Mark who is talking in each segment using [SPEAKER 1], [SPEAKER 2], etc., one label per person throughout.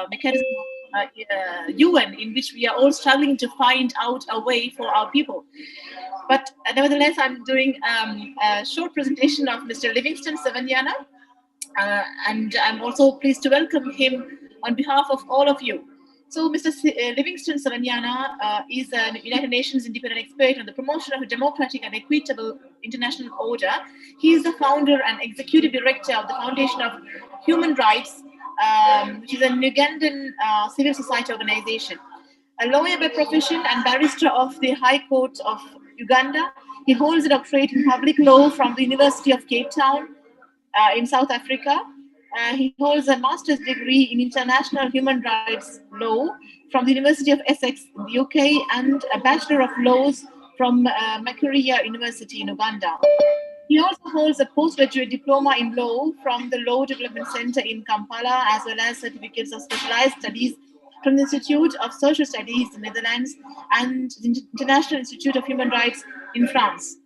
[SPEAKER 1] mechanism of UN, in which we are all struggling to find out a way for our people. But nevertheless, I'm doing a short presentation of Mr. Livingstone Sewanyana, and I'm also pleased to welcome him on behalf of all of you. So Mr. Livingstone Sewanyana is a United Nations independent expert on the promotion of a democratic and equitable international order. He is the founder and executive director of the Foundation of Human Rights, which is an Ugandan civil society organization. A lawyer by profession and barrister of the High Court of Uganda, he holds a doctorate in public law from the University of Cape Town in South Africa. He holds a master's degree in international human rights law from the University of Essex in the UK and a Bachelor of Laws from Macquarie University in Uganda. He also holds a postgraduate diploma in law from the Law Development Center in Kampala, as well as certificates of specialized studies from the Institute of Social Studies in the Netherlands and the International Institute of Human Rights in France.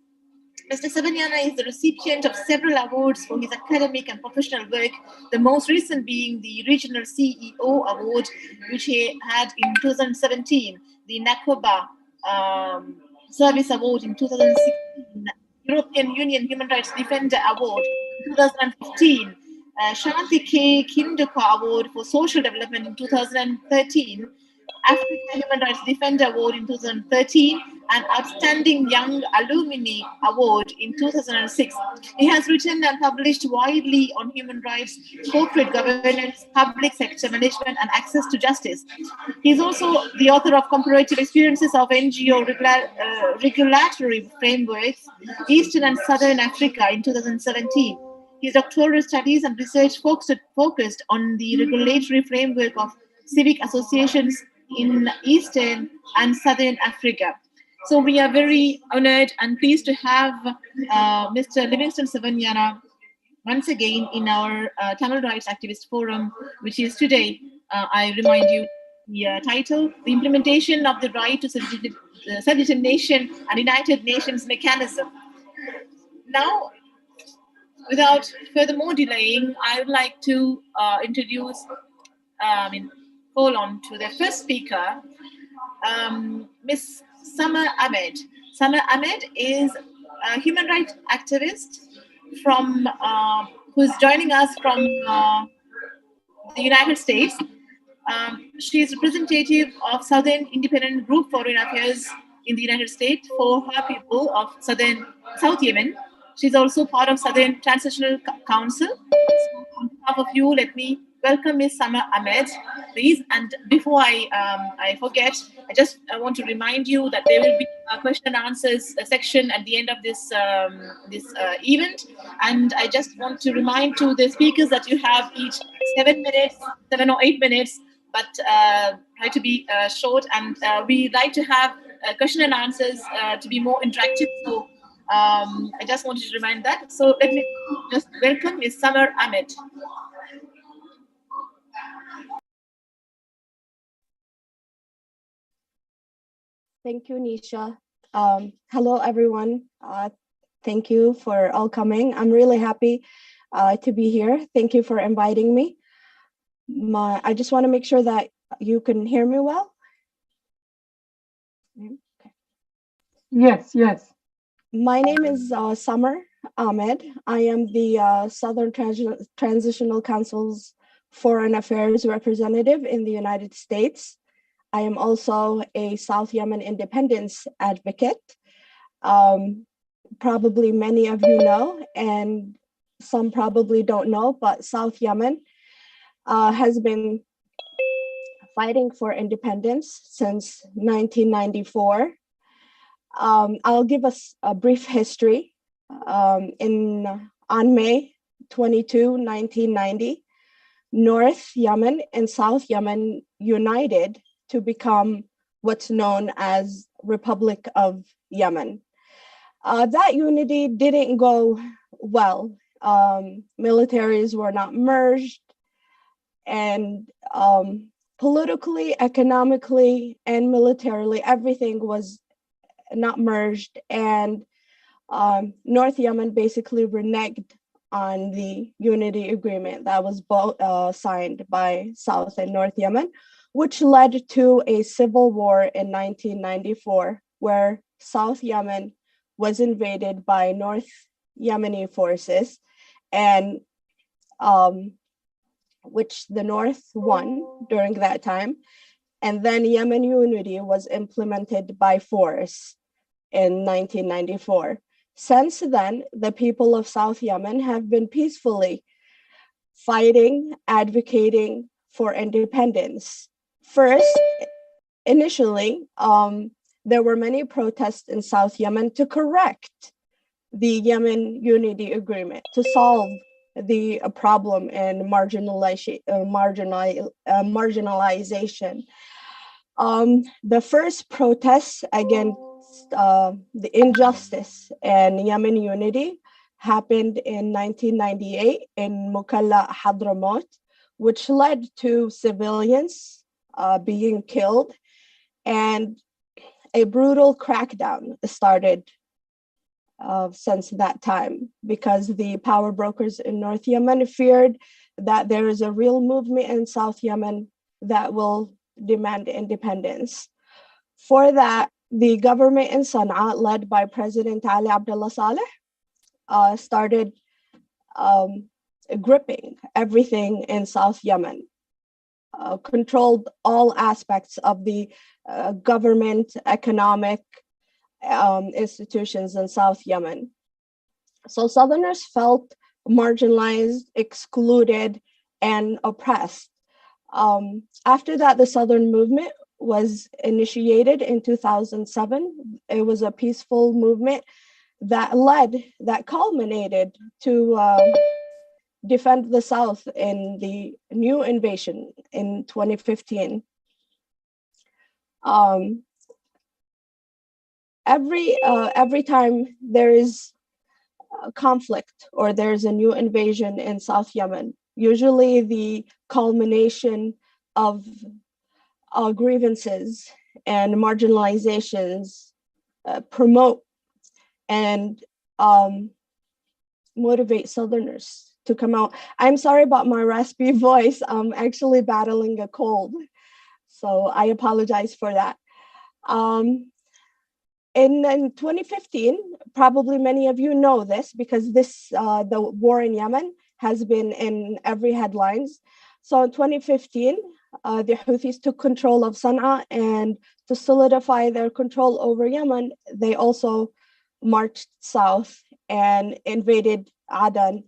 [SPEAKER 1] Mr. Sewanyana is the recipient of several awards for his academic and professional work, the most recent being the Regional CEO Award, which he had in 2017, the Nakoba Service Award in 2016, European Union Human Rights Defender Award in 2015, Shanti K. Kinduka Award for Social Development in 2013, Africa Human Rights Defender Award in 2013, and Outstanding Young Alumni Award in 2006. He has written and published widely on human rights, corporate governance, public sector management, and access to justice. He is also the author of Comparative Experiences of NGO Regulatory Frameworks, Eastern and Southern Africa in 2017. His doctoral studies and research focused on the regulatory framework of civic associations in Eastern and Southern Africa. So we are very honored and pleased to have Mr. Livingstone Sewanyana once again in our Tamil Rights Activist Forum, which is today, I remind you, the title, The Implementation of the Right to Self-Determination and United Nations Mechanism. Now, without further more delaying, I would like to call on to the first speaker, Ms. Summer Ahmed. Summer Ahmed is a human rights activist from who is joining us from the United States. She is representative of Southern Independent Group for Foreign Affairs in the United States for her people of South Yemen. She's also part of Southern Transitional Council. So on behalf of you, let me welcome Ms. Summer Ahmed, please. And before I forget, I just want to remind you that there will be a question and answers section at the end of this event. And I just want to remind to the speakers that you have each 7 or 8 minutes, but try to be short. And we like to have question and answers to be more interactive. So I just wanted to remind that. So let me just welcome Ms. Summer Ahmed.
[SPEAKER 2] Thank you, Nisha. Hello, everyone. Thank you for all coming. I'm really happy to be here. Thank you for inviting me. I just want to make sure that you can hear me well. Okay.
[SPEAKER 3] Yes.
[SPEAKER 2] My name is Summer Ahmed. I am the Southern Transitional Council's Foreign Affairs representative in the United States. I am also a South Yemen independence advocate. Probably many of you know, and some probably don't know, but South Yemen has been fighting for independence since 1994. I'll give us a brief history. On May 22, 1990, North Yemen and South Yemen united to become what's known as Republic of Yemen. That unity didn't go well. Militaries were not merged, and politically, economically, and militarily, everything was not merged, and North Yemen basically reneged on the unity agreement that was signed by South and North Yemen, which led to a civil war in 1994, where South Yemen was invaded by North Yemeni forces, and which the North won during that time. And then Yemen unity was implemented by force in 1994. Since then, the people of South Yemen have been peacefully fighting, advocating for independence. First, initially, there were many protests in South Yemen to correct the Yemen Unity Agreement, to solve the problem and marginalization. The first protests against the injustice and Yemen unity happened in 1998 in Mukalla, Hadramaut, which led to civilians being killed, and a brutal crackdown started since that time, because the power brokers in North Yemen feared that there is a real movement in South Yemen that will demand independence. For that, the government in Sana'a, led by President Ali Abdullah Saleh, started gripping everything in South Yemen, controlled all aspects of the government, economic institutions in South Yemen. So Southerners felt marginalized, excluded, and oppressed. After that, the Southern movement was initiated in 2007. It was a peaceful movement that culminated to defend the South in the new invasion in 2015. Every time there is a conflict or there's a new invasion in South Yemen, usually the culmination of grievances and marginalizations promote and motivate Southerners to come out. I'm sorry about my raspy voice. I'm actually battling a cold, so I apologize for that. In 2015, probably many of you know this, because the war in Yemen has been in every headlines. So in 2015, the Houthis took control of Sana'a, and to solidify their control over Yemen, they also marched south and invaded Aden.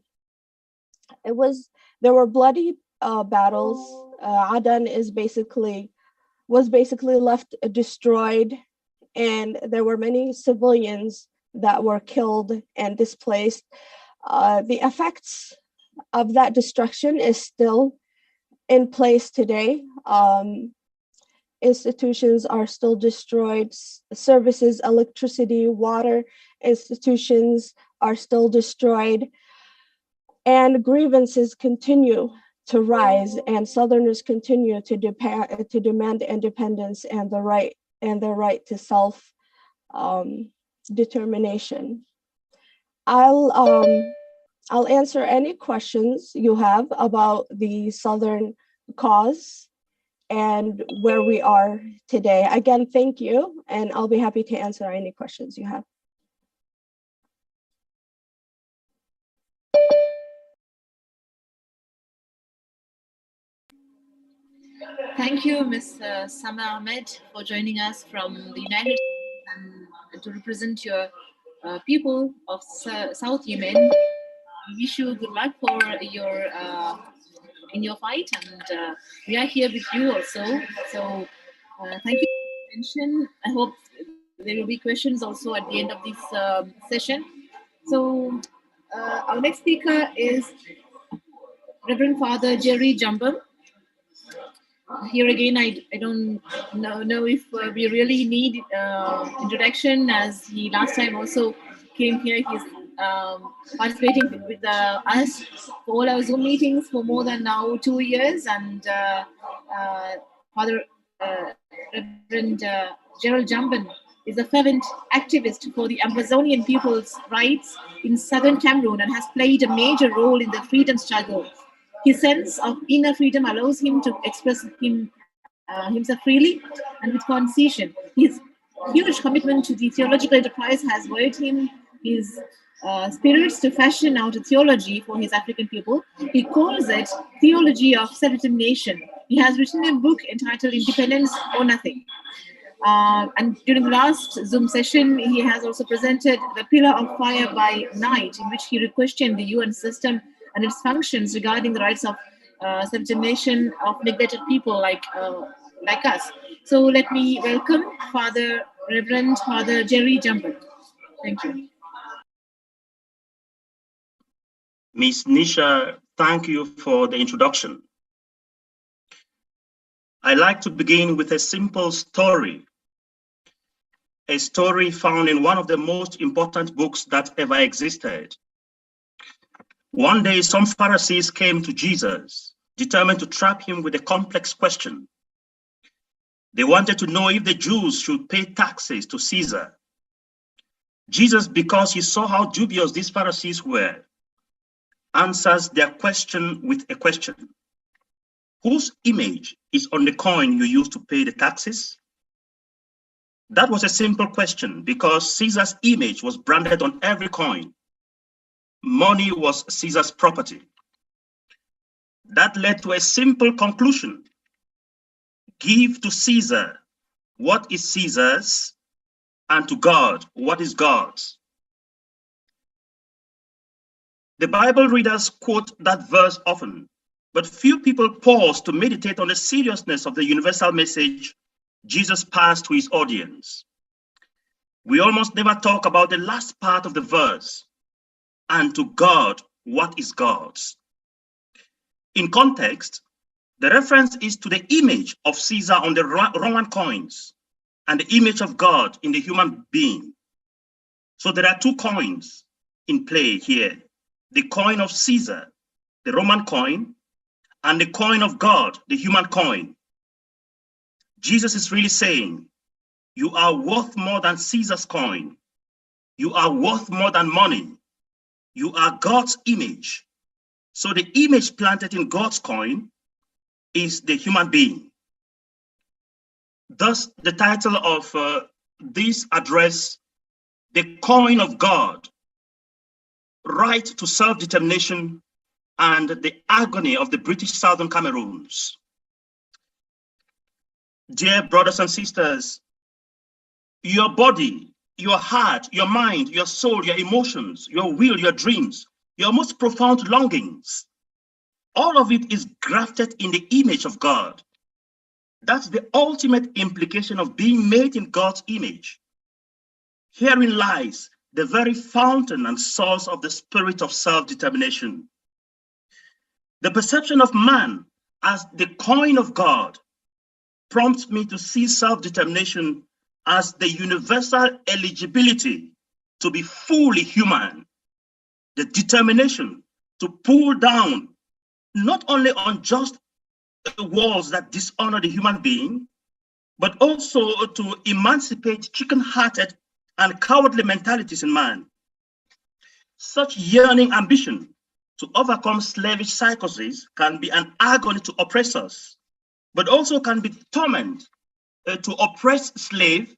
[SPEAKER 2] There were bloody battles. Aden was basically left destroyed, and there were many civilians that were killed and displaced. The effects of that destruction is still in place today. Institutions are still destroyed. Services, electricity, water institutions are still destroyed. And grievances continue to rise, and Southerners continue to demand independence and the right to self determination. I'll answer any questions you have about the Southern cause and where we are today. Again, thank you, and I'll be happy to answer any questions you have.
[SPEAKER 1] Thank you, Ms. Sama Ahmed, for joining us from the United States and to represent your people of South Yemen. We wish you good luck for your in your fight, and we are here with you also. So thank you for your attention. I hope there will be questions also at the end of this session. So our next speaker is Rev.Father Jerry Jumbam. Here again, I don't know if we really need introduction, as he last time also came here. He's participating with us for all our Zoom meetings for more than now 2 years, and Father Reverend Gerald Jumbam is a fervent activist for the Amazonian people's rights in southern Cameroon and has played a major role in the freedom struggle. His sense of inner freedom allows him to express himself freely and with concision. His huge commitment to the theological enterprise has worried him his spirits to fashion out a theology for his African people. He calls it Theology of Self-Determination. He has written a book entitled Independence or Nothing. And during the last Zoom session, he has also presented The Pillar of Fire by Night, in which he questioned the UN system and its functions regarding the rights of self-determination of neglected people like us. So let me welcome Reverend Father Jerry Jumbam. Thank you.
[SPEAKER 4] Ms. Nisha, thank you for the introduction. I'd like to begin with a simple story, a story found in one of the most important books that ever existed. One day, some Pharisees came to Jesus, determined to trap him with a complex question. They wanted to know if the Jews should pay taxes to Caesar. Jesus, because he saw how dubious these Pharisees were, answers their question with a question. Whose image is on the coin you use to pay the taxes? That was a simple question because Caesar's image was branded on every coin. Money was Caesar's property. That led to a simple conclusion. Give to Caesar what is Caesar's, and to God what is God's. The Bible readers quote that verse often, but few people pause to meditate on the seriousness of the universal message Jesus passed to his audience. We almost never talk about the last part of the verse, and to God what is God's. In context, the reference is to the image of Caesar on the Roman coins and the image of God in the human being. So there are two coins in play here. The coin of Caesar, the Roman coin, and the coin of God, the human coin. Jesus is really saying, you are worth more than Caesar's coin. You are worth more than money. You are God's image. So the image planted in God's coin is the human being. Thus, the title of this address, The Coin of God, Right to Self-Determination and the Agony of the British Southern Cameroons. Dear brothers and sisters, your body, your heart, your mind, your soul, your emotions, your will, your dreams, your most profound longings, all of it is grafted in the image of God. That's the ultimate implication of being made in God's image. Herein lies the very fountain and source of the spirit of self-determination. The perception of man as the coin of God prompts me to see self-determination as the universal eligibility to be fully human, the determination to pull down not only unjust walls that dishonor the human being, but also to emancipate chicken-hearted and cowardly mentalities in man. Such yearning ambition to overcome slavish psychoses can be an agony to oppressors, but also can be torment to oppressed slave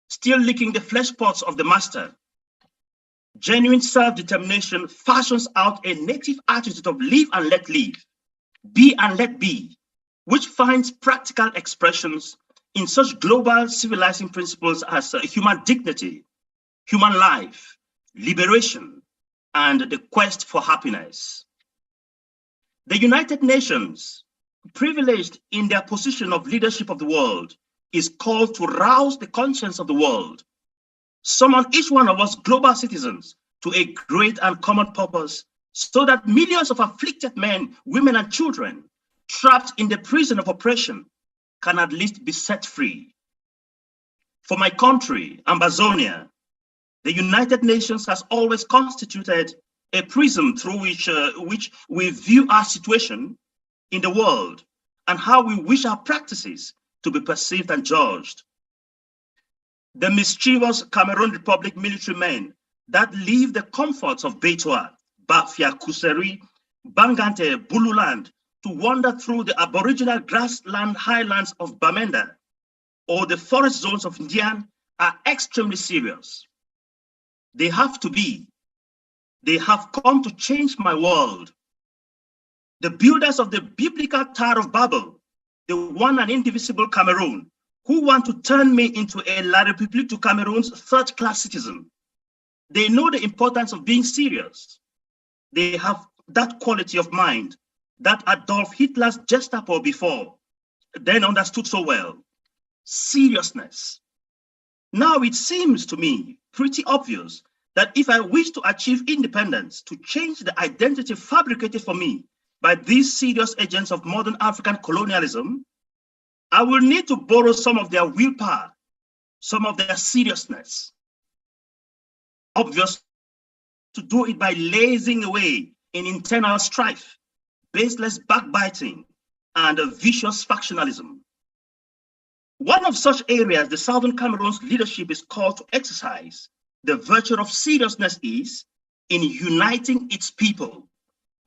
[SPEAKER 4] still licking the flesh pots of the master. Genuine self-determination fashions out a native attitude of live and let live, be and let be, which finds practical expressions in such global civilizing principles as human dignity, human life, liberation, and the quest for happiness. The United Nations, privileged in their position of leadership of the world, is called to rouse the conscience of the world, summon each one of us global citizens to a great and common purpose, so that millions of afflicted men, women, and children trapped in the prison of oppression can at least be set free. For my country, Amazonia, the United Nations has always constituted a prism through which we view our situation in the world and how we wish our practices to be perceived and judged. The mischievous Cameroon Republic military men that leave the comforts of Beitoa, Bafia, Kuseri, Bangante, Bululand to wander through the aboriginal grassland highlands of Bamenda or the forest zones of Ndian are extremely serious. They have to be. They have come to change my world. The builders of the biblical Tower of Babel, the one and indivisible Cameroon, who want to turn me into a La République du Cameroon's third-class citizen. They know the importance of being serious. They have that quality of mind that Adolf Hitler's Gestapo before then understood so well. Seriousness. Now it seems to me pretty obvious that if I wish to achieve independence, to change the identity fabricated for me by these serious agents of modern African colonialism, I will need to borrow some of their willpower, some of their seriousness. Obvious to do it by lazing away in internal strife, baseless backbiting, and a vicious factionalism. One of such areas the Southern Cameroon's leadership is called to exercise the virtue of seriousness is in uniting its people,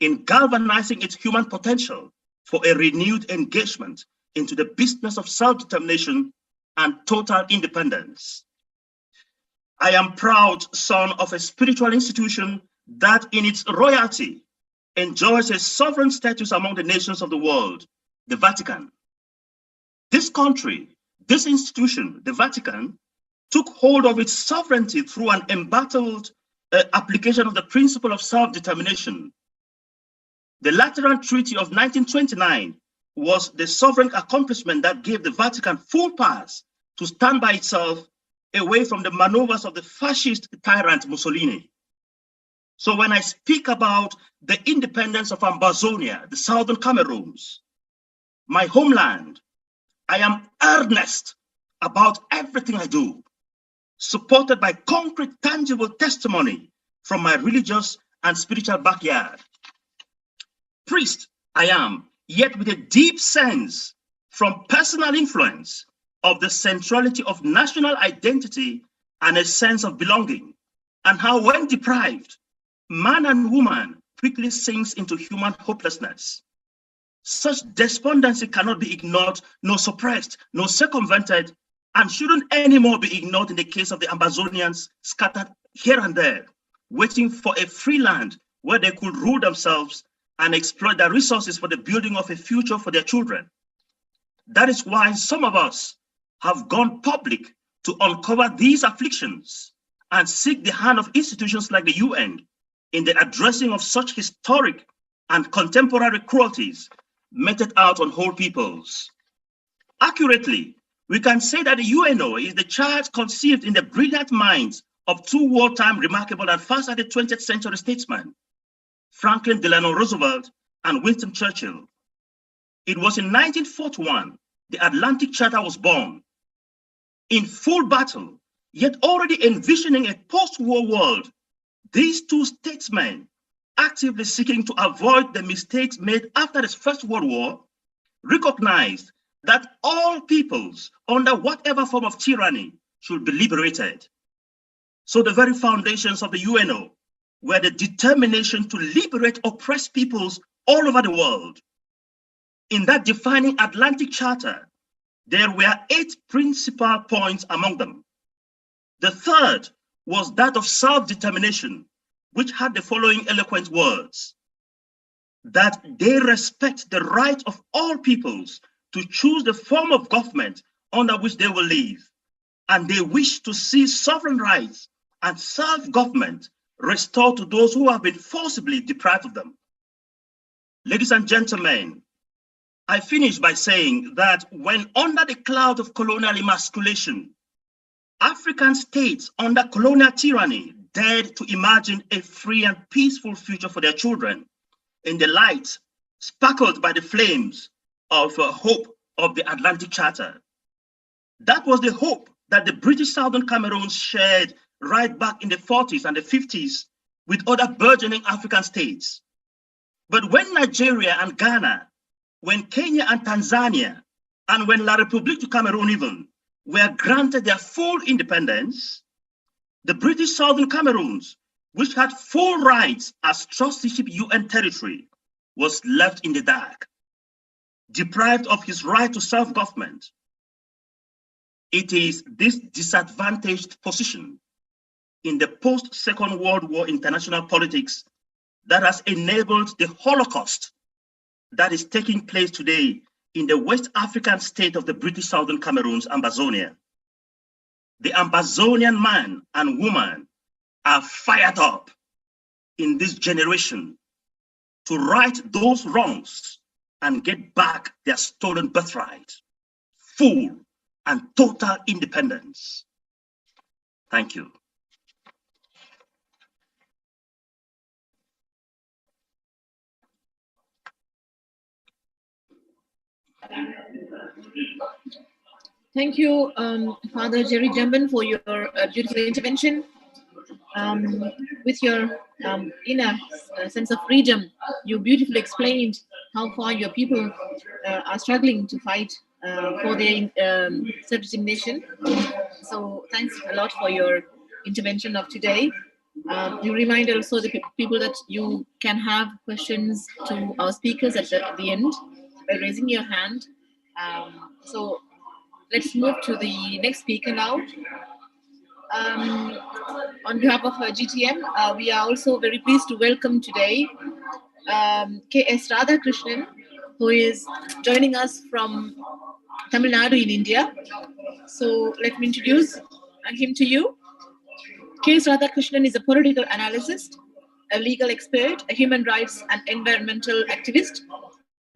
[SPEAKER 4] in galvanizing its human potential for a renewed engagement into the business of self-determination and total independence. I am proud son of a spiritual institution that in its royalty enjoys a sovereign status among the nations of the world, the Vatican. This country, this institution, the Vatican, took hold of its sovereignty through an embattled application of the principle of self-determination. The Lateran Treaty of 1929 was the sovereign accomplishment that gave the Vatican full powers to stand by itself away from the maneuvers of the fascist tyrant Mussolini. So when I speak about the independence of Ambazonia, the Southern Cameroons, my homeland, I am earnest about everything I do, supported by concrete, tangible testimony from my religious and spiritual backyard. Priest I am, yet with a deep sense from personal influence of the centrality of national identity and a sense of belonging, and how when deprived, man and woman quickly sinks into human hopelessness. Such despondency cannot be ignored, nor suppressed, nor circumvented, and shouldn't anymore be ignored in the case of the Ambazonians scattered here and there, waiting for a free land where they could rule themselves and exploit their resources for the building of a future for their children. That is why some of us have gone public to uncover these afflictions and seek the hand of institutions like the UN in the addressing of such historic and contemporary cruelties meted out on whole peoples. Accurately, we can say that the UNO is the child conceived in the brilliant minds of two wartime remarkable and far-sighted 20th century statesmen, Franklin Delano Roosevelt and Winston Churchill. It was in 1941 the Atlantic Charter was born. In full battle, yet already envisioning a post-war world, these two statesmen, actively seeking to avoid the mistakes made after the First World War, recognized that all peoples, under whatever form of tyranny, should be liberated. So the very foundations of the UNO were the determination to liberate oppressed peoples all over the world. In that defining Atlantic Charter, there were 8 principal points among them. The third was that of self-determination, which had the following eloquent words: that they respect the right of all peoples to choose the form of government under which they will live, and they wish to see sovereign rights and self-government restored to those who have been forcibly deprived of them. Ladies and gentlemen, I finish by saying that when under the cloud of colonial emasculation, African states under colonial tyranny dared to imagine a free and peaceful future for their children in the light sparkled by the flames of hope of the Atlantic Charter. That was the hope that the British Southern Cameroons shared right back in the 40s and the 50s with other burgeoning African states. But when Nigeria and Ghana, when Kenya and Tanzania, and when La République du Cameroon even were granted their full independence, the British Southern Cameroons, which had full rights as trusteeship UN territory, was left in the dark, deprived of his right to self-government. It is this disadvantaged position in the post-Second World War international politics that has enabled the Holocaust that is taking place today in the West African state of the British Southern Cameroons, Ambazonia. The Ambazonian man and woman are fired up in this generation to right those wrongs and get back their stolen birthright, full and total independence. Thank you.
[SPEAKER 1] Thank you, Father Jerry Jumbam, for your beautiful intervention. With your inner sense of freedom, you beautifully explained how far your people are struggling to fight for their self-determination. So thanks a lot for your intervention of today. You remind also the people that you can have questions to our speakers at the end by raising your hand. So let's move to the next speaker now. On behalf of GTM, we are also very pleased to welcome today K.S.Radhakrishnan, who is joining us from Thamizhnaadu in India. So let me introduce him to you. K.S.Radhakrishnan is a political analyst, a legal expert, a human rights and environmental activist.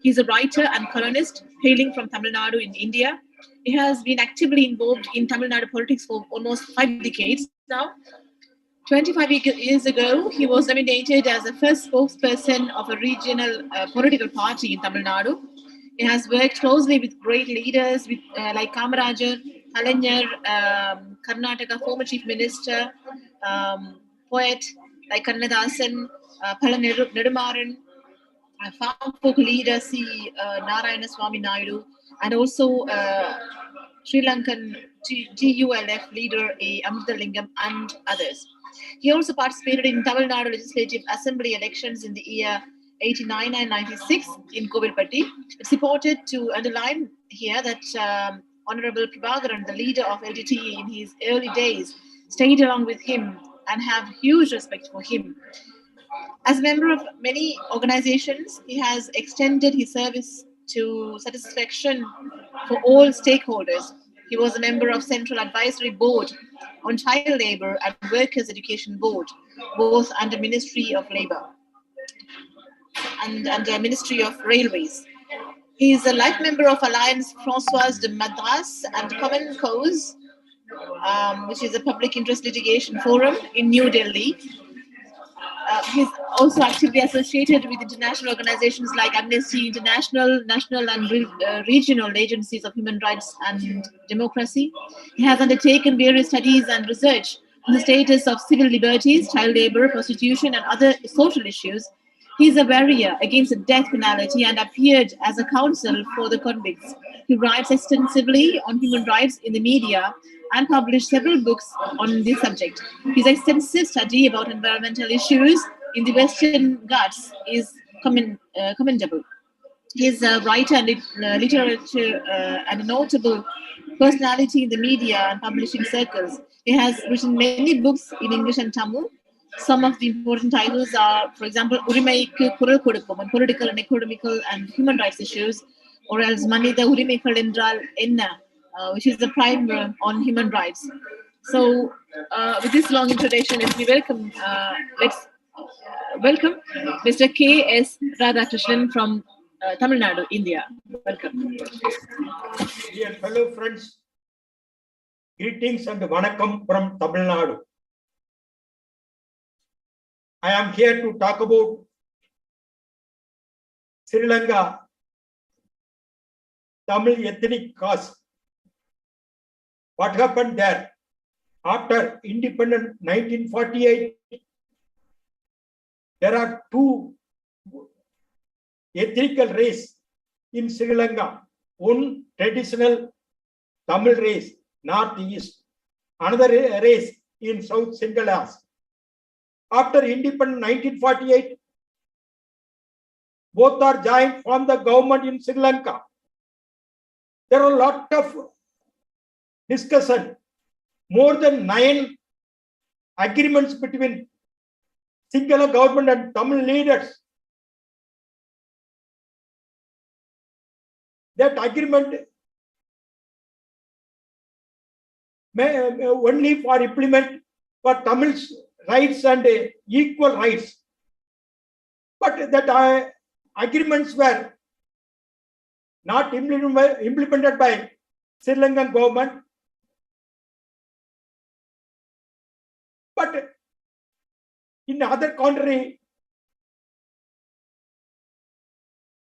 [SPEAKER 1] He's a writer and columnist hailing from Thamizhnaadu in India. He has been actively involved in Tamil Nadu politics for almost 5 decades now. 25 years ago, he was nominated as the first spokesperson of a regional political party in Tamil Nadu. He has worked closely with great leaders like Kamarajar, Kalaignar, Karnataka former chief minister, poet like Kannadasan, Pala Nedumaran, farm folk leader C. Narayanaswamy Naidu, and also Sri Lankan GULF leader A. Amrithalingam and others. He also participated in Tamil Nadu Legislative Assembly elections in the year 89 and 96 in Kovilpatti. It's important to underline here that Honorable Prabhakaran, the leader of LTTE in his early days, stayed along with him and have huge respect for him. As a member of many organizations, he has extended his service to satisfaction for all stakeholders. He was a member of Central Advisory Board on Child Labour and Workers' Education Board, both under Ministry of Labour and under Ministry of Railways. He is a life member of Alliance Françoise de Madras and Common Cause, which is a public interest litigation forum in New Delhi. He's also actively associated with international organizations like Amnesty International, national and regional agencies of human rights and democracy. He has undertaken various studies and research on the status of civil liberties, child labor, prostitution, and other social issues. He is a warrior against the death penalty and appeared as a counsel for the convicts. He writes extensively on human rights in the media and published several books on this subject. His extensive study about environmental issues in the Western Ghats is commendable. He is a writer and literature and a notable personality in the media and publishing circles. He has written many books in English and Tamil. Some of the important titles are, for example, Urimaikku Kural Kodupom on political and economical and human rights issues, or else Manitha Urimaikal Endral Enna, which is the primer on human rights. So, with this long introduction, let me welcome, welcome Mr. K.S. Radhakrishnan from Tamil Nadu, India. Welcome.
[SPEAKER 5] Dear fellow friends, greetings and vanakkam from Tamil Nadu. I am here to talk about Sri Lanka Tamil ethnic cause. What happened there? After independence 1948, there are two ethnical race in Sri Lanka. One traditional Tamil race Northeast, another race in South Singalas. After independence 1948, both are joined from the government in Sri Lanka. There are a lot of discussion, more than 9 agreements between Sinhala government and Tamil leaders. That agreement may only for implement for Tamil's rights and equal rights. But that agreements were not implemented by Sri Lankan government. But in other country,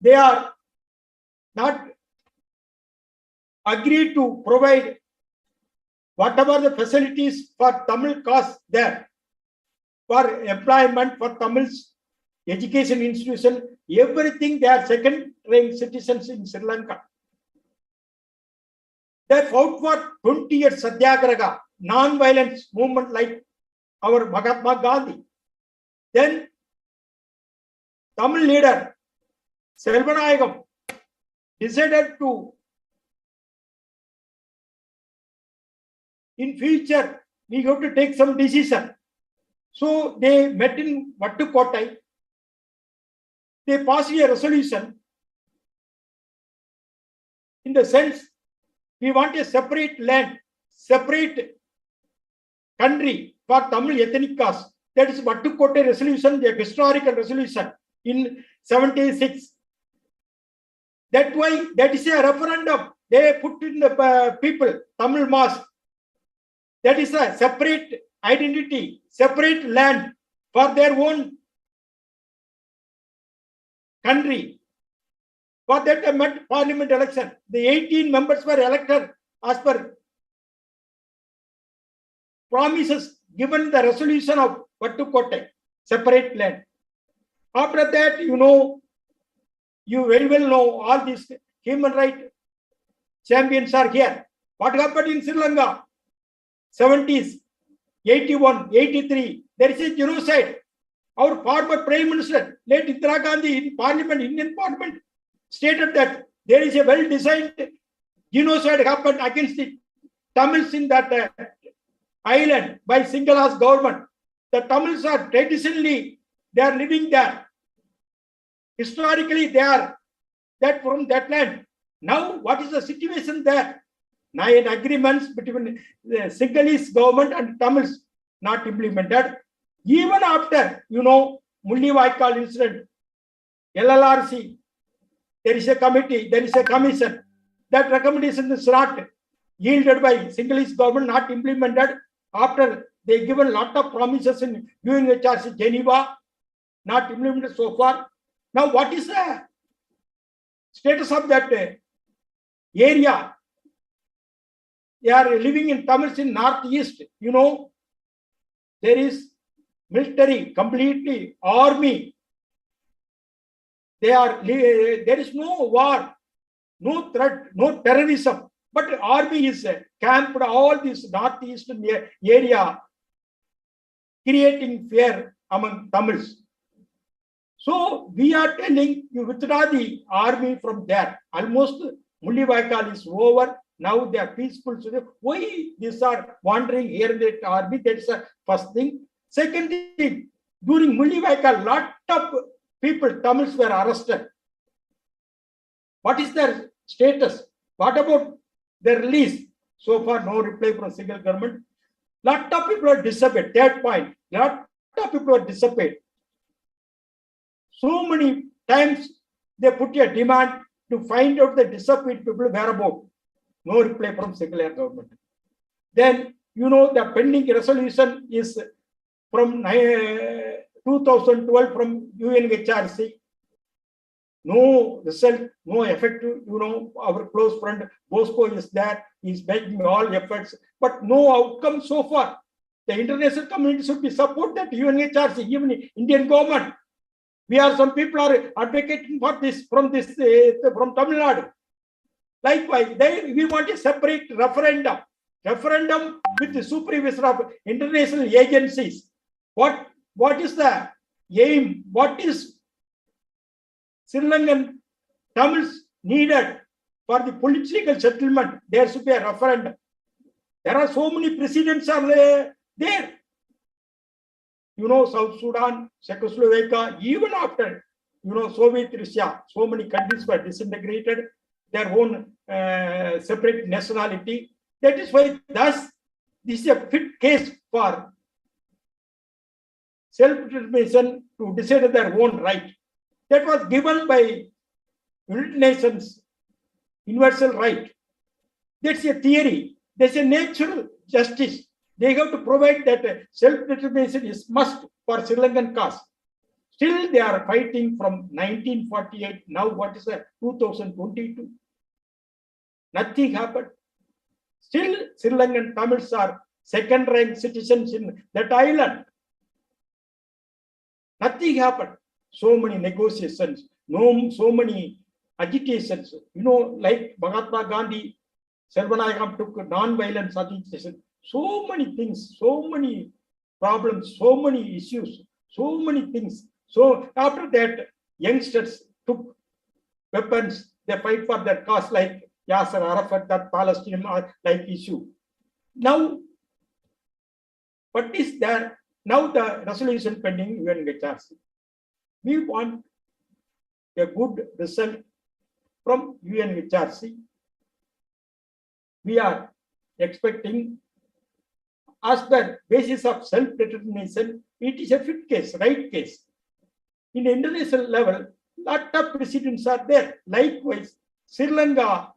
[SPEAKER 5] they are not agreed to provide whatever the facilities for Tamil cause there, for employment, for Tamil's education institution, everything. They are second-rank citizens in Sri Lanka. They fought for 20 years Satyagraha, non-violence movement like our Mahatma Gandhi. Then Tamil leader Selvanayagam decided to, in future, we have to take some decision. So they met in Vattukottai. They passed a resolution in the sense we want a separate land, separate country for Tamil ethnic caste. That is Vattukottai resolution, the historical resolution in 76. That's why that is a referendum. They put in the people, Tamil mass. That is a separate identity, separate land for their own country. For that, met parliament election. The 18 members were elected as per promises given in the resolution of Vattukottai, separate land. After that, you very well know all these human rights champions are here. What happened in Sri Lanka? 70s, 81, 83, there is a genocide. Our former Prime Minister, late Indira Gandhi, in Parliament, Indian Parliament, stated that there is a well-designed genocide happened against the Tamils in that island by Singhala's government. The Tamils are traditionally, they are living there. Historically, they are that from that land. Now, what is the situation there? 9 agreements between the Sinhalese government and Tamils not implemented. Even after, Mullivaikal incident, LLRC, there is a committee, there is a commission. That recommendation is not yielded by Sinhalese government, not implemented. After they given a lot of promises in UNHRC Geneva, not implemented so far. Now, what is the status of that area? They are living in Tamils in Northeast. There is military, completely army. There is no war, no threat, no terrorism. But army is camped all this northeastern area, creating fear among Tamils. So we are telling you withdraw the army from there. Almost Mullivaikal is over. Now they are peaceful. So why these are wandering here in the army? That's the first thing. Second thing, during Mullivaikal, lot of people, Tamils, were arrested. What is their status? What about their release? So far, no reply from single government. Lot of people are disappeared. Third point, lot of people are disappeared. So many times they put a demand to find out the disappeared people whereabouts. No reply from secular government. Then, the pending resolution is from 2012 from UNHRC. No result, no effective. Our close friend Bosco is there. He's making all efforts, but no outcome so far. The international community should be supported. UNHRC, even Indian government. Some people are advocating for this from Tamil Nadu. Likewise, we want a separate referendum referendum with the supervision of international agencies. What is the aim? What is Sri Lankan Tamils needed for the political settlement? There should be a referendum. There are so many precedents are there. You know, South Sudan, Czechoslovakia, even after, you know, Soviet Russia, so many countries were disintegrated, their own separate nationality. That is why, thus, this is a fit case for self-determination to decide their own right. That was given by United Nations universal right. That's a theory. That's a natural justice. They have to provide that self-determination is must for Sri Lankan cause. Still, they are fighting from 1948. Now, what is the 2022? Nothing happened. Still, Sri Lankan Tamils are second-rank citizens in that island. Nothing happened. So many negotiations, so many agitations. You know, like Mahatma Gandhi, Selvanayagam took non-violence agitation. So many things, so many problems, so many issues, so many things. So after that, youngsters took weapons. They fight for their cause, like Yasser Arafat, that Palestinian like issue. Now, what is there? Now the resolution pending UNHRC. We want a good result from UNHRC. We are expecting, as per basis of self-determination, it is a fit case, right case. In the international level, lot of precedents are there. Likewise, Sri Lanka,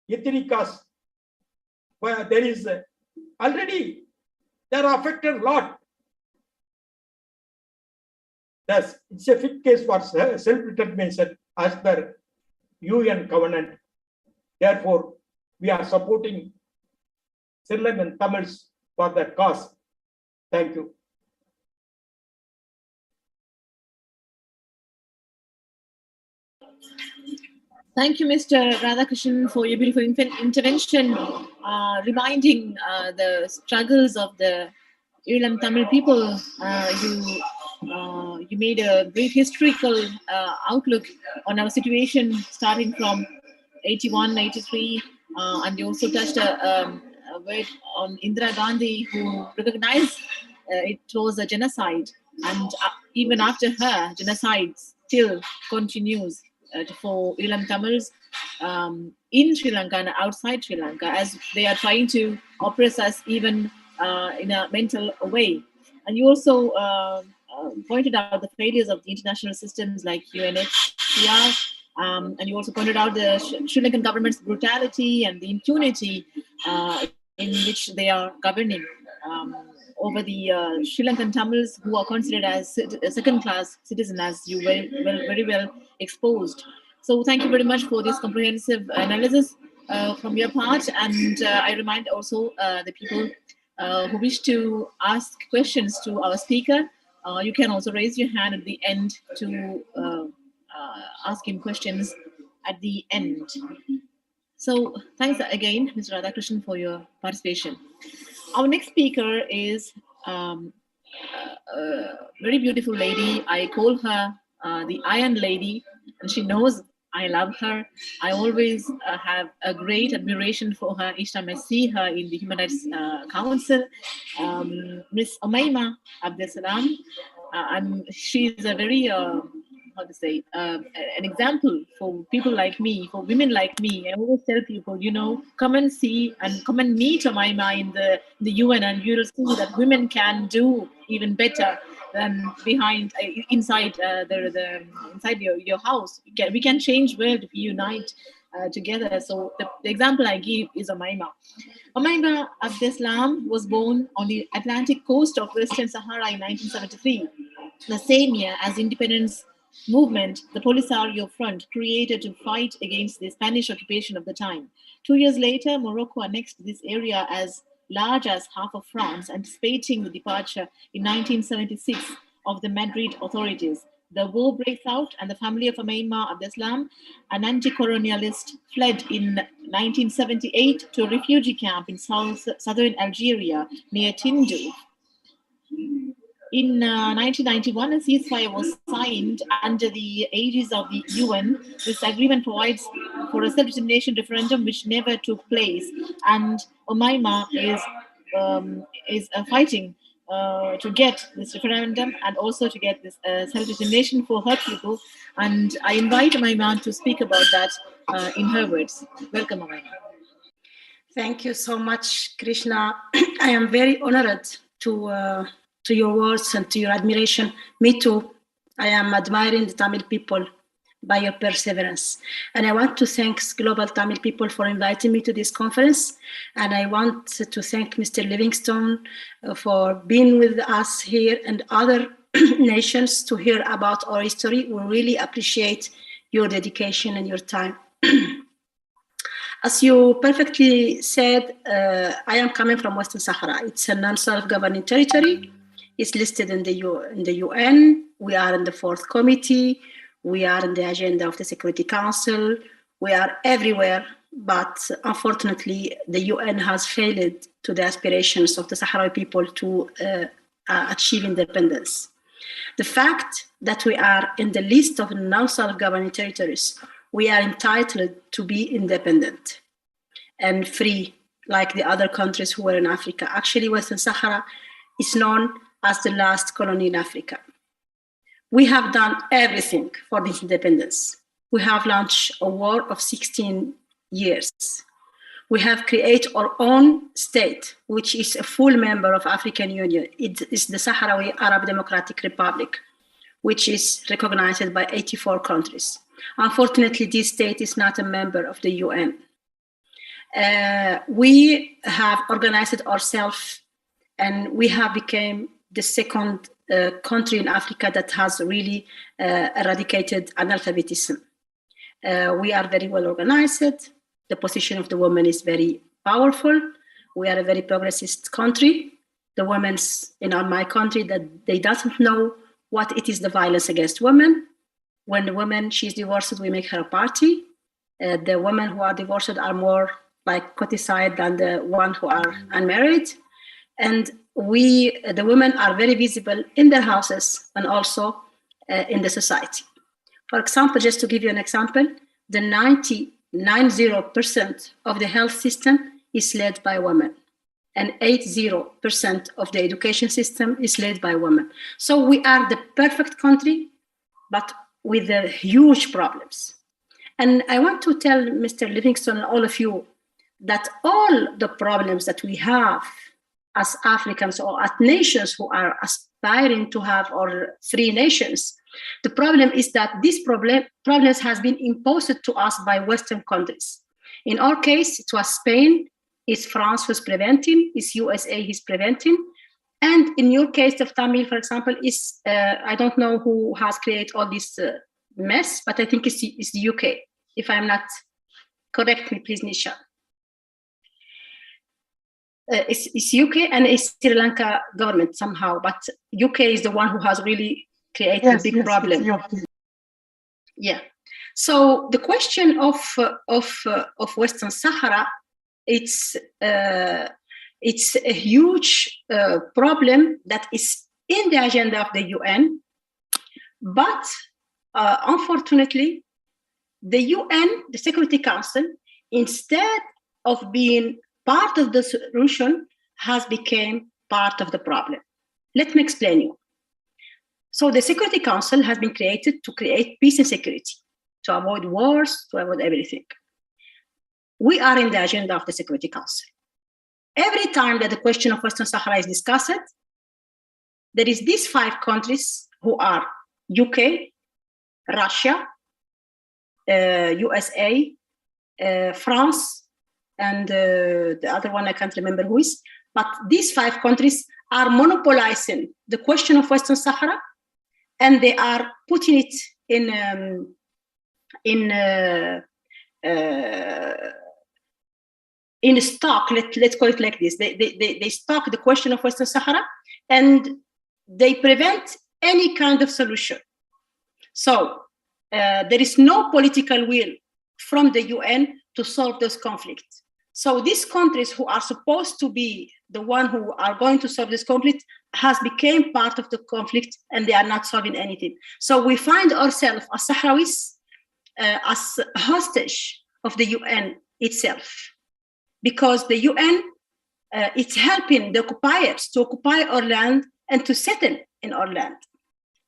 [SPEAKER 5] ethnic caste, where there is already, they are affected a lot. Thus, it's a fit case for self-determination as per UN covenant. Therefore, we are supporting Sri Lankan Tamils for that cause. Thank you.
[SPEAKER 1] Thank you, Mr. Radhakrishnan, for your beautiful intervention, reminding the struggles of the Ulam Tamil people. You made a brief historical outlook on our situation starting from 81, 83, and you also touched a word on Indira Gandhi, who recognized it was a genocide, and even after her, genocide still continues for Ulam Tamils in Sri Lanka and outside Sri Lanka, as they are trying to oppress us even in a mental way. And you also pointed out the failures of the international systems like UNHCR, and you also pointed out the Sri Lankan government's brutality and the impunity in which they are governing over the Sri Lankan Tamils, who are considered as second-class citizens, as you very well exposed. So thank you very much for this comprehensive analysis from your part. And I remind also the people who wish to ask questions to our speaker, you can also raise your hand at the end to ask him questions at the end. So thanks again, Mr. Radhakrishnan, for your participation. Our next speaker is a very beautiful lady. I call her the Iron Lady, and she knows I love her. I always have a great admiration for her each time I see her in the Human Rights Council. Miss Omeima Abdeslam, and she's a very an example for people like me, for women like me. I always tell people, you know, come and see and come and meet Omeima in the UN, and you'll see that women can do even better than behind inside inside your house. We can change world if we unite together. So the example I give is Omeima. Omeima Abdeslam was born on the Atlantic coast of Western Sahara in 1973, the same year as independence movement, the Polisario Front, created to fight against the Spanish occupation of the time. 2 years later, Morocco annexed this area as large as half of France, anticipating the departure in 1976 of the Madrid authorities. The war breaks out, and the family of Omeima Abdeslam, an anti-colonialist, fled in 1978 to a refugee camp in southern Algeria near Tindouf. In 1991, a ceasefire was signed under the aegis of the UN. This agreement provides for a self-determination referendum which never took place, and Omeima is fighting to get this referendum and also to get this self-determination for her people. And I invite Omeima to speak about that in her words. Welcome, Omeima.
[SPEAKER 6] Thank you so much, Krishna. I am very honored to your words and to your admiration. Me too. I am admiring the Tamil people by your perseverance. And I want to thank Global Tamil people for inviting me to this conference. And I want to thank Mr. Livingstone for being with us here and other nations to hear about our history. We really appreciate your dedication and your time. As you perfectly said, I am coming from Western Sahara. It's a non-self-governing territory. It's listed in the UN. We are in the 4th committee. We are in the agenda of the Security Council. We are everywhere, but unfortunately, the UN has failed to the aspirations of the Sahrawi people to achieve independence. The fact that we are in the list of non-self-governing territories, we are entitled to be independent and free, like the other countries who were in Africa. Actually, Western Sahara is known as the last colony in Africa. We have done everything for this independence. We have launched a war of 16 years. We have created our own state, which is a full member of African Union. It is the Sahrawi Arab Democratic Republic, which is recognized by 84 countries. Unfortunately, this state is not a member of the UN. We have organized ourselves, and we have become the second country in Africa that has really eradicated analphabetism. We are very well organized. The position of the woman is very powerful. We are a very progressist country. The women in my country, that they doesn't know what it is, the violence against women. When the woman, she's divorced, we make her a party. The women who are divorced are more like courteside than the ones who are unmarried. And the women are very visible in their houses and also in the society. For example, just to give you an example, the 90% of the health system is led by women, and 80% of the education system is led by women. So we are the perfect country, but with the huge problems. And I want to tell Mr. Livingstone and all of you that all the problems that we have as Africans or as nations who are aspiring to have our free nations, the problem is that these problems has been imposed to us by Western countries. In our case, it was Spain, it's France who's preventing, it's USA who's preventing. And in your case of Tamil, for example, is I don't know who has created all this mess, but I think it's the UK. If I'm not, correct me, please, Nisha. It's UK and it's Sri Lanka government somehow, but UK is the one who has really created a big problem. Yeah. So the question of Western Sahara, it's a huge problem that is in the agenda of the UN, but unfortunately, the UN, the Security Council, instead of being part of the solution, has become part of the problem. Let me explain you. So the Security Council has been created to create peace and security, to avoid wars, to avoid everything. We are in the agenda of the Security Council. Every time that the question of Western Sahara is discussed, there is these 5 countries who are UK, Russia, USA, France, and the other one I can't remember who is, but these 5 countries are monopolizing the question of Western Sahara, and they are putting it in stock. Let's call it like this. They stock the question of Western Sahara, and they prevent any kind of solution. So there is no political will from the UN to solve those conflicts. So these countries who are supposed to be the one who are going to solve this conflict has become part of the conflict, and they are not solving anything. So we find ourselves as Sahrawis as hostage of the UN itself, because the UN it's helping the occupiers to occupy our land and to settle in our land.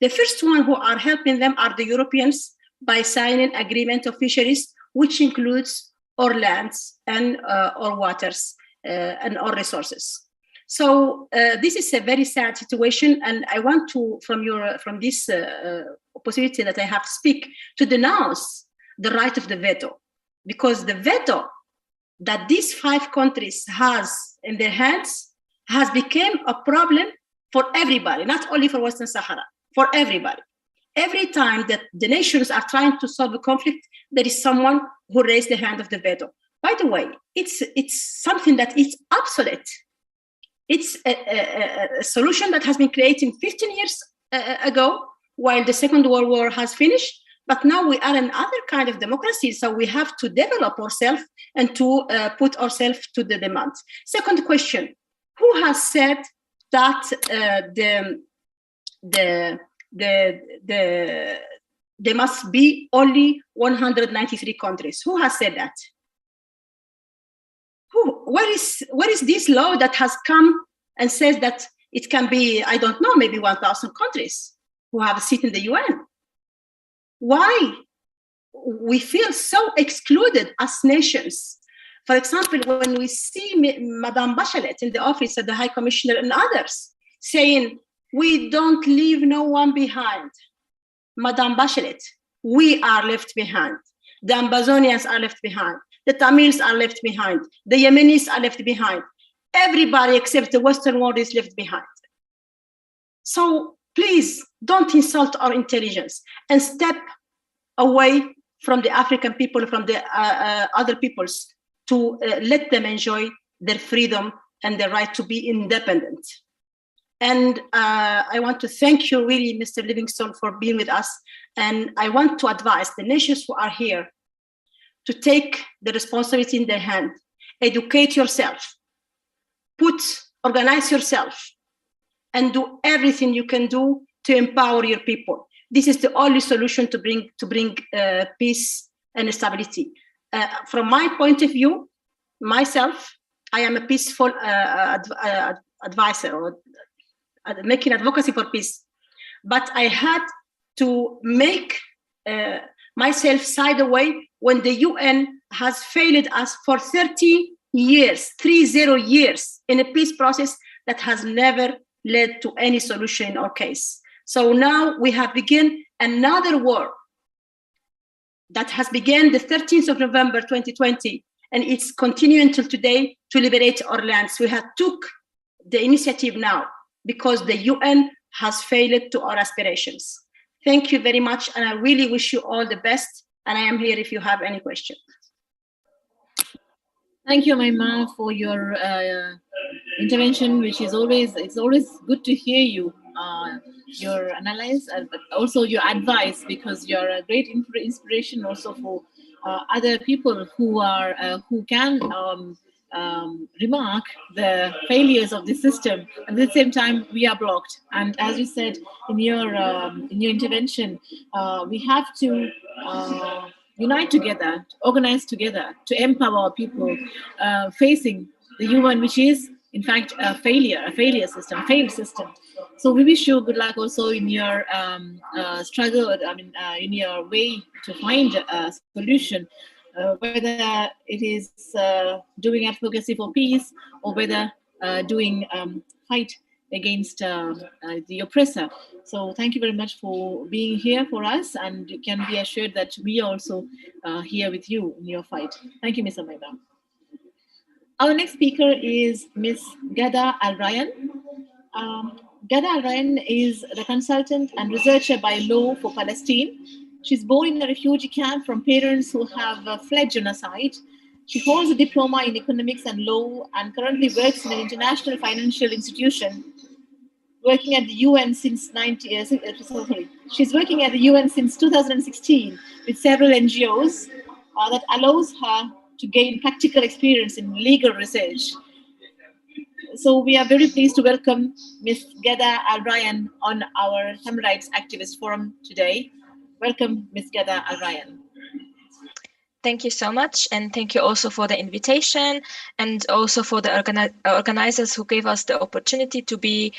[SPEAKER 6] The first one who are helping them are the Europeans by signing agreement of fisheries, which includes our lands and our waters and our resources. So this is a very sad situation, and I want to, from this possibility that I have to speak, to denounce the right of the veto, because the veto that these 5 countries has in their hands has become a problem for everybody, not only for Western Sahara, for everybody. Every time that the nations are trying to solve a conflict, there is someone who raised the hand of the veto. By the way, it's something that is obsolete. It's a solution that has been created 15 years ago, while the Second World War has finished. But now we are in other kind of democracy, so we have to develop ourselves and to put ourselves to the demand. Second question: who has said that there must be only 193 countries? Who has said that? Where is this law that has come and says that it can be, I don't know, maybe 1,000 countries who have a seat in the UN? Why we feel so excluded as nations? For example, when we see Madame Bachelet in the office of the High Commissioner and others saying, we don't leave no one behind. Madame Bachelet, we are left behind. The Ambazonians are left behind. The Tamils are left behind. The Yemenis are left behind. Everybody except the Western world is left behind. So please don't insult our intelligence and step away from the African people, from the other peoples, to let them enjoy their freedom and their right to be independent. And I want to thank you really, Mr. Livingstone, for being with us. And I want to advise the nations who are here to take the responsibility in their hand, educate yourself, organize yourself, and do everything you can do to empower your people. This is the only solution to bring peace and stability. From my point of view, myself, I am a peaceful advisor, or making advocacy for peace. But I had to make myself side away when the UN has failed us for 30 years in a peace process that has never led to any solution in our case. So now we have begun another war that has begun the 13th of November 2020, and it's continuing until today to liberate our lands. We have took the initiative now because the UN has failed to our aspirations. Thank you very much, and I really wish you all the best, and I am here if you have any questions.
[SPEAKER 1] Thank you, Omeima, for your intervention, which is always good to hear you, your analysis, but also your advice, because you're a great inspiration also for other people who can remark the failures of the system. At the same time, we are blocked. And as you said in your intervention, we have to unite together, organize together to empower people facing the UN, which is in fact a failed system. So we wish you good luck also in your struggle. In your way to find a solution, whether it is doing advocacy for peace or whether doing fight against the oppressor. So thank you very much for being here for us, and you can be assured that we are also here with you in your fight. Thank you, Ms. Omeima. Our next speaker is Ms. Ghada Alrayan. Ghada Alrayan is the consultant and researcher by law for Palestine. She's born in a refugee camp from parents who have fled genocide. She holds a diploma in economics and law and currently works in an international financial institution working at the UN since She's working at the UN since 2016 with several NGOs that allows her to gain practical experience in legal research. So we are very pleased to welcome Ms. Ghada Alrayan on our Human Rights Activist Forum today. Welcome, Ms. Ghada Alrayan.
[SPEAKER 7] Thank you so much, and thank you also for the invitation, and also for the organizers who gave us the opportunity to be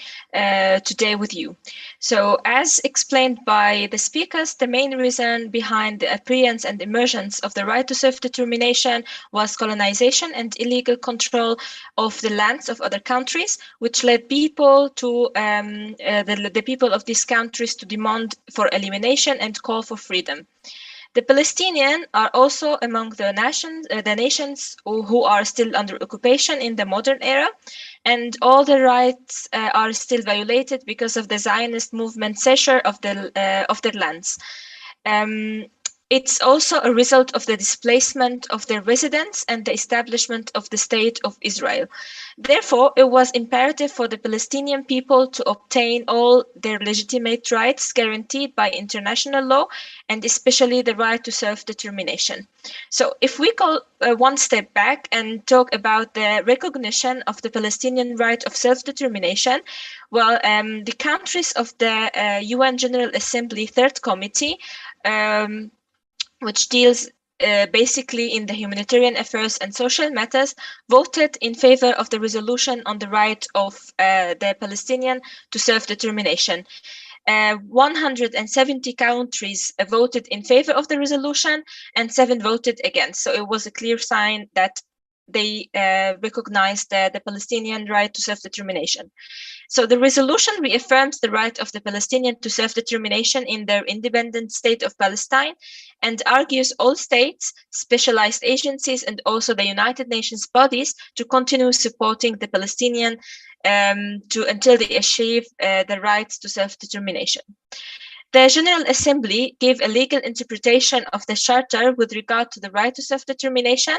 [SPEAKER 7] today with you. So, as explained by the speakers, the main reason behind the appearance and emergence of the right to self-determination was colonization and illegal control of the lands of other countries, which led people to the people of these countries to demand for elimination and call for freedom. The Palestinians are also among the nations who are still under occupation in the modern era, and all the rights are still violated because of the Zionist movement seizure of their lands. It's also a result of the displacement of their residents and the establishment of the State of Israel. Therefore, it was imperative for the Palestinian people to obtain all their legitimate rights guaranteed by international law, and especially the right to self-determination. So if we go one step back and talk about the recognition of the Palestinian right of self-determination, well, the countries of the UN General Assembly Third Committee, which deals basically in the humanitarian affairs and social matters, voted in favor of the resolution on the right of the Palestinian to self-determination. 170 countries voted in favor of the resolution and 7 voted against. So it was a clear sign that they recognized the Palestinian right to self-determination. So the resolution reaffirms the right of the Palestinians to self-determination in their independent state of Palestine, and argues all states, specialized agencies, and also the United Nations bodies to continue supporting the Palestinian until they achieve the rights to self-determination. The General Assembly gave a legal interpretation of the Charter with regard to the right to self-determination,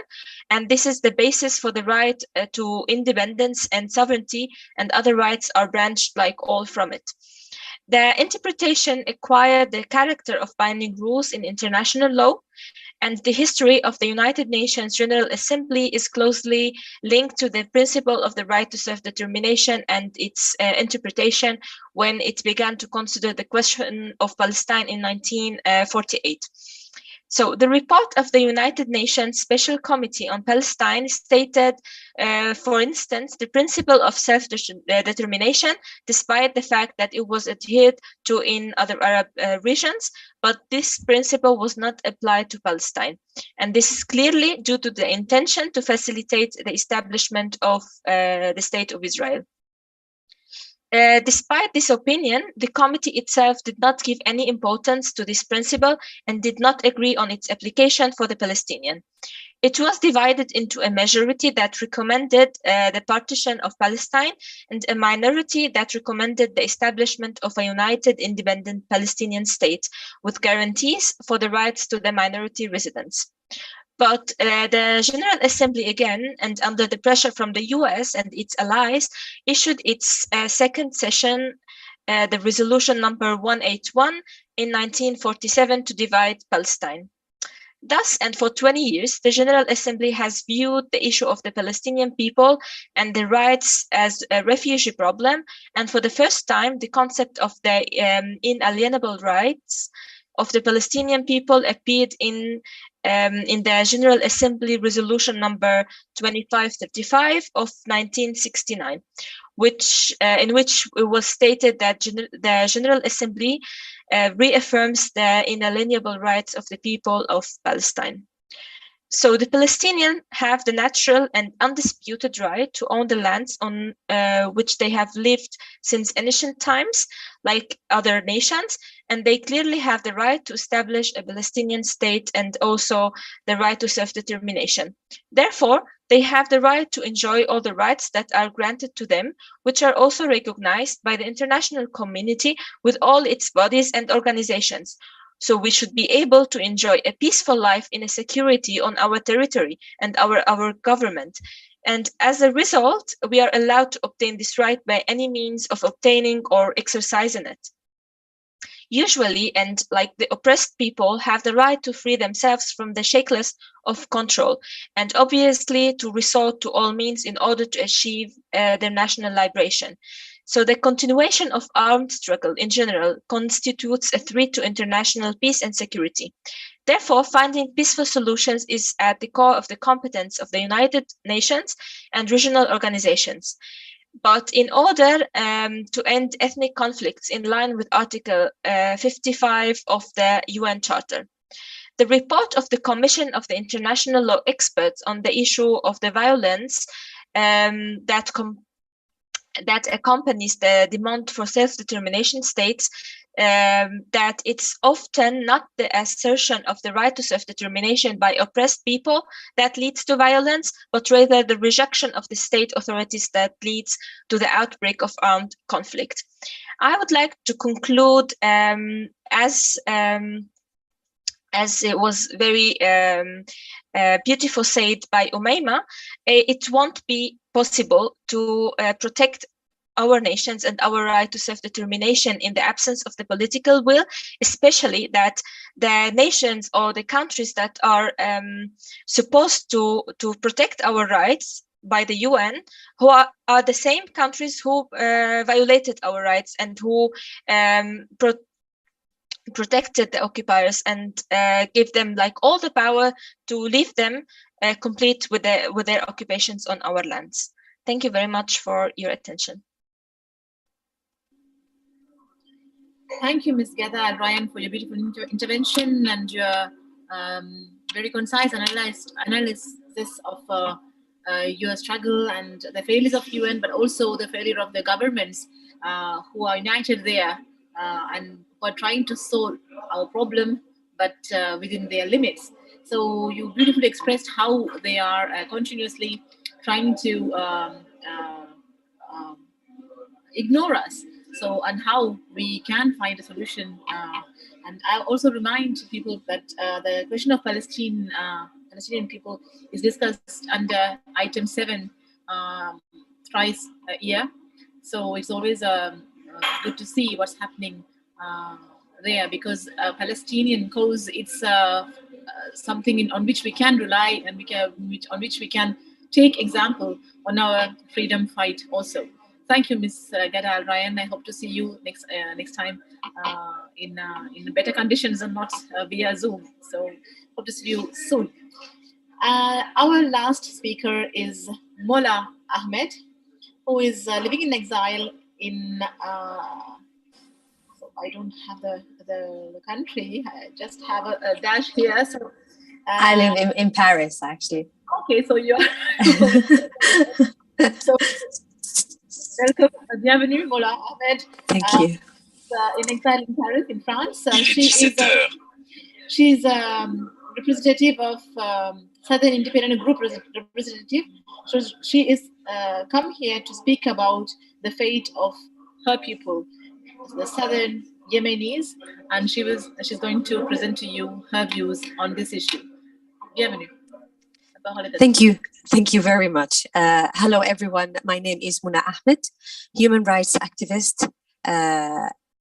[SPEAKER 7] and this is the basis for the right to independence and sovereignty, and other rights are branched like all from it. The interpretation acquired the character of binding rules in international law, and the history of the United Nations General Assembly is closely linked to the principle of the right to self-determination and its interpretation when it began to consider the question of Palestine in 1948. So the report of the United Nations Special Committee on Palestine stated, for instance, the principle of self-determination, despite the fact that it was adhered to in other Arab regions, but this principle was not applied to Palestine. And this is clearly due to the intention to facilitate the establishment of the State of Israel. Despite this opinion, the committee itself did not give any importance to this principle and did not agree on its application for the Palestinian. It was divided into a majority that recommended the partition of Palestine and a minority that recommended the establishment of a united independent Palestinian state with guarantees for the rights to the minority residents. But the General Assembly again, and under the pressure from the US and its allies, issued its second session, the resolution number 181 in 1947 to divide Palestine. Thus, and for 20 years, the General Assembly has viewed the issue of the Palestinian people and their rights as a refugee problem, and for the first time, the concept of the inalienable rights of the Palestinian people appeared in the General Assembly Resolution number 2535 of 1969, in which it was stated that the General Assembly reaffirms the inalienable rights of the people of Palestine. So the Palestinians have the natural and undisputed right to own the lands on which they have lived since ancient times, like other nations, and they clearly have the right to establish a Palestinian state and also the right to self-determination. Therefore, they have the right to enjoy all the rights that are granted to them, which are also recognized by the international community with all its bodies and organizations. So we should be able to enjoy a peaceful life in a security on our territory and our government. And as a result, we are allowed to obtain this right by any means of obtaining or exercising it. Usually, and like the oppressed people have the right to free themselves from the shackles of control, and obviously to resort to all means in order to achieve their national liberation. So the continuation of armed struggle in general constitutes a threat to international peace and security. Therefore, finding peaceful solutions is at the core of the competence of the United Nations and regional organizations. But in order to end ethnic conflicts in line with Article 55 of the UN Charter, the report of the Commission of the International Law Experts on the issue of the violence that accompanies the demand for self-determination states that it's often not the assertion of the right to self-determination by oppressed people that leads to violence, but rather the rejection of the state authorities that leads to the outbreak of armed conflict. I would like to conclude as it was very beautiful said by Omeima, it won't be possible to protect our nations and our right to self-determination in the absence of the political will, especially that the nations or the countries that are supposed to protect our rights by the UN, who are the same countries who violated our rights and who protected the occupiers and gave them like all the power to leave them complete with their occupations on our lands. Thank you very much for your attention.
[SPEAKER 1] Thank you, Ms. Ghada Alrayan, for your beautiful intervention and your very concise analysis of your struggle and the failures of UN, but also the failure of the governments who are united there and who are trying to solve our problem, but within their limits. So you beautifully expressed how they are continuously trying to ignore us. So, and how we can find a solution. And I also remind people that the question of Palestinian people is discussed under item 7 thrice a year. So it's always good to see what's happening there, because Palestinian cause, it's something on which we can rely and on which we can take example on our freedom fight also. Thank you, Ms. Ghada Alrayan. I hope to see you next time in better conditions and not via Zoom. So hope to see you soon. Our last speaker is Mullah Ahmed, who is living in exile in. So I don't have the country. I just have a dash here. So
[SPEAKER 8] I live in Paris, actually.
[SPEAKER 1] Okay, so you are. So. Welcome, bienvenue, Mullah Ahmed.
[SPEAKER 8] Thank you.
[SPEAKER 1] In exile in Paris, in France. She's representative of Southern Independent Group representative. So she is come here to speak about the fate of her people, the Southern Yemenis, and she's going to present to you her views on this issue. Bienvenue.
[SPEAKER 8] Thank you very much. Hello, everyone. My name is Mullah Ahmed, human rights activist,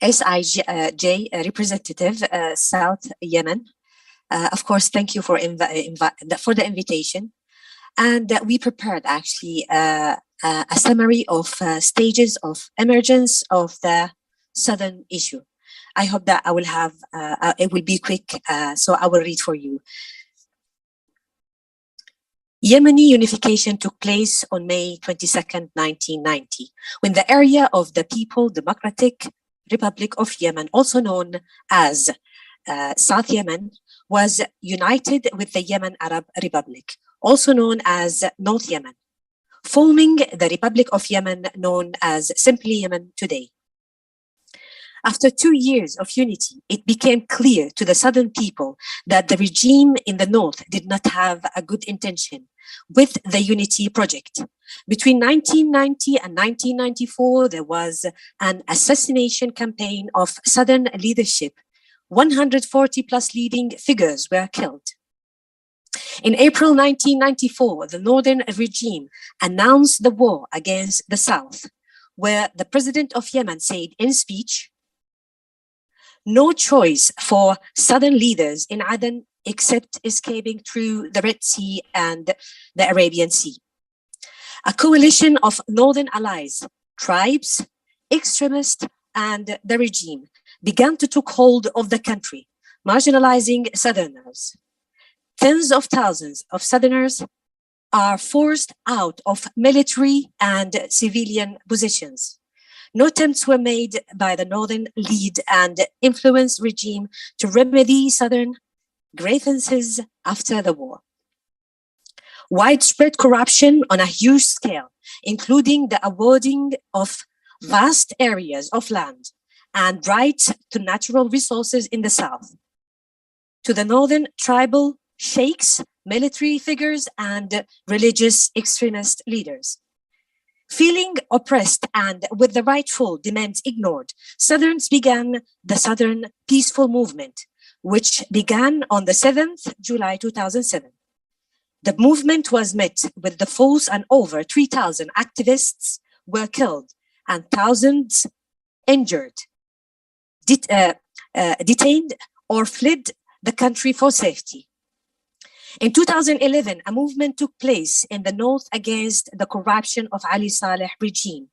[SPEAKER 8] SIJ representative, South Yemen. Of course, thank you for the invitation. And we prepared actually a summary of stages of emergence of the Southern issue. I hope that I will have, it will be quick, so I will read for you. Yemeni Unification took place on May 22nd, 1990, when the area of the People Democratic Republic of Yemen, also known as South Yemen, was united with the Yemen Arab Republic, also known as North Yemen, forming the Republic of Yemen known as simply Yemen today. After 2 years of unity, it became clear to the southern people that the regime in the north did not have a good intention with the unity project. Between 1990 and 1994, there was an assassination campaign of southern leadership. 140 plus leading figures were killed. In April 1994, the northern regime announced the war against the south, where the president of Yemen said in speech, "No choice for southern leaders in Aden except escaping through the Red Sea and the Arabian Sea." A coalition of northern allies, tribes, extremists, and the regime began to take hold of the country, marginalizing southerners. Tens of thousands of southerners are forced out of military and civilian positions. No attempts were made by the northern lead and influence regime to remedy southern grievances after the war. Widespread corruption on a huge scale, including the awarding of vast areas of land and rights to natural resources in the south, to the northern tribal sheikhs, military figures, and religious extremist leaders. Feeling oppressed and with the rightful demands ignored, Southerns began the Southern Peaceful Movement, which began on the 7th July 2007. The movement was met with the force and over 3,000 activists were killed and thousands injured, detained or fled the country for safety. In 2011, a movement took place in the north against the corruption of Ali Saleh regime,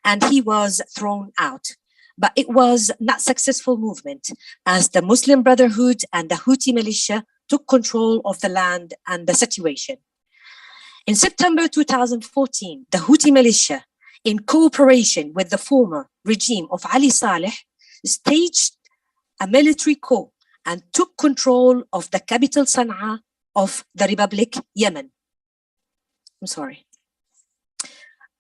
[SPEAKER 8] and he was thrown out. But it was not a successful movement, as the Muslim Brotherhood and the Houthi militia took control of the land and the situation. In September 2014, the Houthi militia, in cooperation with the former regime of Ali Saleh, staged a military coup and took control of the capital Sana'a of the Republic Yemen. I'm sorry.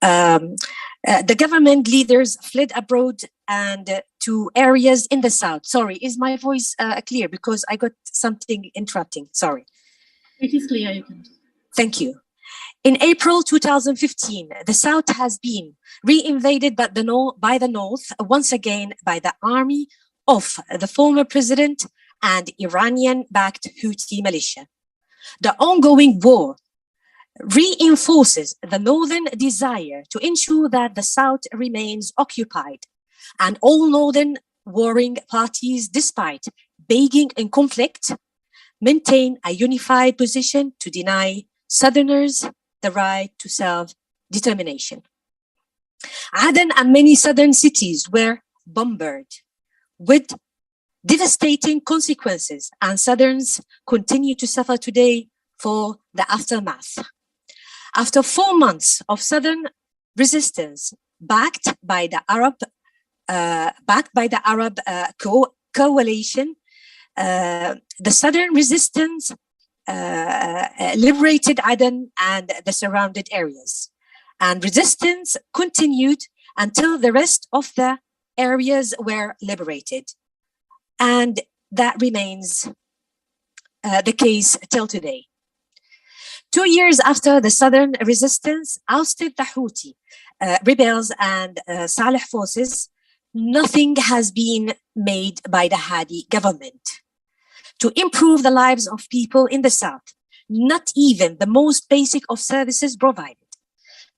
[SPEAKER 8] The government leaders fled abroad and to areas in the south. Sorry, is my voice clear? Because I got something interrupting. Sorry.
[SPEAKER 1] It is clear. You can.
[SPEAKER 8] Thank you. In April 2015, the south has been re-invaded by the north, once again by the army of the former president and Iranian-backed Houthi militia. The ongoing war reinforces the northern desire to ensure that the south remains occupied, and all northern warring parties, despite being in conflict, maintain a unified position to deny southerners the right to self-determination. Aden and many southern cities were bombarded with devastating consequences, and Southerns continue to suffer today for the aftermath. After 4 months of Southern resistance, backed by the Arab coalition, the Southern resistance liberated Aden and the surrounded areas, and resistance continued until the rest of the areas were liberated. And that remains the case till today. 2 years after the Southern resistance ousted the Houthi rebels and Saleh forces, nothing has been made by the Hadi government to improve the lives of people in the south. Not even the most basic of services provided.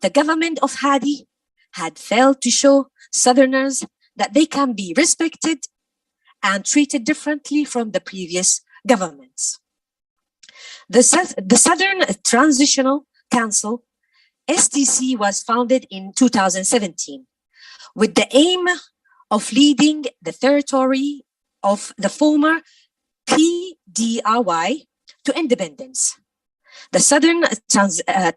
[SPEAKER 8] The government of Hadi had failed to show Southerners that they can be respected and treated differently from the previous governments. The Southern Transitional Council, STC, was founded in 2017 with the aim of leading the territory of the former PDRY to independence. The Southern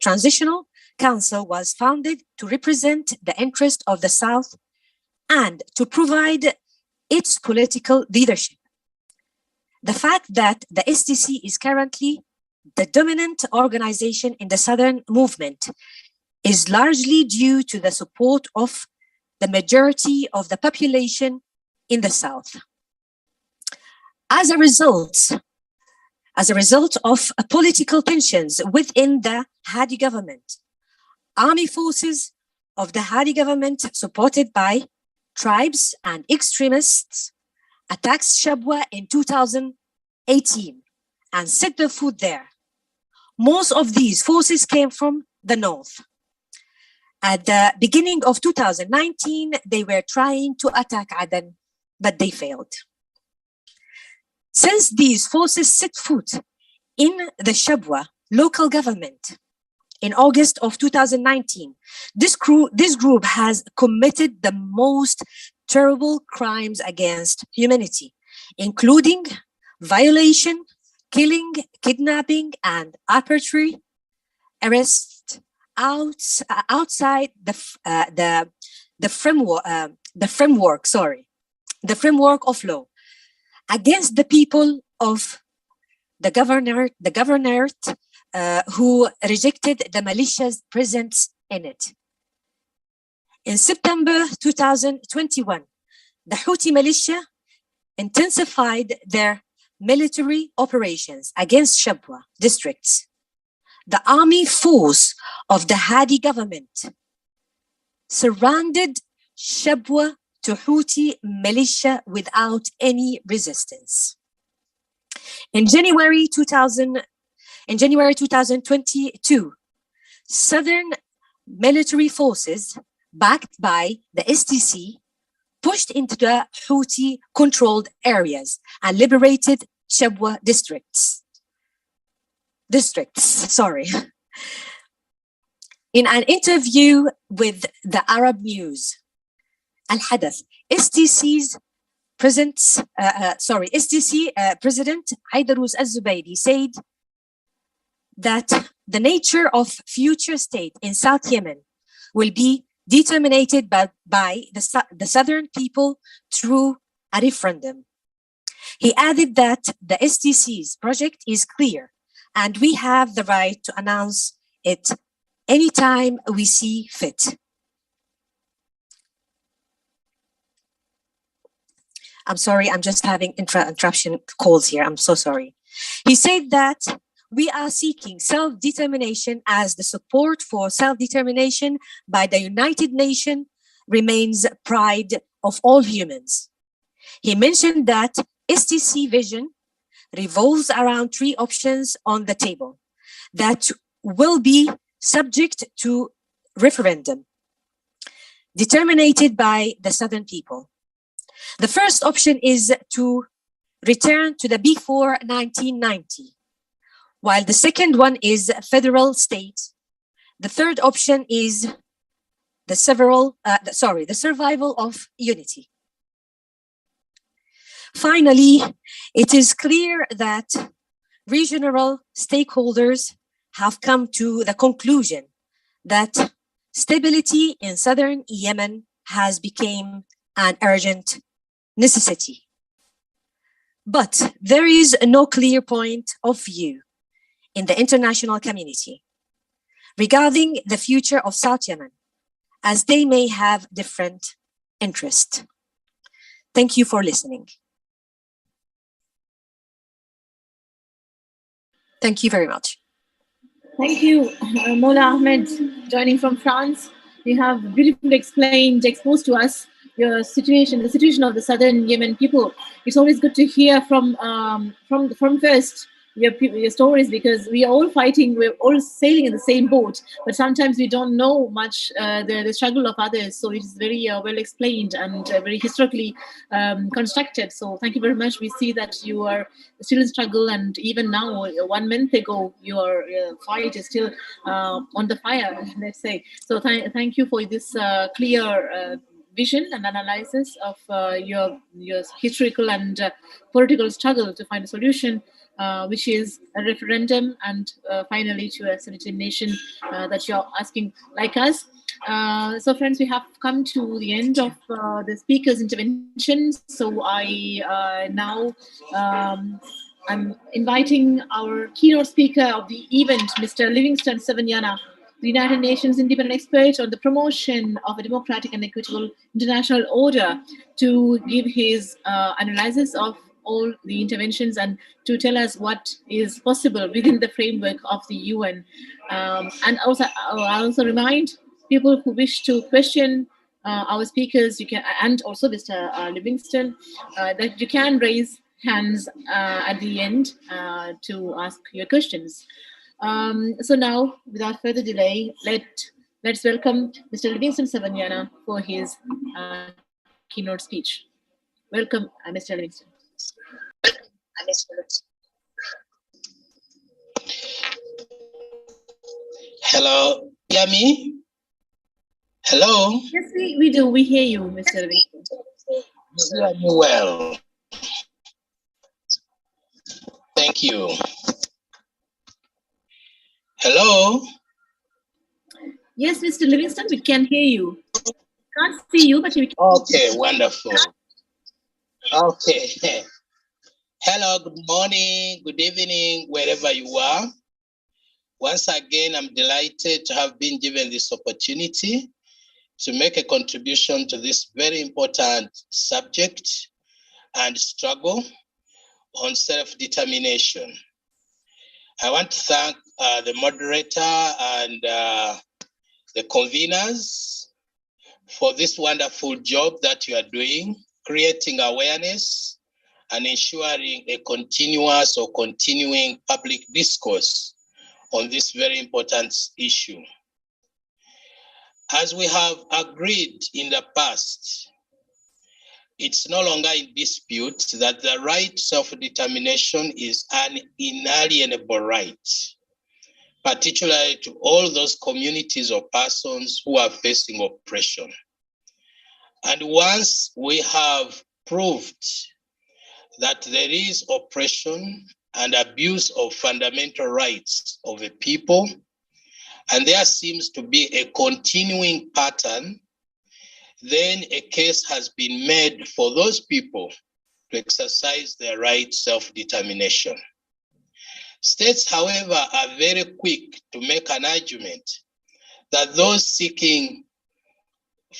[SPEAKER 8] Transitional Council was founded to represent the interest of the South and to provide its political leadership. The fact that the STC is currently the dominant organization in the Southern movement is largely due to the support of the majority of the population in the South. As a result of political tensions within the Hadi government, army forces of the Hadi government, supported by tribes and extremists, attacked Shabwa in 2018 and set their foot there. Most of these forces came from the north. At the beginning of 2019, they were trying to attack Aden, but they failed. Since these forces set foot in the Shabwa local government in August of 2019, this group has committed the most terrible crimes against humanity, including violation, killing, kidnapping, and arbitrary arrest outside the framework of law against the people of the governorate who rejected the militia's presence in it. In September 2021, the Houthi militia intensified their military operations against Shabwa districts. The army force of the Hadi government surrounded Shabwa to Houthi militia without any resistance. In January 2022, Southern military forces backed by the STC pushed into the Houthi-controlled areas and liberated Shabwa districts. In an interview with the Arab News, Al-Hadath, STC President Aidarus Al-Zubaydi said that the nature of future state in South Yemen will be determined by the southern people through a referendum. He added that the STC's project is clear and we have the right to announce it anytime we see fit. I'm sorry, I'm just having interruption calls here. I'm so sorry. He said that we are seeking self-determination as the support for self-determination by the United Nations remains pride of all humans. He mentioned that STC vision revolves around three options on the table that will be subject to referendum, determined by the Southern people. The first option is to return to the before 1990, while the second one is federal state. The third option is the survival of unity. Finally, it is clear that regional stakeholders have come to the conclusion that stability in southern Yemen has become an urgent necessity. But there is no clear point of view in the international community regarding the future of South Yemen, as they may have different interests. Thank you for listening. Thank you very much.
[SPEAKER 1] Thank you, Mola Ahmed, joining from France. You have beautifully exposed to us your situation, the situation of the southern Yemen people. It's always good to hear from first your stories, because we are all fighting, we're all sailing in the same boat, but sometimes we don't know much the struggle of others. So it is very well explained and very historically constructed. So thank you very much. We see that you are still in struggle, and even now, 1 month ago, your fight is still on the fire, let's say. So thank you for this clear vision and analysis of your historical and political struggle to find a solution, which is a referendum, and finally to a self-determination that you're asking like us. So friends, we have come to the end of the speaker's intervention. So I now I'm inviting our keynote speaker of the event, Mr. Livingstone Sewanyana, the United Nations independent expert on the promotion of a democratic and equitable international order, to give his analysis of all the interventions and to tell us what is possible within the framework of the UN. And also, I also remind people who wish to question our speakers, you can, and also Mr. Livingstone, that you can raise hands at the end to ask your questions. So now, without further delay, let's welcome Mr. Livingstone Sewanyana for his keynote speech. Welcome, Mr. Livingstone.
[SPEAKER 9] Hello, hear me? Hello?
[SPEAKER 1] Yes, we do. We hear you, Mr. Livingstone.
[SPEAKER 9] You hear me well. Thank you. Hello?
[SPEAKER 1] Yes, Mr. Livingstone, we can hear you. Can't see you, but we can.
[SPEAKER 9] Okay, wonderful. Okay. Hello, good morning, good evening, wherever you are. Once again, I'm delighted to have been given this opportunity to make a contribution to this very important subject and struggle on self-determination. I want to thank the moderator and the conveners for this wonderful job that you are doing, creating awareness and ensuring a continuous or continuing public discourse on this very important issue. As we have agreed in the past, it's no longer in dispute that the right self-determination is an inalienable right, particularly to all those communities or persons who are facing oppression. And once we have proved that there is oppression and abuse of fundamental rights of a people, and there seems to be a continuing pattern, then a case has been made for those people to exercise their right self-determination. States, however, are very quick to make an argument that those seeking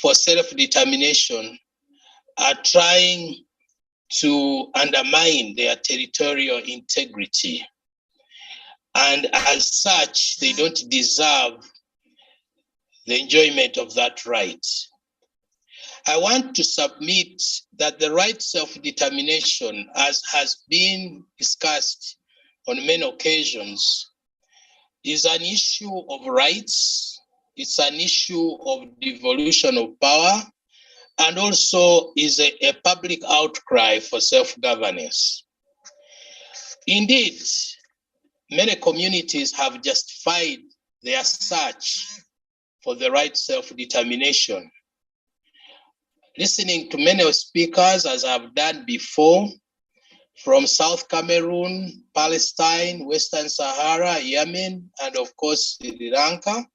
[SPEAKER 9] for self-determination are trying to undermine their territorial integrity. And as such, they don't deserve the enjoyment of that right. I want to submit that the right self-determination, as has been discussed on many occasions, is an issue of rights, it's an issue of devolution of power, and also is a public outcry for self-governance. Indeed, many communities have justified their search for the right self-determination. Listening to many speakers, as I've done before, from South Cameroon, Palestine, Western Sahara, Yemen, and of course, Sri Lanka,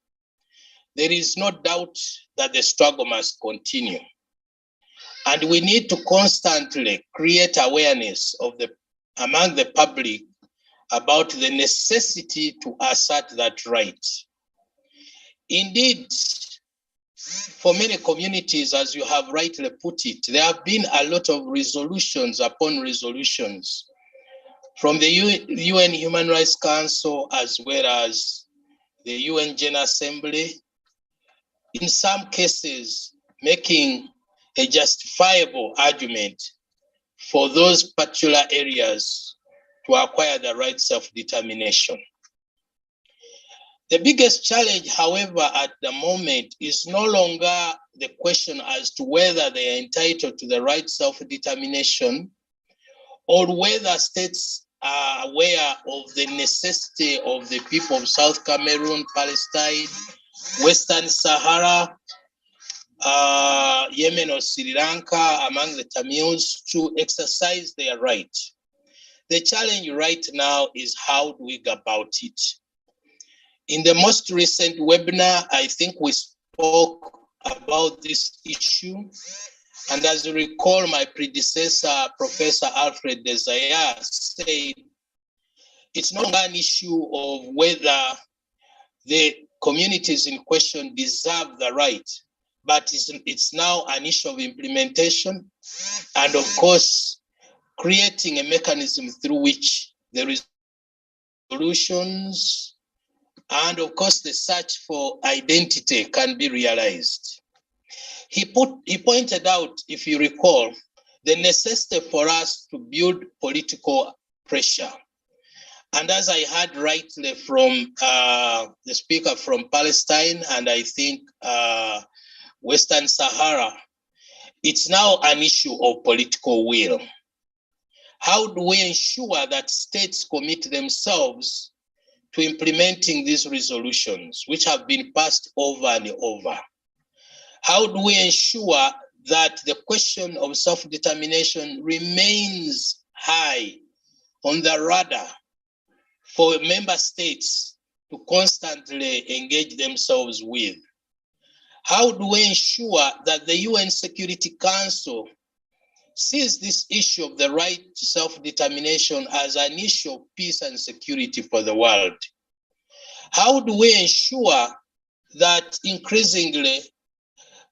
[SPEAKER 9] there is no doubt that the struggle must continue. And we need to constantly create awareness among the public about the necessity to assert that right. Indeed, for many communities, as you have rightly put it, there have been a lot of resolutions upon resolutions from the UN Human Rights Council as well as the UN General Assembly, in some cases making a justifiable argument for those particular areas to acquire the right self-determination. The biggest challenge, however, at the moment is no longer the question as to whether they are entitled to the right self-determination or whether states are aware of the necessity of the people of South Cameroon, Palestine, Western Sahara, Yemen or Sri Lanka, among the Tamils, to exercise their right. The challenge right now is how do we go about it? In the most recent webinar, I think we spoke about this issue. And as you recall, my predecessor, Professor Alfred Desire, said it's no longer an issue of whether the communities in question deserve the right, but it's now an issue of implementation and, of course, creating a mechanism through which there is solutions and, of course, the search for identity can be realized. He pointed out, if you recall, the necessity for us to build political pressure. And as I heard rightly from the speaker from Palestine, and I think Western Sahara, it's now an issue of political will. How do we ensure that states commit themselves to implementing these resolutions, which have been passed over and over? How do we ensure that the question of self-determination remains high on the radar for member states to constantly engage themselves with? How do we ensure that the UN Security Council sees this issue of the right to self-determination as an issue of peace and security for the world? How do we ensure that increasingly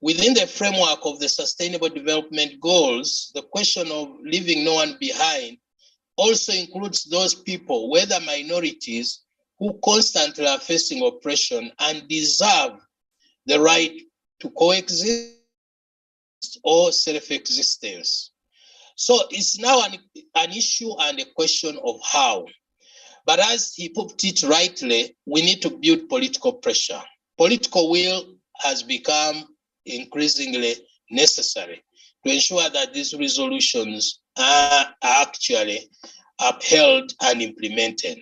[SPEAKER 9] within the framework of the Sustainable Development Goals, the question of leaving no one behind also includes those people, whether minorities, who constantly are facing oppression and deserve the right to coexist or self-existence? So it's now an issue and a question of how. But as he put it rightly, we need to build political pressure. Political will has become increasingly necessary to ensure that these resolutions are actually upheld and implemented.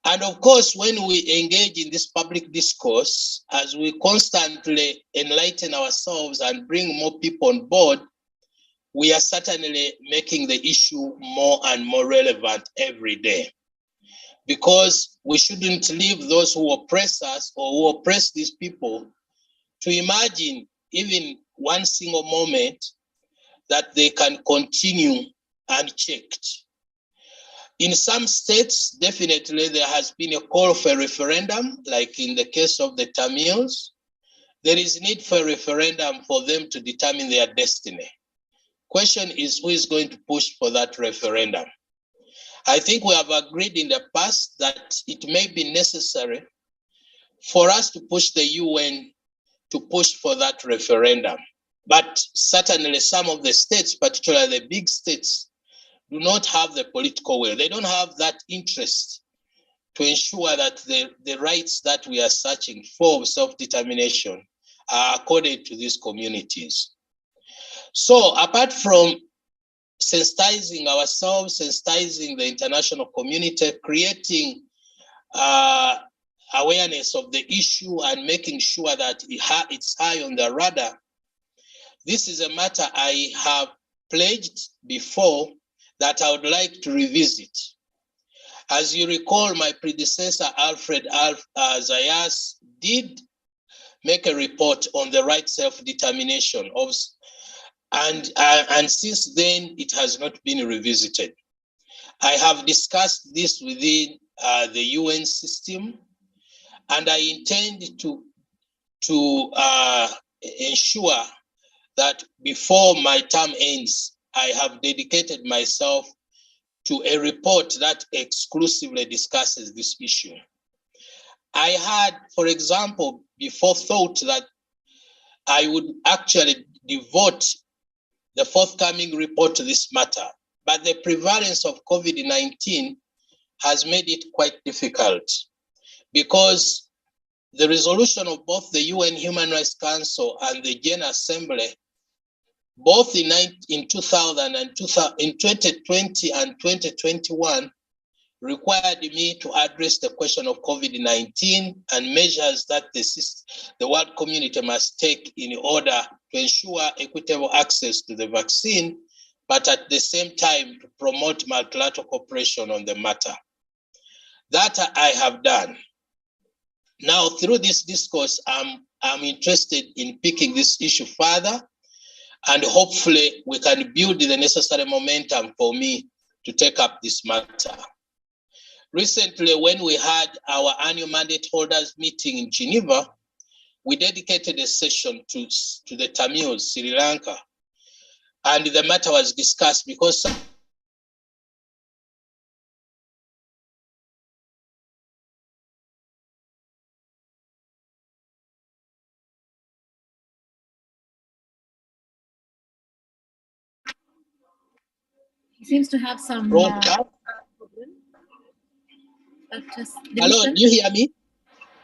[SPEAKER 9] And of course, when we engage in this public discourse, as we constantly enlighten ourselves and bring more people on board, we are certainly making the issue more and more relevant every day. Because we shouldn't leave those who oppress us or who oppress these people to imagine even one single moment that they can continue unchecked. In some states, definitely there has been a call for a referendum, like in the case of the Tamils. There is need for a referendum for them to determine their destiny. Question is, who is going to push for that referendum? I think we have agreed in the past that it may be necessary for us to push the UN to push for that referendum. But certainly some of the states, particularly the big states, do not have the political will. They don't have that interest to ensure that the rights that we are searching for self-determination are accorded to these communities. So apart from sensitizing ourselves, sensitizing the international community, creating awareness of the issue and making sure that it's high on the radar, this is a matter I have pledged before that I would like to revisit. As you recall, my predecessor, Alfred Zayas, did make a report on the right self-determination of, and since then it has not been revisited. I have discussed this within the UN system, and I intend to ensure that before my term ends, I have dedicated myself to a report that exclusively discusses this issue. I had, for example, before thought that I would actually devote the forthcoming report to this matter, but the prevalence of COVID-19 has made it quite difficult, because the resolution of both the UN Human Rights Council and the General Assembly, both in 2000 and in 2020 and 2021, required me to address the question of COVID-19 and measures that the world community must take in order to ensure equitable access to the vaccine, but at the same time to promote multilateral cooperation on the matter. That I have done. Now, through this discourse, I'm interested in picking this issue further, and hopefully we can build the necessary momentum for me to take up this matter. Recently, when we had our annual mandate holders meeting in Geneva, we dedicated a session to the Tamils, Sri Lanka, and the matter was discussed because
[SPEAKER 1] He seems to have some
[SPEAKER 9] broadcast.
[SPEAKER 1] problem.
[SPEAKER 9] Hello, do you hear me?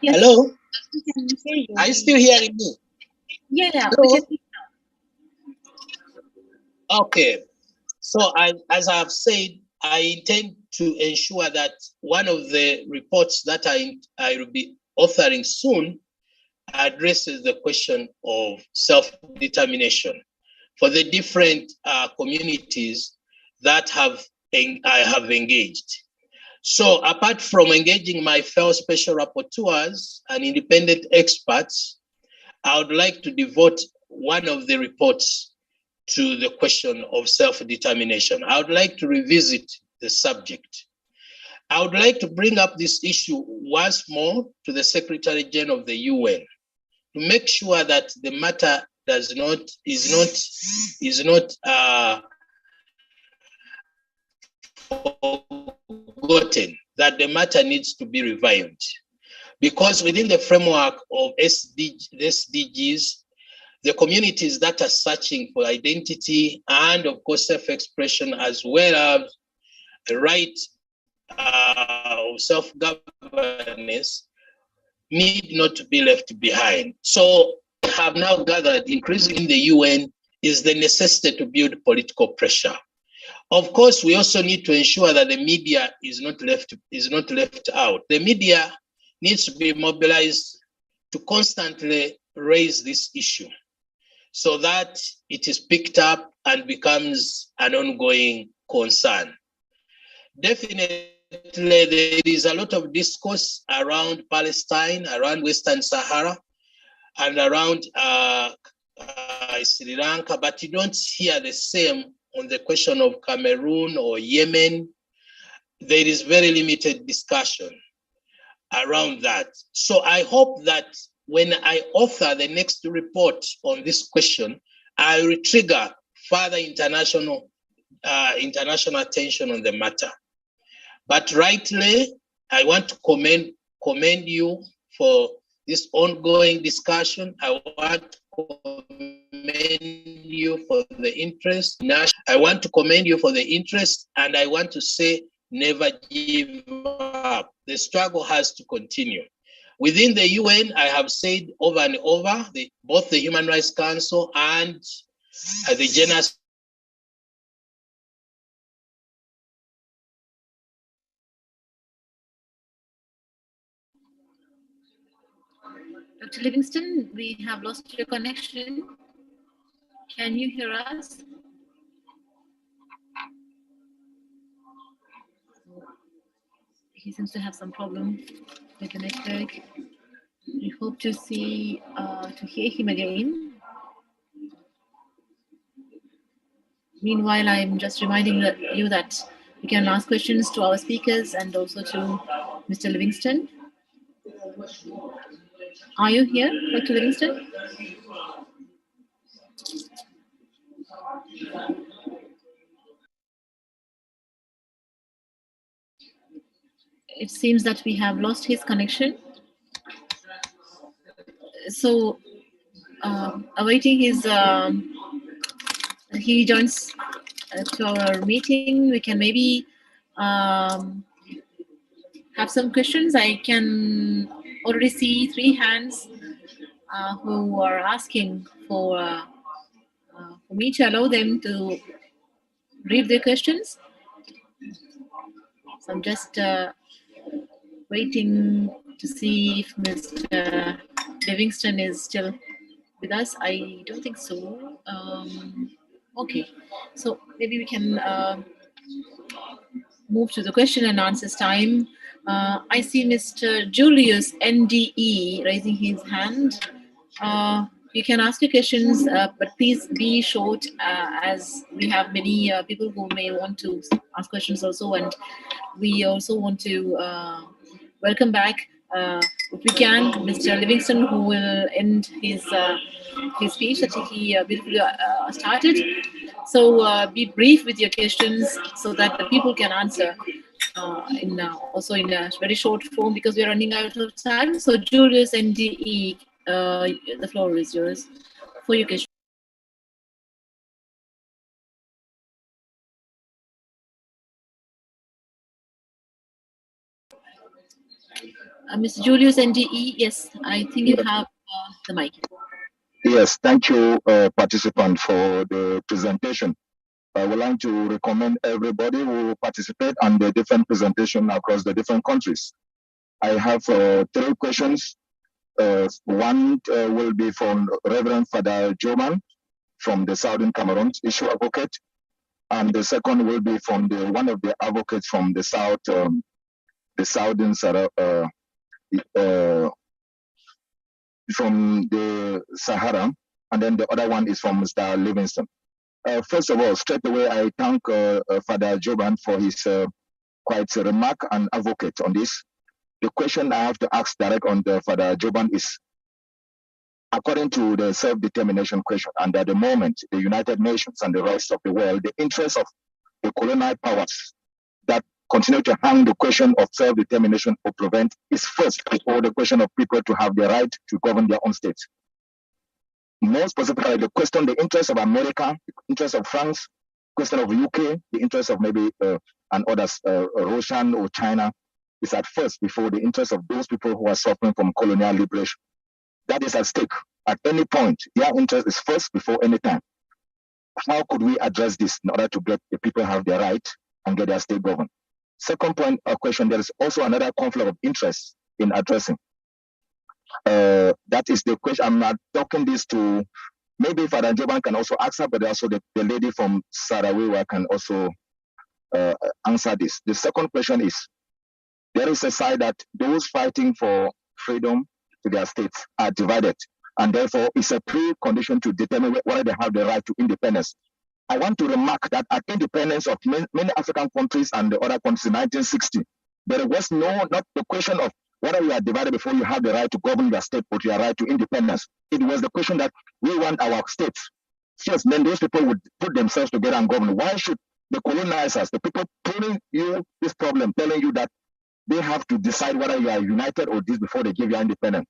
[SPEAKER 1] Yes.
[SPEAKER 9] Hello?
[SPEAKER 1] We can hear you.
[SPEAKER 9] Are you still hearing me?
[SPEAKER 1] Yeah,
[SPEAKER 9] Hello?
[SPEAKER 1] we can hear you.
[SPEAKER 9] Okay. So as I've said, I intend to ensure that one of the reports that I will be authoring soon addresses the question of self-determination for the different communities that I have engaged. So apart from engaging my fellow special rapporteurs and independent experts, I would like to devote one of the reports to the question of self-determination. I would like to revisit the subject. I would like to bring up this issue once more to the Secretary General of the UN to make sure that the matter is not forgotten, that the matter needs to be revived. Because within the framework of SDGs, the communities that are searching for identity and of course self-expression, as well as the right of self-governance, need not to be left behind. So we have now gathered increasingly in the UN is the necessity to build political pressure. Of course, we also need to ensure that the media is not left out. The media needs to be mobilized to constantly raise this issue so that it is picked up and becomes an ongoing concern. Definitely, there is a lot of discourse around Palestine, around Western Sahara, and around Sri Lanka, but you don't hear the same on the question of Cameroon or Yemen. There is very limited discussion around that. So I hope that when I author the next report on this question, I will trigger further international attention on the matter. But rightly, I want to commend you for this ongoing discussion. I want to commend you for the interest. I want to commend you for the interest, and I want to say never give up. The struggle has to continue. Within the UN, I have said over and over, both the Human Rights Council and the General
[SPEAKER 1] Dr. Livingston, we have lost your connection. Can you hear us? He seems to have some problem with the network. We hope to hear him again. Meanwhile, I'm just reminding you that you can ask questions to our speakers and also to Mr. Livingston. Are you here, Dr. Livingston? It seems that we have lost his connection. So, awaiting his, he joins to our meeting, we can maybe have some questions. I can already see 3 hands who are asking for me to allow them to read their questions. So I'm just waiting to see if Mr. Livingston is still with us. I don't think so. Okay, so maybe we can move to the question and answers time. I see Mr. Julius NDE raising his hand. You can ask your questions, but please be short as we have many people who may want to ask questions also, and we also want to welcome back, if we can, Mr. Livingston, who will end his speech that he beautifully started. So be brief with your questions so that the people can answer also in a very short form, because we are running out of time. So Julius NDE, the floor is yours for your question. Mr. Julius NDE, yes, I think you have the mic.
[SPEAKER 10] Yes, thank you, participant, for the presentation. I would like to recommend everybody who participate on the different presentation across the different countries. I have 3 questions. One will be from Rev.Father Jumbam from the Southern Cameroons, issue advocate, and the second will be from one of the advocates from the South, the Southern from the Sahara, and then the other one is from Mr. Livingstone. First of all, straight away, I thank Father Jumbam for his quite remark and advocate on this. The question I have to ask direct on the Father Jumbam is, according to the self-determination question, and at the moment, the United Nations and the rest of the world, the interests of the colonial powers that continue to hang the question of self-determination or prevent is first before the question of people to have the right to govern their own states. More specifically, the question, the interest of America, the interest of France, question of UK, the interest of maybe and others, Russian or China, is at first before the interest of those people who are suffering from colonial liberation. That is at stake. At any point, their interest is first before any time. How could we address this in order to get the people have their right and get their state governed? Second point of question, there is also another conflict of interest in addressing. That is the question. I'm not talking this to, maybe Father Jumbam can also answer, but also the lady from Sarajevo can also answer this. The second question is, there is a side that those fighting for freedom to their states are divided, and therefore it's a precondition to determine whether they have the right to independence. I want to remark that at independence of many African countries and the other countries in 1960, there was not the question of whether you are divided before you have the right to govern your state or your right to independence. It was the question that we want our states. Yes, then those people would put themselves together and govern. Why should the colonizers, the people putting you this problem, telling you that they have to decide whether you are united or this before they give you independence?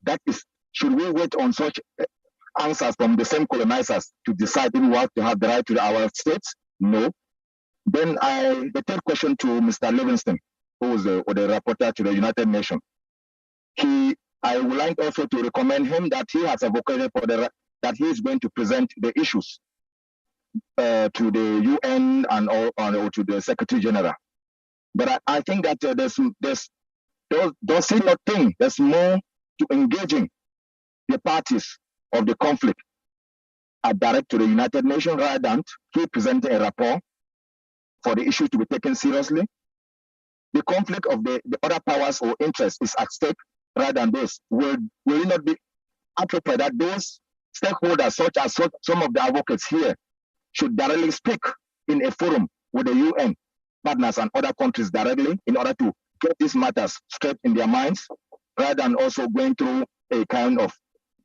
[SPEAKER 10] That is, should we wait on such answers from the same colonizers to decide if we want to have the right to our states? No. Then the third question to Mr. Livingstone, who is the rapporteur to the United Nations. I would like also to recommend him that he has advocated for that he is going to present the issues to the UN and or to the Secretary General. But I think that does he not think there's more to engaging the parties of the conflict are direct to the United Nations rather than he presenting a rapport for the issue to be taken seriously? The conflict of the other powers or interests is at stake rather than this. Will it not be appropriate that those stakeholders, such as some of the advocates here, should directly speak in a forum with the UN partners and other countries directly in order to get these matters straight in their minds, rather than also going through a kind of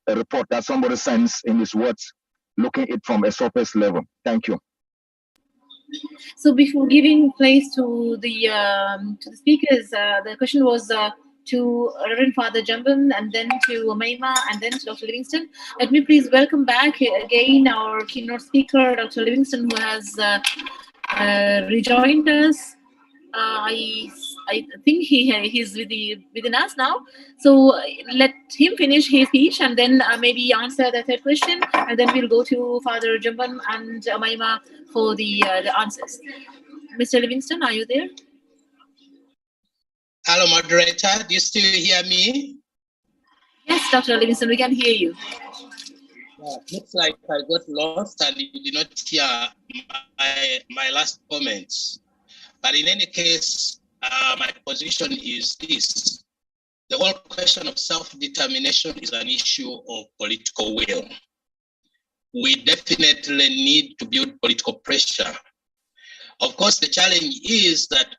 [SPEAKER 10] a report that somebody sends in his words, looking at it from a surface level. Thank you.
[SPEAKER 1] So before giving place to the speakers, the question was to Rev.Father Jumbam, and then to Omeima, and then to Dr. Livingstone. Let me please welcome back again our keynote speaker, Dr. Livingstone, who has rejoined us. I think he's within us now. So let him finish his speech and then maybe answer the third question, and then we'll go to Father Jumbam and Omeima for the answers. Mr. Livingstone, are you there?
[SPEAKER 9] Hello, moderator. Do you still hear me?
[SPEAKER 1] Yes, Dr. Livingstone, we can hear you.
[SPEAKER 9] Yeah, looks like I got lost and you did not hear my last comments. But in any case, my position is this. The whole question of self-determination is an issue of political will. We definitely need to build political pressure. Of course, the challenge is that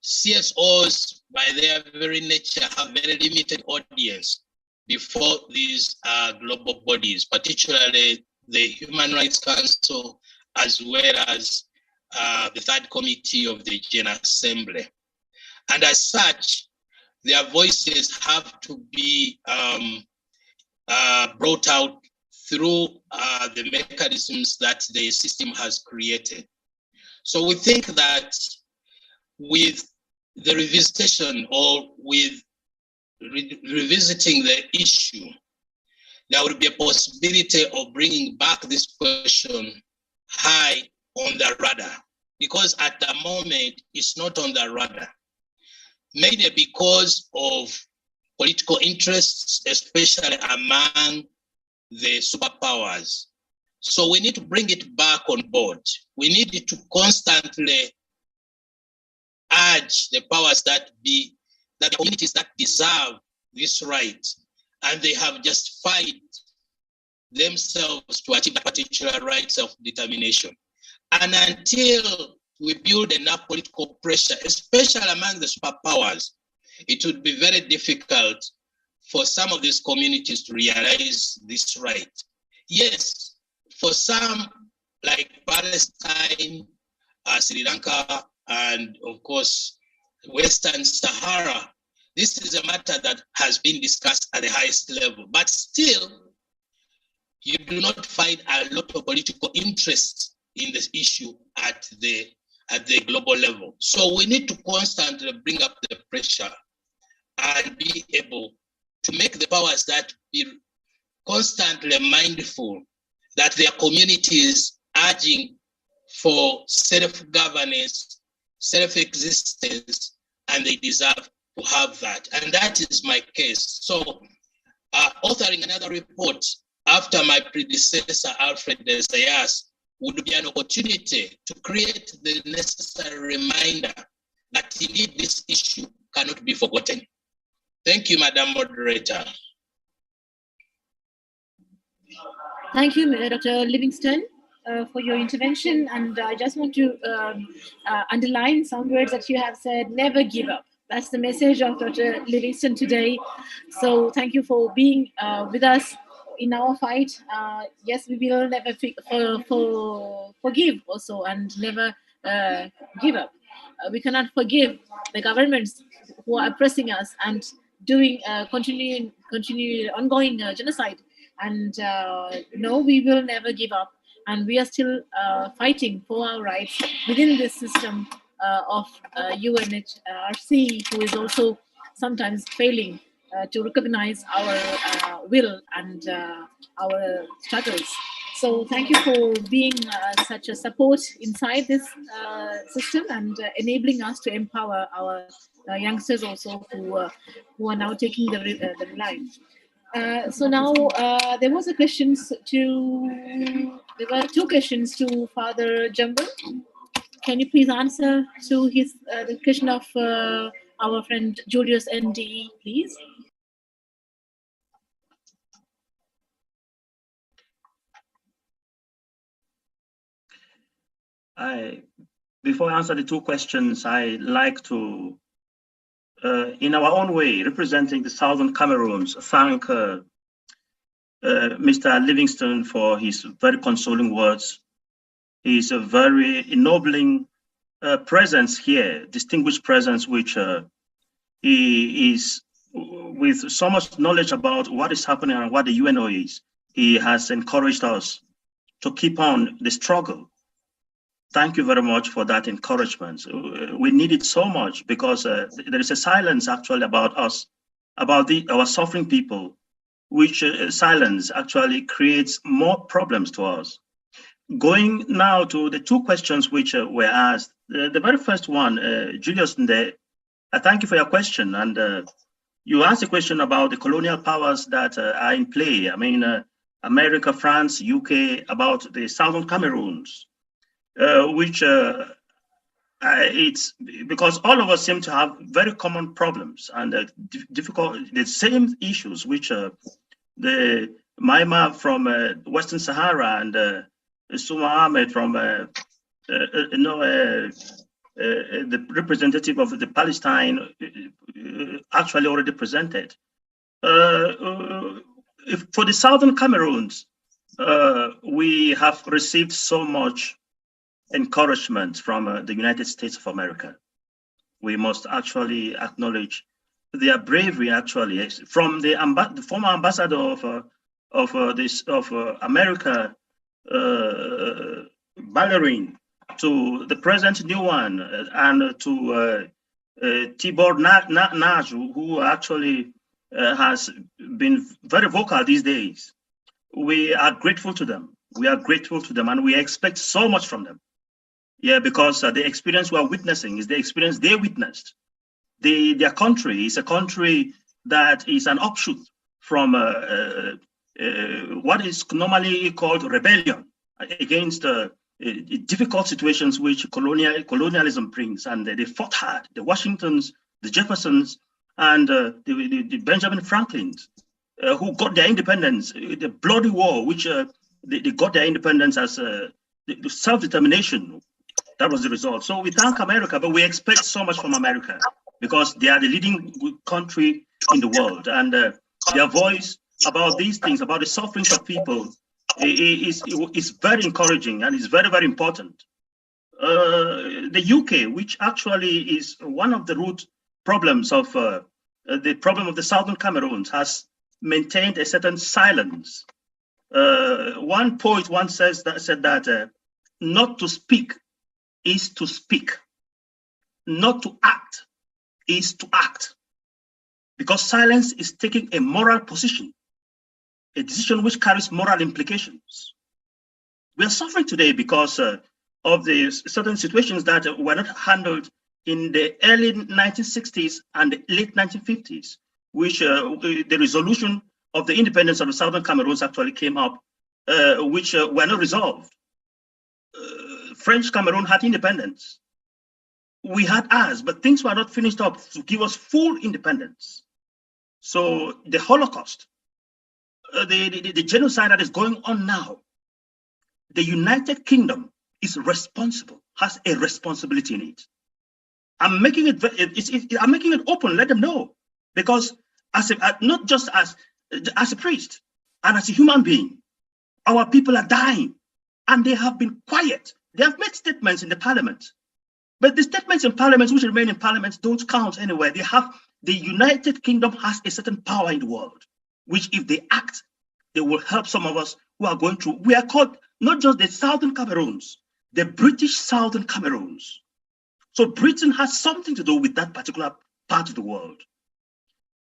[SPEAKER 9] CSOs, by their very nature, have very limited audience before these global bodies, particularly the Human Rights Council, as well as the Third Committee of the General Assembly. And as such, their voices have to be brought out through the mechanisms that the system has created. So we think that with the revisitation or with revisiting the issue, there would be a possibility of bringing back this question high on the radar, because at the moment it's not on the radar, mainly because of political interests, especially among the superpowers. So we need to bring it back on board. We need to constantly urge the powers that be, that the communities that deserve this right, and they have justified themselves to achieve that particular right self-determination. And until we build enough political pressure, especially among the superpowers, it would be very difficult for some of these communities to realize this right. Yes, for some, like Palestine, Sri Lanka, and of course, Western Sahara, this is a matter that has been discussed at the highest level, but still, you do not find a lot of political interest in this issue at the global level. So we need to constantly bring up the pressure and be able to make the powers that be constantly mindful that their communities urging for self-governance, self-existence, and they deserve to have that. And that is my case. So authoring another report after my predecessor, Alfred Desayas, would be an opportunity to create the necessary reminder that indeed this issue cannot be forgotten. Thank you, Madam Moderator.
[SPEAKER 1] Thank you, Dr. Livingstone, for your intervention. And I just want to underline some words that you have said: never give up. That's the message of Dr. Livingstone today. So thank you for being with us in our fight. Yes, we will never forgive also, and never give up. We cannot forgive the governments who are oppressing us and doing continuing ongoing genocide. And no, we will never give up, and we are still fighting for our rights within this system of UNHRC, who is also sometimes failing to recognize our will and our struggles. So thank you for being such a support inside this system and enabling us to empower our youngsters also who are now taking the line. So now there were two questions to Father Jumbam. Can you please answer to his the question of our friend Julius NDE, please?
[SPEAKER 4] Before I answer the two questions, I like to, in our own way, representing the Southern Cameroons, thank Mr. Livingstone for his very consoling words. His a very ennobling presence here, distinguished presence, which he is with so much knowledge about what is happening and what the UNO is. He has encouraged us to keep on the struggle. Thank you very much for that encouragement. We need it so much because there is a silence actually about us, about our suffering people, which silence actually creates more problems to us. Going now to the two questions which were asked. The very first one, Julius, I thank you for your question. And you asked a question about the colonial powers that are in play. I mean, America, France, UK, about the Southern Cameroons. Which it's because all of us seem to have very common problems and the same issues which the Omeima from Western Sahara and Suma Ahmed from the representative of the Palestine actually already presented. For the Southern Cameroons, we have received so much encouragement from the United States of America. We must actually acknowledge their bravery. Actually, from the former ambassador of America, Ballerin, to the present new one, and to Tibor Naj, who actually has been very vocal these days. We are grateful to them. We are grateful to them, and we expect so much from them. Yeah, because the experience we are witnessing is the experience they witnessed. Their country is a country that is an offshoot from what is normally called rebellion against difficult situations which colonialism brings, and they fought hard. The Washingtons, the Jeffersons, and the Benjamin Franklins, who got their independence, the bloody war, which they got their independence as the self-determination. That was the result. So we thank America, but we expect so much from America because they are the leading country in the world, and their voice about these things, about the sufferings of people, is very encouraging and is very, very important. The UK, which actually is one of the root problems of the problem of the Southern Cameroons, has maintained a certain silence. One poet once said that not to speak is to speak. Not to act is to act. Because silence is taking a moral position, a decision which carries moral implications. We are suffering today because of the certain situations that were not handled in the early 1960s and the late 1950s, which the resolution of the independence of the Southern Cameroons actually came up, which were not resolved. French Cameroon had independence. We had ours, but things were not finished up to give us full independence. So the Holocaust, the genocide that is going on now, the United Kingdom is responsible, has a responsibility in it. I'm making it open, let them know, because not just as a priest and as a human being, our people are dying, and they have been quiet. They have made statements in the parliament, but the statements in parliament which remain in parliament don't count anywhere. The United Kingdom has a certain power in the world, which if they act, they will help some of us who are going through. We are called not just the Southern Cameroons, the British Southern Cameroons. So Britain has something to do with that particular part of the world.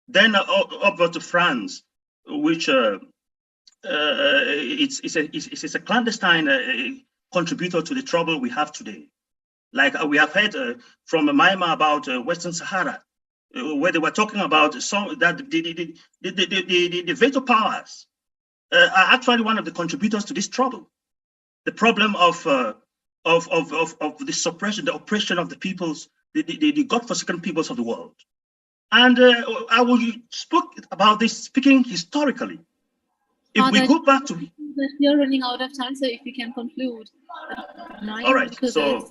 [SPEAKER 4] Then over to France, which it's a clandestine contributor to the trouble we have today. Like we have heard from Omeima about Western Sahara, where they were talking about that the veto powers are actually one of the contributors to this trouble. The problem of the suppression, the oppression of the peoples, the godforsaken peoples of the world. And I will spoke about this speaking historically. If we go back to...
[SPEAKER 1] We are running out of time, so if we can conclude.
[SPEAKER 4] All right, so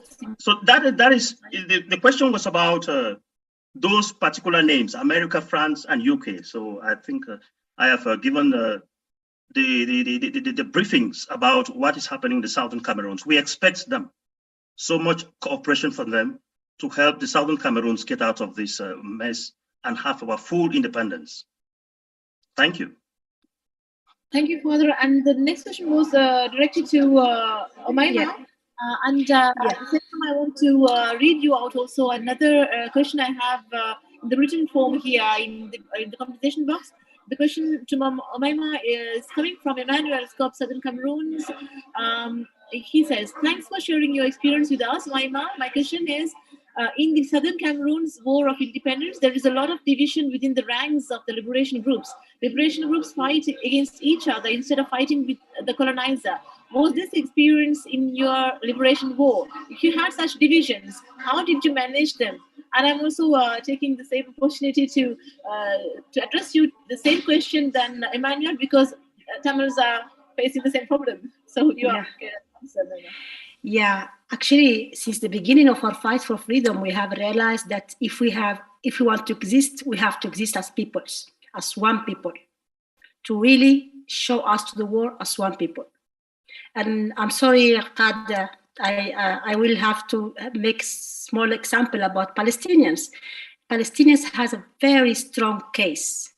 [SPEAKER 4] that is, the question was about those particular names, America, France, and UK. So I think I have given the briefings about what is happening in the Southern Cameroons. We expect them, so much cooperation from them to help the Southern Cameroons get out of this mess and have our full independence. Thank you.
[SPEAKER 1] Thank you, Father. And the next question was directed to Omeima.
[SPEAKER 6] Yeah.
[SPEAKER 1] I want to read you out also another question I have in the written form here in the conversation box. The question to Omeima is coming from Emmanuel Scott, Southern Cameroons. He says, thanks for sharing your experience with us, Omeima. My question is, in the Southern Cameroons War of Independence, there is a lot of division within the ranks of the liberation groups. Liberation groups fight against each other instead of fighting with the colonizer. Was this experience in your liberation war? If you had such divisions, how did you manage them? And I'm also taking the same opportunity to address you the same question than Emmanuel, because Tamils are facing the same problem. So you are.
[SPEAKER 6] Yeah, actually, since the beginning of our fight for freedom, we have realized that if we want to exist, we have to exist as peoples, as one people, to really show us to the world as one people. And I'm sorry, Ghada, I will have to make small example about Palestinians. Palestinians has a very strong case,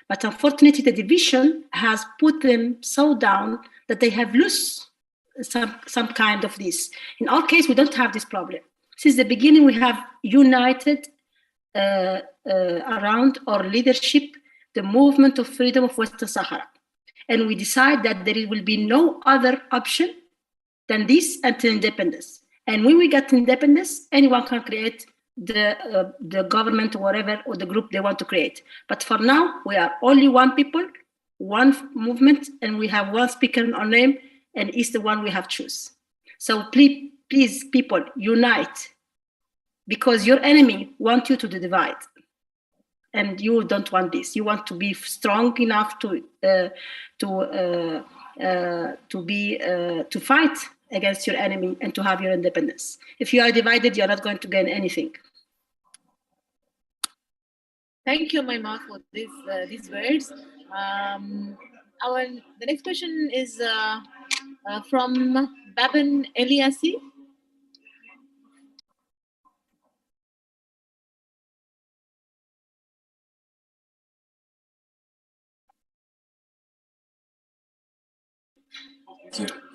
[SPEAKER 6] but unfortunately, the division has put them so down that they have lost some kind of this. In our case, we don't have this problem. Since the beginning, we have united around our leadership the movement of freedom of Western Sahara. And we decide that there will be no other option than this until independence. And when we get independence, anyone can create the government or whatever, or the group they want to create. But for now, we are only one people, one movement, and we have one speaker in our name, and it's the one we have choose. So please, people, unite, because your enemy wants you to divide, and you don't want this. You want to be strong enough to fight against your enemy and to have your independence. If you are divided, you are not going to gain anything.
[SPEAKER 1] Thank you, Omeima, for these words. The next question is from Babin Eliassi.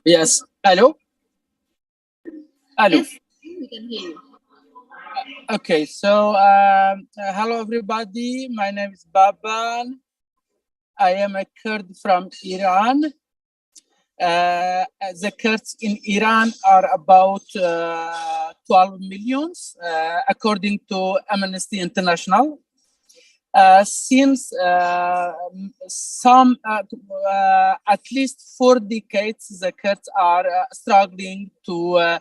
[SPEAKER 11] Yes. Hello? Hello.
[SPEAKER 1] Yes, we can hear you.
[SPEAKER 11] Okay, so hello everybody. My name is Baban. I am a Kurd from Iran. The Kurds in Iran are about 12 millions, according to Amnesty International. Since at least 4 decades, the Kurds are struggling to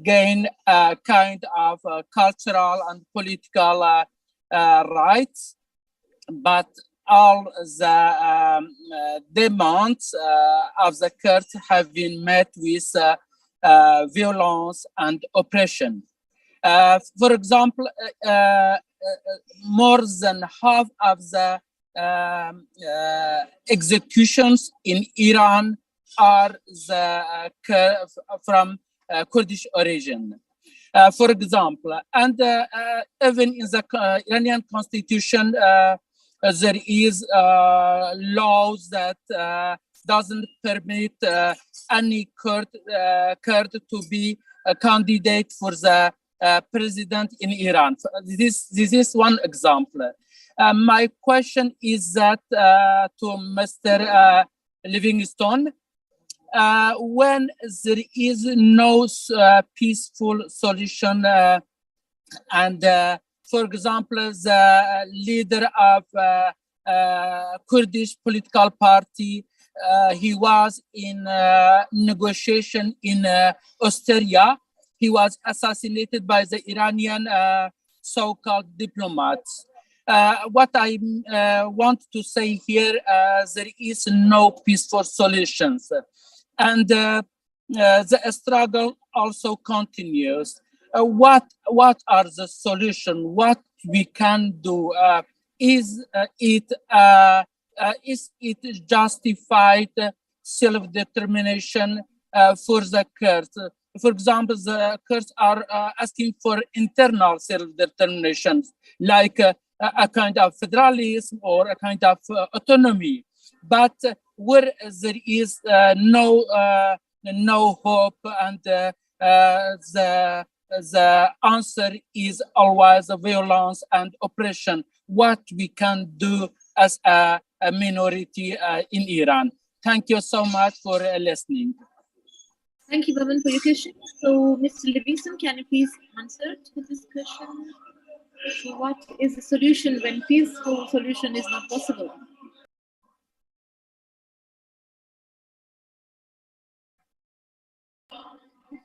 [SPEAKER 11] gain a kind of cultural and political rights, but all the demands of the Kurds have been met with violence and oppression. For example, more than half of the executions in Iran are from Kurdish origin. For example, and even in the Iranian constitution, there is laws that doesn't permit any Kurd to be a candidate for the president in Iran. This is one example. My question is that to Mr. Livingstone, when there is no peaceful solution, and for example, the leader of Kurdish political party, he was in negotiation in Austria. He was assassinated by the Iranian so-called diplomats. What I want to say here, there is no peaceful solutions. And the struggle also continues. What are the solutions? What we can do? Is it justified self-determination for the Kurds? For example, the Kurds are asking for internal self-determination, like a kind of federalism or a kind of autonomy. But where there is no hope, and the answer is always violence and oppression, what we can do as a minority in Iran. Thank you so much for listening.
[SPEAKER 1] Thank you, Baban, for your question. So, Mr. Livingstone, can you please answer to this question? So what is the solution when peaceful solution is not possible?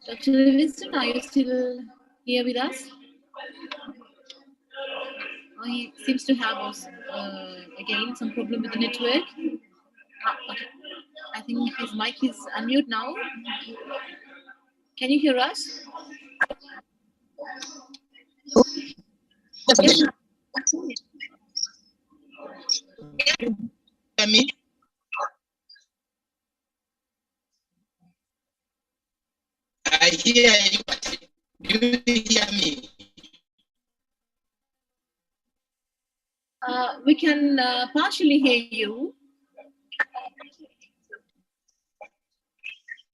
[SPEAKER 1] Dr. Livingstone, are you still here with us? Oh, he seems to have also, again some problem with the network. Okay. I think his mic is unmute now. Can you hear us?
[SPEAKER 9] Yes. Hear me? I hear you. Do you hear me?
[SPEAKER 1] We can partially hear you.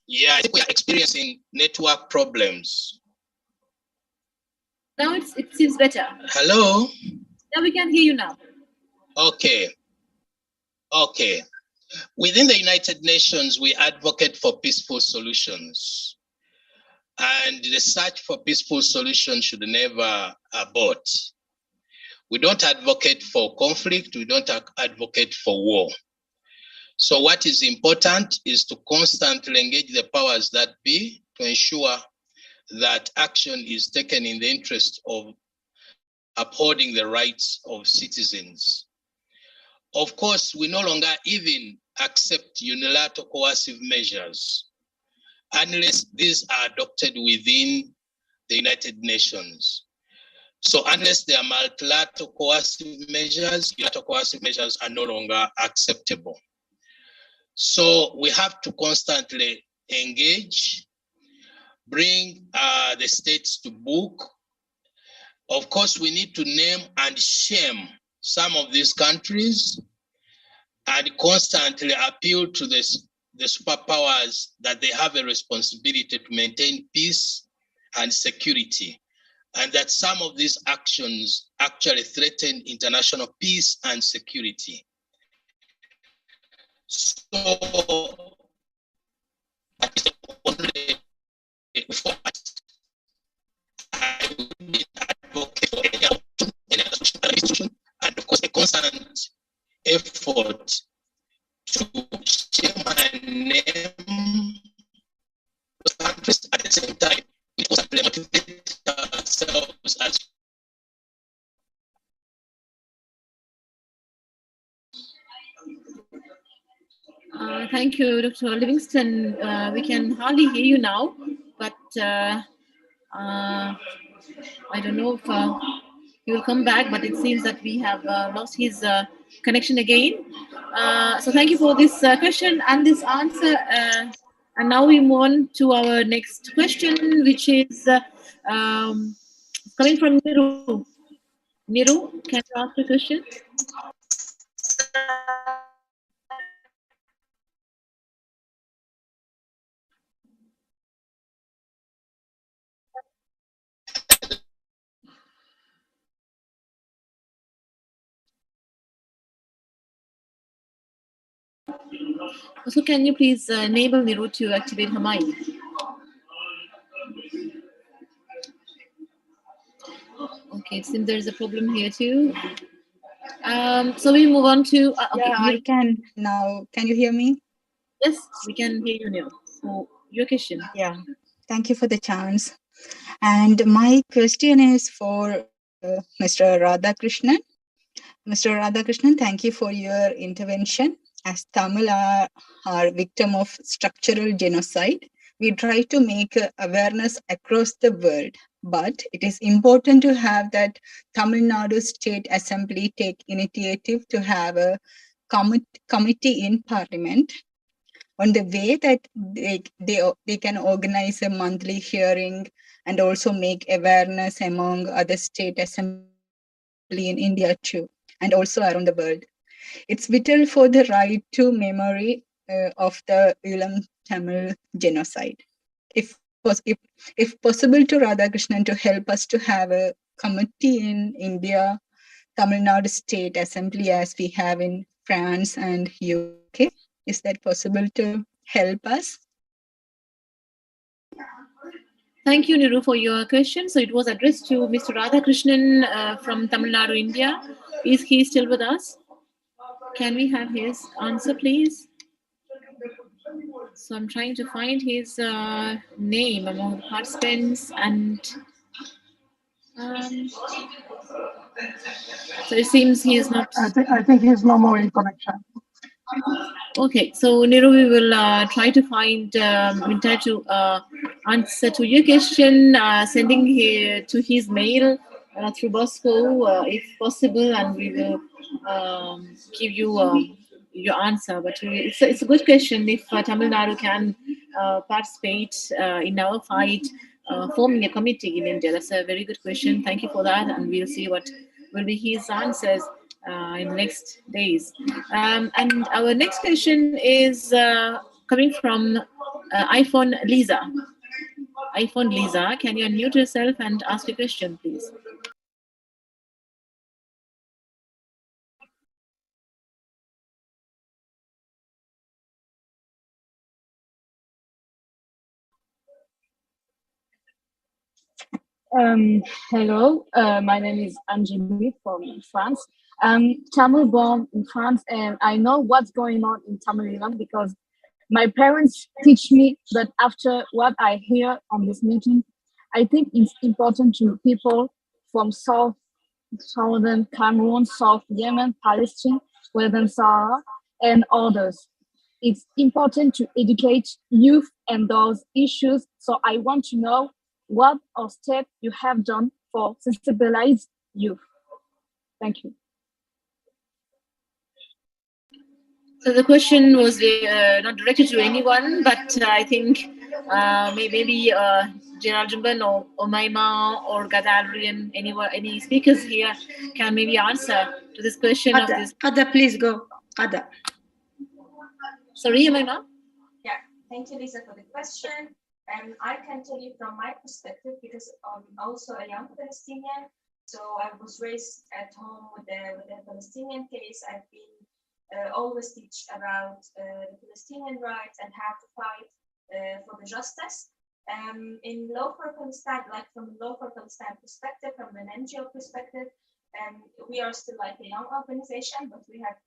[SPEAKER 9] Yeah, I think we are experiencing network problems.
[SPEAKER 1] Now it seems better.
[SPEAKER 9] Hello?
[SPEAKER 1] Now we can hear you now.
[SPEAKER 9] Okay. Okay. Within the United Nations, we advocate for peaceful solutions. And the search for peaceful solutions should never abort. We don't advocate for conflict. We don't advocate for war. So what is important is to constantly engage the powers that be to ensure that action is taken in the interest of upholding the rights of citizens. Of course, we no longer even accept unilateral coercive measures unless these are adopted within the United Nations. So unless there are multilateral coercive measures, unilateral coercive measures are no longer acceptable. So we have to constantly engage, bring the states to book. Of course, we need to name and shame some of these countries and constantly appeal to the superpowers that they have a responsibility to maintain peace and security, and that some of these actions actually threaten international peace and security. So that is the only effort I would advocate for any institution, and of course a constant effort to share my name those countries at the same time. We constantly motivate ourselves as
[SPEAKER 1] Thank you, Dr. Livingston. We can hardly hear you now, but I don't know if he will come back, but it seems that we have lost his connection again. So thank you for this question and this answer. And now we move on to our next question, which is coming from Niru. Niru, can you ask a question? So can you please enable Niru to activate her mic? Okay, it seems there's a problem here too. So we move on to... okay,
[SPEAKER 12] yeah, I can now. Can you hear me?
[SPEAKER 1] Yes, we can hear you now. So your question.
[SPEAKER 12] Yeah, thank you for the chance. And my question is for Mr. Radhakrishnan. Mr. Radhakrishnan, thank you for your intervention. As Tamil are victim of structural genocide, we try to make awareness across the world. But it is important to have that Thamizhnaadu State Assembly take initiative to have a committee in Parliament on the way that they can organize a monthly hearing and also make awareness among other state assembly in India too, and also around the world. It's vital for the right to memory of the Ulam Tamil genocide. If possible to Radhakrishnan to help us to have a committee in India, Tamil Nadu State Assembly as we have in France and UK. Is that possible to help us?
[SPEAKER 1] Thank you, Niru, for your question. So it was addressed to Mr. Radhakrishnan from Tamil Nadu, India. Is he still with us? Can we have his answer, please? So I'm trying to find his name among the participants, and so it seems he is not.
[SPEAKER 3] I think he is no more in connection.
[SPEAKER 1] Okay, so Niru, we will try to find, we'll try to answer to your question, sending here to his mail through Bosco, if possible, and we will give you your answer. But it's a good question if Tamil Nadu can participate in our fight, forming a committee in India. That's a very good question. Thank you for that, and we'll see what will be his answers in the next days. And our next question is coming from iPhone Lisa. iPhone Lisa, can you unmute yourself and ask a question, please?
[SPEAKER 13] Hello, my name is Angelique from France. Tamil born in France, and I know what's going on in Thamizhnaadu because my parents teach me. But after what I hear on this meeting, I think it's important to people from southern Cameroon, South Yemen, Palestine, Western Sahara, and others. It's important to educate youth and those issues. So I want to know what or steps you have done for sensibilize youth. Thank you.
[SPEAKER 1] So the question was not directed to anyone, but I think maybe General Jumbam or Omeima or Ghada, Alrayan, any speakers here can maybe answer to this question of this.
[SPEAKER 6] Ghada, please go. Ghada.
[SPEAKER 1] Sorry, Omeima?
[SPEAKER 7] Yeah, thank you, Lisa, for the question. And I can tell you from my perspective, because I'm also a young Palestinian, so I was raised at home with the Palestinian case. I've been always teach about the Palestinian rights and how to fight for the justice. In local Palestine, like from a local Palestine perspective, from an NGO perspective, we are still like a young organization, but we have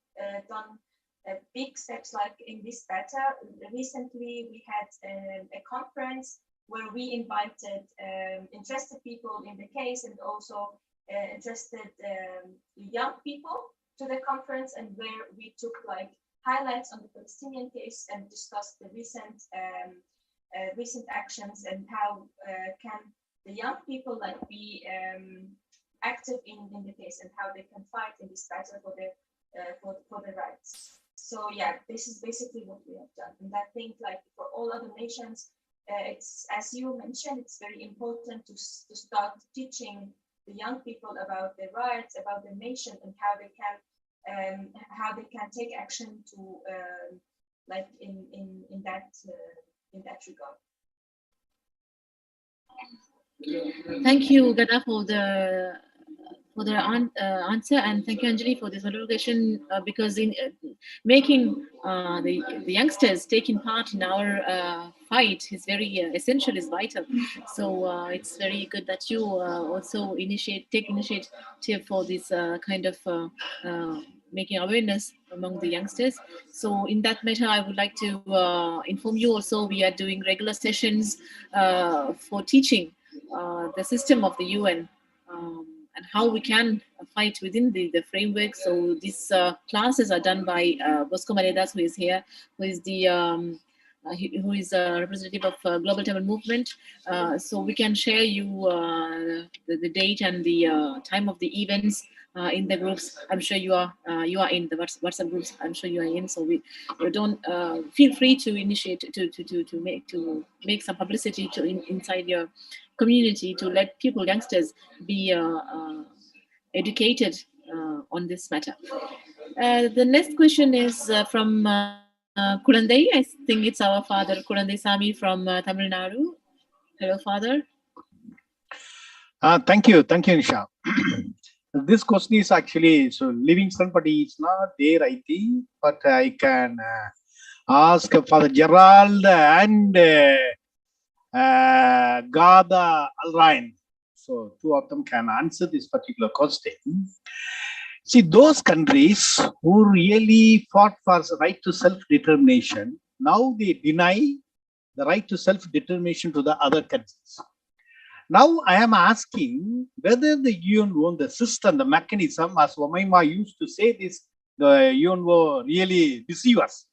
[SPEAKER 7] done big steps like in this matter. Recently, we had a conference where we invited interested people in the case and also interested young people to the conference, and where we took like highlights on the Palestinian case and discussed the recent actions and how can the young people like be active in the case and how they can fight in this battle for the rights. So yeah, this is basically what we have done. And I think like for all other nations, it's, as you mentioned, it's very important to start teaching the young people about their rights, about the nation, and how they can take action to like in that regard.
[SPEAKER 1] Thank you, Ghada, for the answer, and thank you, Anjali, for this notification. Because in making the youngsters taking part in our fight is very essential, is vital. So it's very good that you also take initiative for this kind of making awareness among the youngsters. So in that matter, I would like to inform you also, we are doing regular sessions for teaching the system of the UN. And how we can fight within the framework. So these classes are done by Bosco Maredas, who is here, who is the who is a representative of Global Tamil Movement. So we can share you the date and the time of the events in the groups. I'm sure you are in the WhatsApp groups. I'm sure you are in. So we don't feel free to initiate to make some publicity inside your community to let people, youngsters, be educated on this matter. The next question is from Kulandai. I think it's our father, Kulandai Sami from Tamilnadu. Hello, Father.
[SPEAKER 14] Thank you, Nisha. This question is actually, so Livingstone, but it's not there, I think, but I can ask Father Gerald and Ghada, Alrayan. So two of them can answer this particular question. See, those countries who really fought for the right to self-determination, now they deny the right to self-determination to the other countries. Now I am asking whether the UNO, the system, the mechanism, as Omeima used to say this, the UNO really deceive us.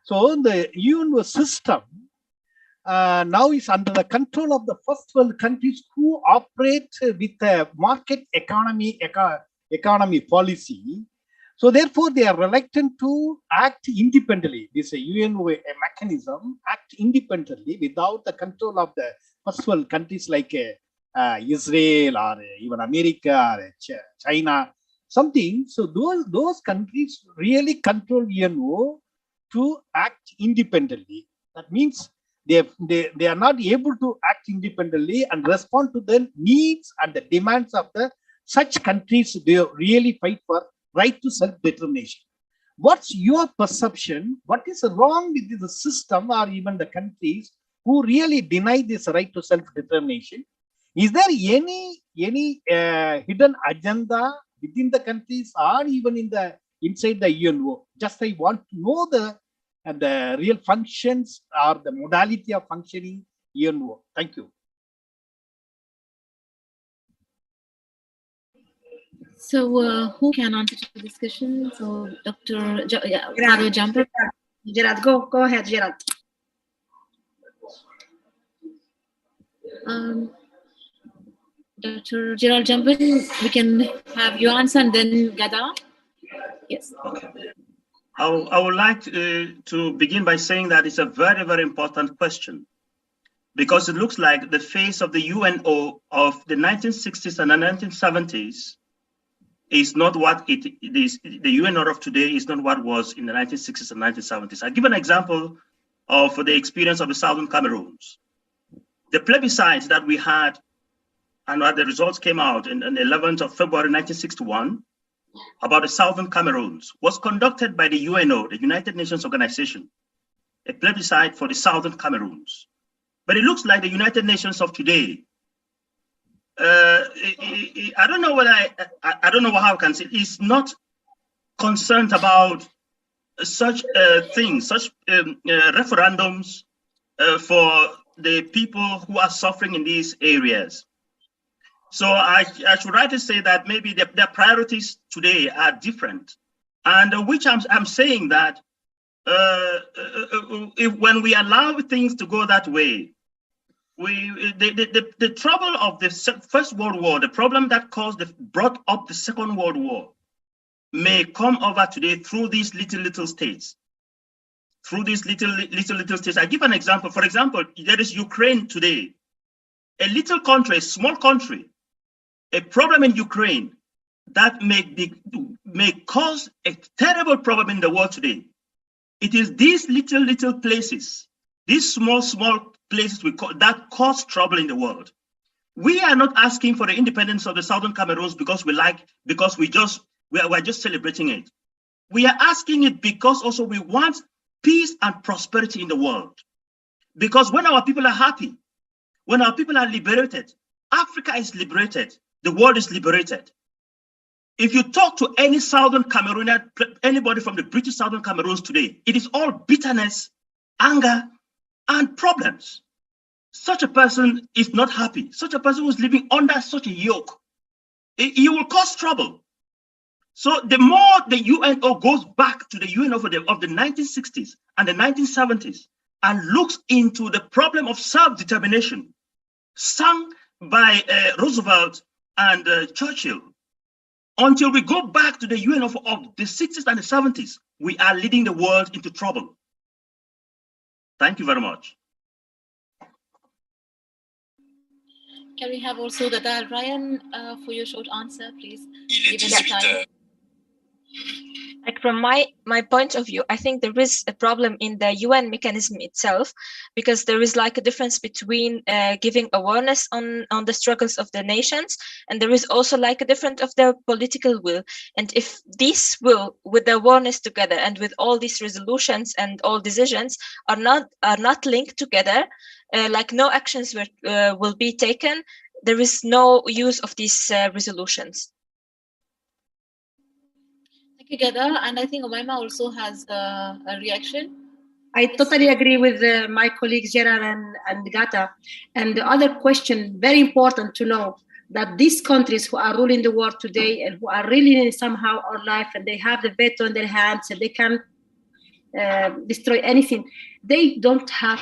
[SPEAKER 14] So the UNO system now is under the control of the first world countries who operate with a market economy policy. So therefore, they are reluctant to act independently. This UNO mechanism act independently without the control of the first world countries like Israel or even America or China, something. So those countries really control UNO to act independently. That means they are not able to act independently and respond to the needs and the demands of the such countries. They really fight for right to self-determination. What's your perception? What is wrong with the system or even the countries who really deny this right to self-determination? Is there any hidden agenda within the countries or even inside the UNO? Just I want to know the real functions or the modality of functioning UNO. Thank you.
[SPEAKER 1] So who can answer to this question? So Dr. Father Jumbam.
[SPEAKER 6] Gerard, go ahead, Gerard.
[SPEAKER 1] Dr. Gerald Jumbam, we can have you answer and then Ghada. Yes.
[SPEAKER 4] Okay. I would like to begin by saying that it's a very, very important question, because it looks like the face of the UNO of the 1960s and the 1970s is not what it is. The UNO of today is not what was in the 1960s and 1970s. I'll give an example of the experience of the Southern Cameroons. The plebiscite that we had, and the results came out on the 11th of February 1961 about the Southern Cameroons, was conducted by the UNO, the United Nations Organization, a plebiscite for the Southern Cameroons. But it looks like the United Nations of today, I don't know I don't know how I can say, is not concerned about such things, such referendums for the people who are suffering in these areas. So I should rather say that maybe their priorities today are different, and which I'm saying that when we allow things to go that way, the trouble of the First World War, the problem that brought up the Second World War, may come over today through these little states. Through these little states. I give an example. For example, there is Ukraine today, a little country, a small country. A problem in Ukraine that may cause a terrible problem in the world today. It is these little places, these small places that cause trouble in the world. We are not asking for the independence of the Southern Cameroons because we're just celebrating it. We are asking it because also we want peace and prosperity in the world. Because when our people are happy, when our people are liberated, Africa is liberated, the world is liberated. If you talk to any Southern Cameroonian, anybody from the British Southern Cameroons today, it is all bitterness, anger, and problems. Such a person is not happy. Such a person who is living under such a yoke, he will cause trouble. So the more the UNO goes back to the UNO of the 1960s and the 1970s and looks into the problem of self-determination, sung by Roosevelt and Churchill, until we go back to the UNO of the 60s and the 70s, we are leading the world into trouble. Thank you very much.
[SPEAKER 1] Can we have also Ghada Alrayan for your short answer, please? Given the time.
[SPEAKER 7] Like from my point of view, I think there is a problem in the UN mechanism itself, because there is like a difference between giving awareness on the struggles of the nations, and there is also like a difference of their political will. And if this will, with the awareness together and with all these resolutions and all decisions are not linked together, like no actions will be taken, there is no use of these resolutions.
[SPEAKER 1] Thank you, Ghada. And I think Omeima also has a reaction.
[SPEAKER 6] I totally agree with my colleagues Gerard and Ghada. And the other question, very important to know, that these countries who are ruling the world today and who are really somehow our life, and they have the veto in their hands and they can destroy anything, they don't have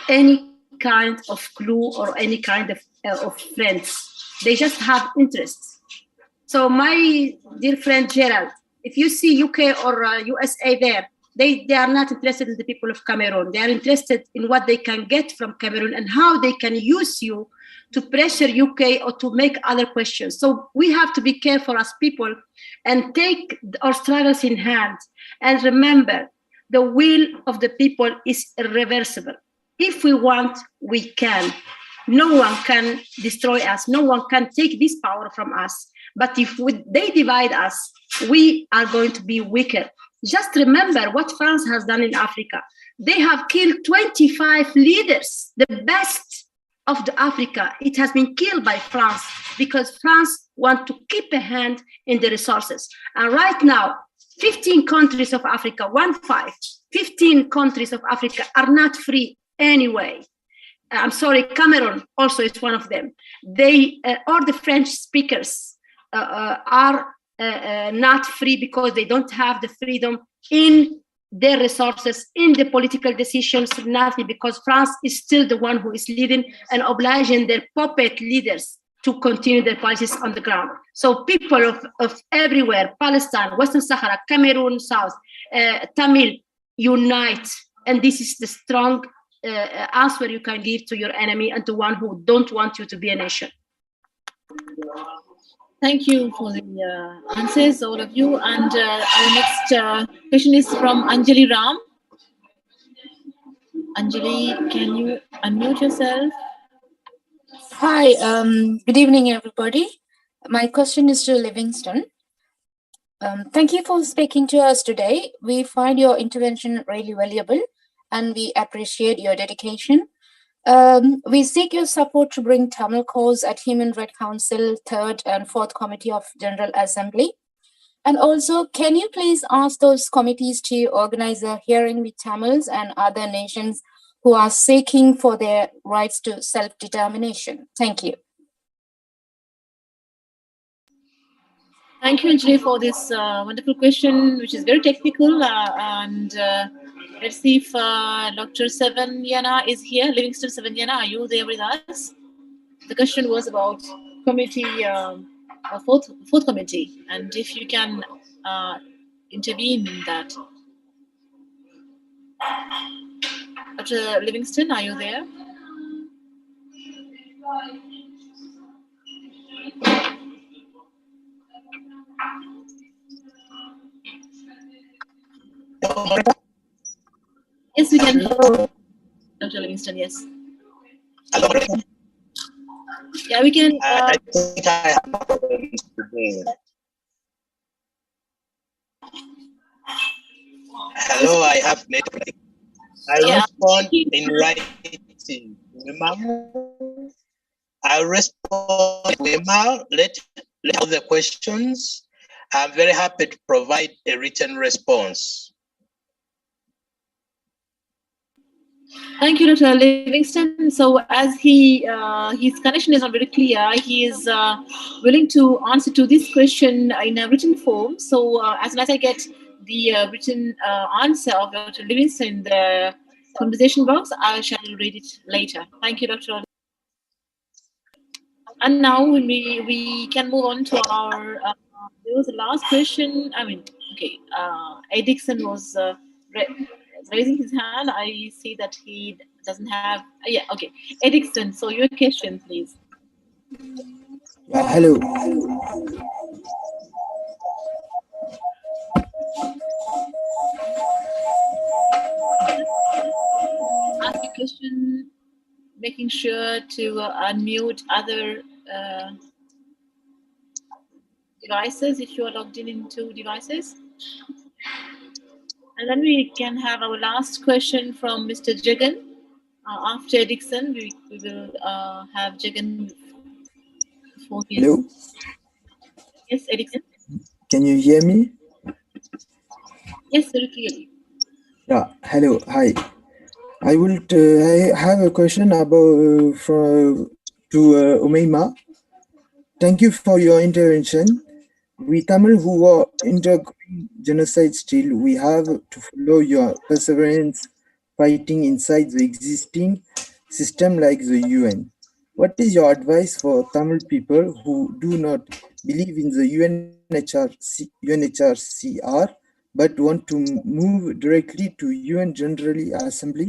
[SPEAKER 6] any kind of clue or any kind of friends. They just have interests. So my dear friend Gerald, if you see UK or USA there, they are not interested in the people of Cameroon. They are interested in what they can get from Cameroon and how they can use you to pressure UK or to make other questions. So we have to be careful as people and take our struggles in hand and remember the will of the people is irreversible. If we want, we can. No one can destroy us. No one can take this power from us. But if they divide us, we are going to be weaker. Just remember what France has done in Africa. They have killed 25 leaders, the best
[SPEAKER 15] of the Africa, it has been killed by France because France want to keep a hand in the resources. And right now, 15 countries of Africa, 15 countries of Africa are not free anyway. I'm sorry, Cameroon also is one of them. They, all the French speakers are not free because they don't have the freedom in their resources, in the political decisions, nothing, because France is still the one who is leading and obliging their puppet leaders to continue their policies on the ground. So people of everywhere, Palestine, Western Sahara, Cameroon, South, Tamil, unite. And this is the strong answer you can give to your enemy and to one who don't want you to be a nation.
[SPEAKER 1] Thank you for the answers, all of you. And our next question is from Anjali Ram. Anjali, can you unmute yourself?
[SPEAKER 16] Hi, good evening, everybody. My question is to Livingstone. Thank you for speaking to us today. We find your intervention really valuable and we appreciate your dedication. We seek your support to bring Tamil cause at Human Rights Council 3rd and 4th Committee of General Assembly. And also, can you please ask those committees to organize a hearing with Tamils and other nations who are seeking for their rights to self-determination? Thank you.
[SPEAKER 1] Thank you, Anjali, for this wonderful question, which is very technical. Let's see if Dr. Sewanyana is here. Livingstone Sewanyana, are you there with us? The question was about committee, fourth committee, and if you can intervene in that. Dr. Livingstone, are you there? Yes, we can. Dr. Livingstone, yes.
[SPEAKER 9] Hello.
[SPEAKER 1] Yeah, we can.
[SPEAKER 9] I think I have Hello, I have network. I respond in writing. I respond in email. Let all the questions. I'm very happy to provide a written response.
[SPEAKER 1] Thank you, Dr. Livingstone. So as his connection is not very clear, he is willing to answer to this question in a written form. So as soon as I get the written answer of Dr. Livingstone in the conversation box, I shall read it later. Thank you, Dr. And now we can move on to our, there was a last question. I mean, okay, Edixon was raising his hand. I see that he doesn't have, yeah, okay. Edixon, so your question, please.
[SPEAKER 17] Yeah, hello.
[SPEAKER 1] Ask a question, making sure to unmute other devices if you are logged in into devices. And then we can have our last question from Mr. Jagan. After Dixon, we will have Jagan for his.
[SPEAKER 17] Hello.
[SPEAKER 1] Yes, Dixon.
[SPEAKER 17] Can you hear me?
[SPEAKER 1] Yes, very clearly.
[SPEAKER 17] Yeah. Hello. Hi. I have a question about to Omeima. Thank you for your intervention. We Tamil who are undergoing genocide still, we have to follow your perseverance fighting inside the existing system like the UN. What is your advice for Tamil people who do not believe in the UNHCR but want to move directly to UN General Assembly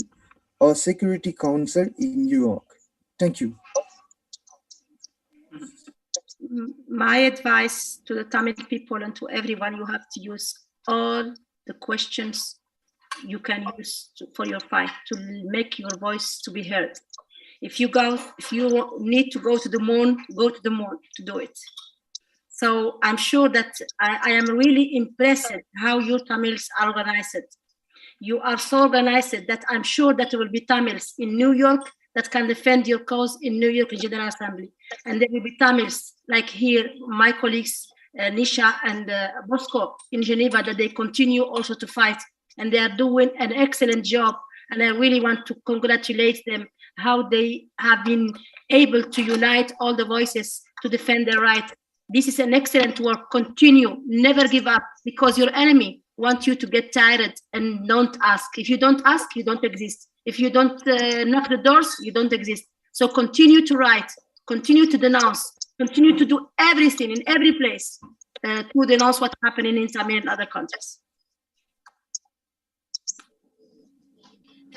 [SPEAKER 17] or Security Council in New York? Thank you.
[SPEAKER 15] My advice to the Tamil people and to everyone, you have to use all the questions you can use for your fight to make your voice to be heard. If you need to go to the moon, go to the moon to do it. So I'm sure that I am really impressed how you Tamils are organized. You are so organized that I'm sure that there will be Tamils in New York that can defend your cause in New York General Assembly. And there will be Tamils, like here, my colleagues, Nisha and Bosco in Geneva, that they continue also to fight. And they are doing an excellent job. And I really want to congratulate them, how they have been able to unite all the voices to defend their right. This is an excellent work. Continue, never give up, because your enemy wants you to get tired and don't ask. If you don't ask, you don't exist. If you don't knock the doors, you don't exist. So continue to write, continue to denounce, continue to do everything in every place to denounce what's happening in Tamil and other countries.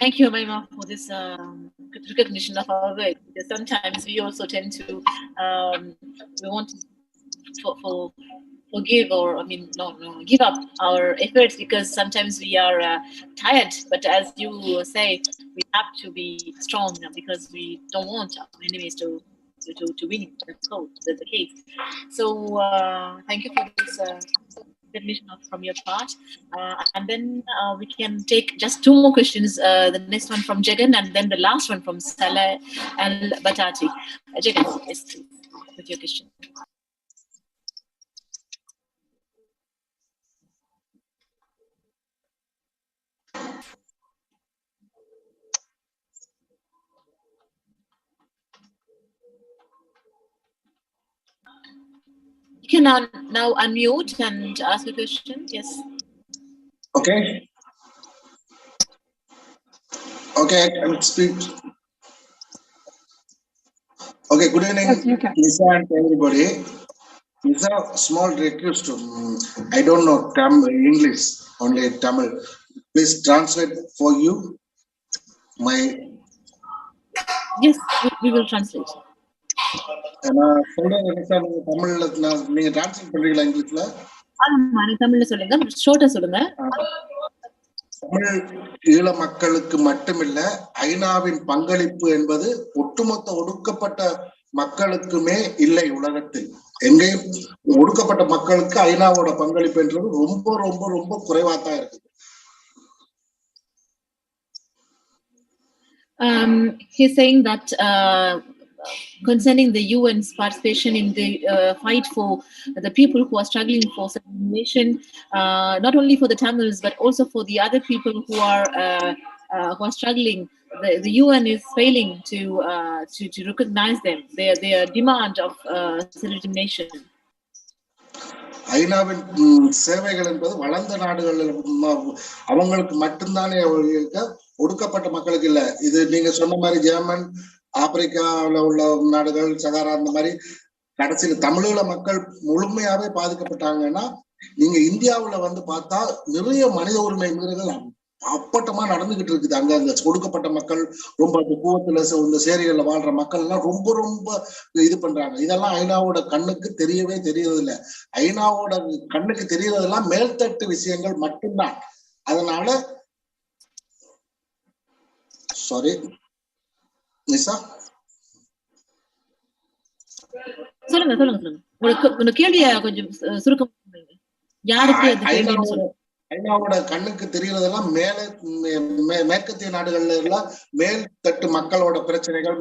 [SPEAKER 1] Thank you, Omeima, for this recognition of our work. Because sometimes we also tend to we want to forgive, or give up our efforts, because sometimes we are tired. But as you say, we have to be strong, because we don't want our enemies to win. That's the case. So thank you for this recognition from your part. And then we can take just two more questions. The next one from Jagan, and then the last one from Salah Al-Batati. Jagan, yes, please, with your question. You can now unmute and ask a question. Yes.
[SPEAKER 18] Okay. Okay, I can speak. Okay, good evening,
[SPEAKER 3] Yes, you can.
[SPEAKER 18] Lisa and everybody. Lisa, small request. I don't know English, only Tamil. Please translate for you.
[SPEAKER 1] Yes, we will translate.
[SPEAKER 18] நான் சொல்றது தமிழ்ல நீங்க translate பண்றீங்களா இங்கிலீஷ்ல?
[SPEAKER 1] தமிழ்ல சொல்லுங்க, ஷார்ட்டா சொல்லுங்க.
[SPEAKER 18] தமிழ் ஈழ மக்களுக்கு மட்டுமில்ல, ஐநாவின் பங்களிப்பு என்பது ஒட்டுமொத்த ஒடுக்கப்பட்ட மக்களுக்குமே இல்லை. உலகத்தில் எங்கேயும் ஒடுக்கப்பட்ட மக்களுக்கு ஐநாவோட பங்களிப்பு என்றது ரொம்ப ரொம்ப ரொம்ப குறைவாத்தான் இருக்குது.
[SPEAKER 1] He's saying that concerning the UN's participation in the fight for the people who are struggling for self-determination, not only for the Tamils but also for the other people who are struggling, the UN is failing to recognize them, their demand of self-determination.
[SPEAKER 18] ஐநாவின் சேவைகள் என்பது வளர்ந்த நாடுகள் அவங்களுக்கு மட்டும்தானே ஒடுக்கப்பட்ட மக்களுக்கு இல்ல. இது நீங்க சொன்ன மாதிரி ஜெர்மன், ஆப்பிரிக்காவில் உள்ள நாடுகள், சகாரா, அந்த மாதிரி கடைசியில தமிழீழ மக்கள் முழுமையாவே பாதிக்கப்பட்டாங்கன்னா, நீங்க இந்தியாவுல வந்து பார்த்தா நிறைய மனித உரிமை மீறல்கள் அப்பட்டமா நடந்துகிட்டு இருக்குது. அங்க அந்த ஒடுக்கப்பட்ட மக்கள் ரொம்ப கூவத்துல இந்த சேரிகள்ல வாழ்ற மக்கள் எல்லாம் ரொம்ப ரொம்ப இது பண்றாங்க. இதெல்லாம் ஐநாவோட கண்ணுக்கு தெரியவே தெரியறதில்லை. ஐநாவோட கண்ணுக்கு தெரியறதெல்லாம் மேல்தட்டு விஷயங்கள் மட்டும்தான். அதனால சாரி நிஷா,
[SPEAKER 1] சொல்லுங்க சொல்லுங்க உங்க கேள்விய கொஞ்சம் சுருக்கம் பண்ணுங்க. யாருக்கு அது கேள்வின்னு சொல்லுங்க.
[SPEAKER 18] ஐநாவோட கண்ணுக்கு தெரியறதெல்லாம் மேற்கத்திய நாடுகள்ல எல்லாம் மேல் தட்டு மக்களோட பிரச்சனைகள்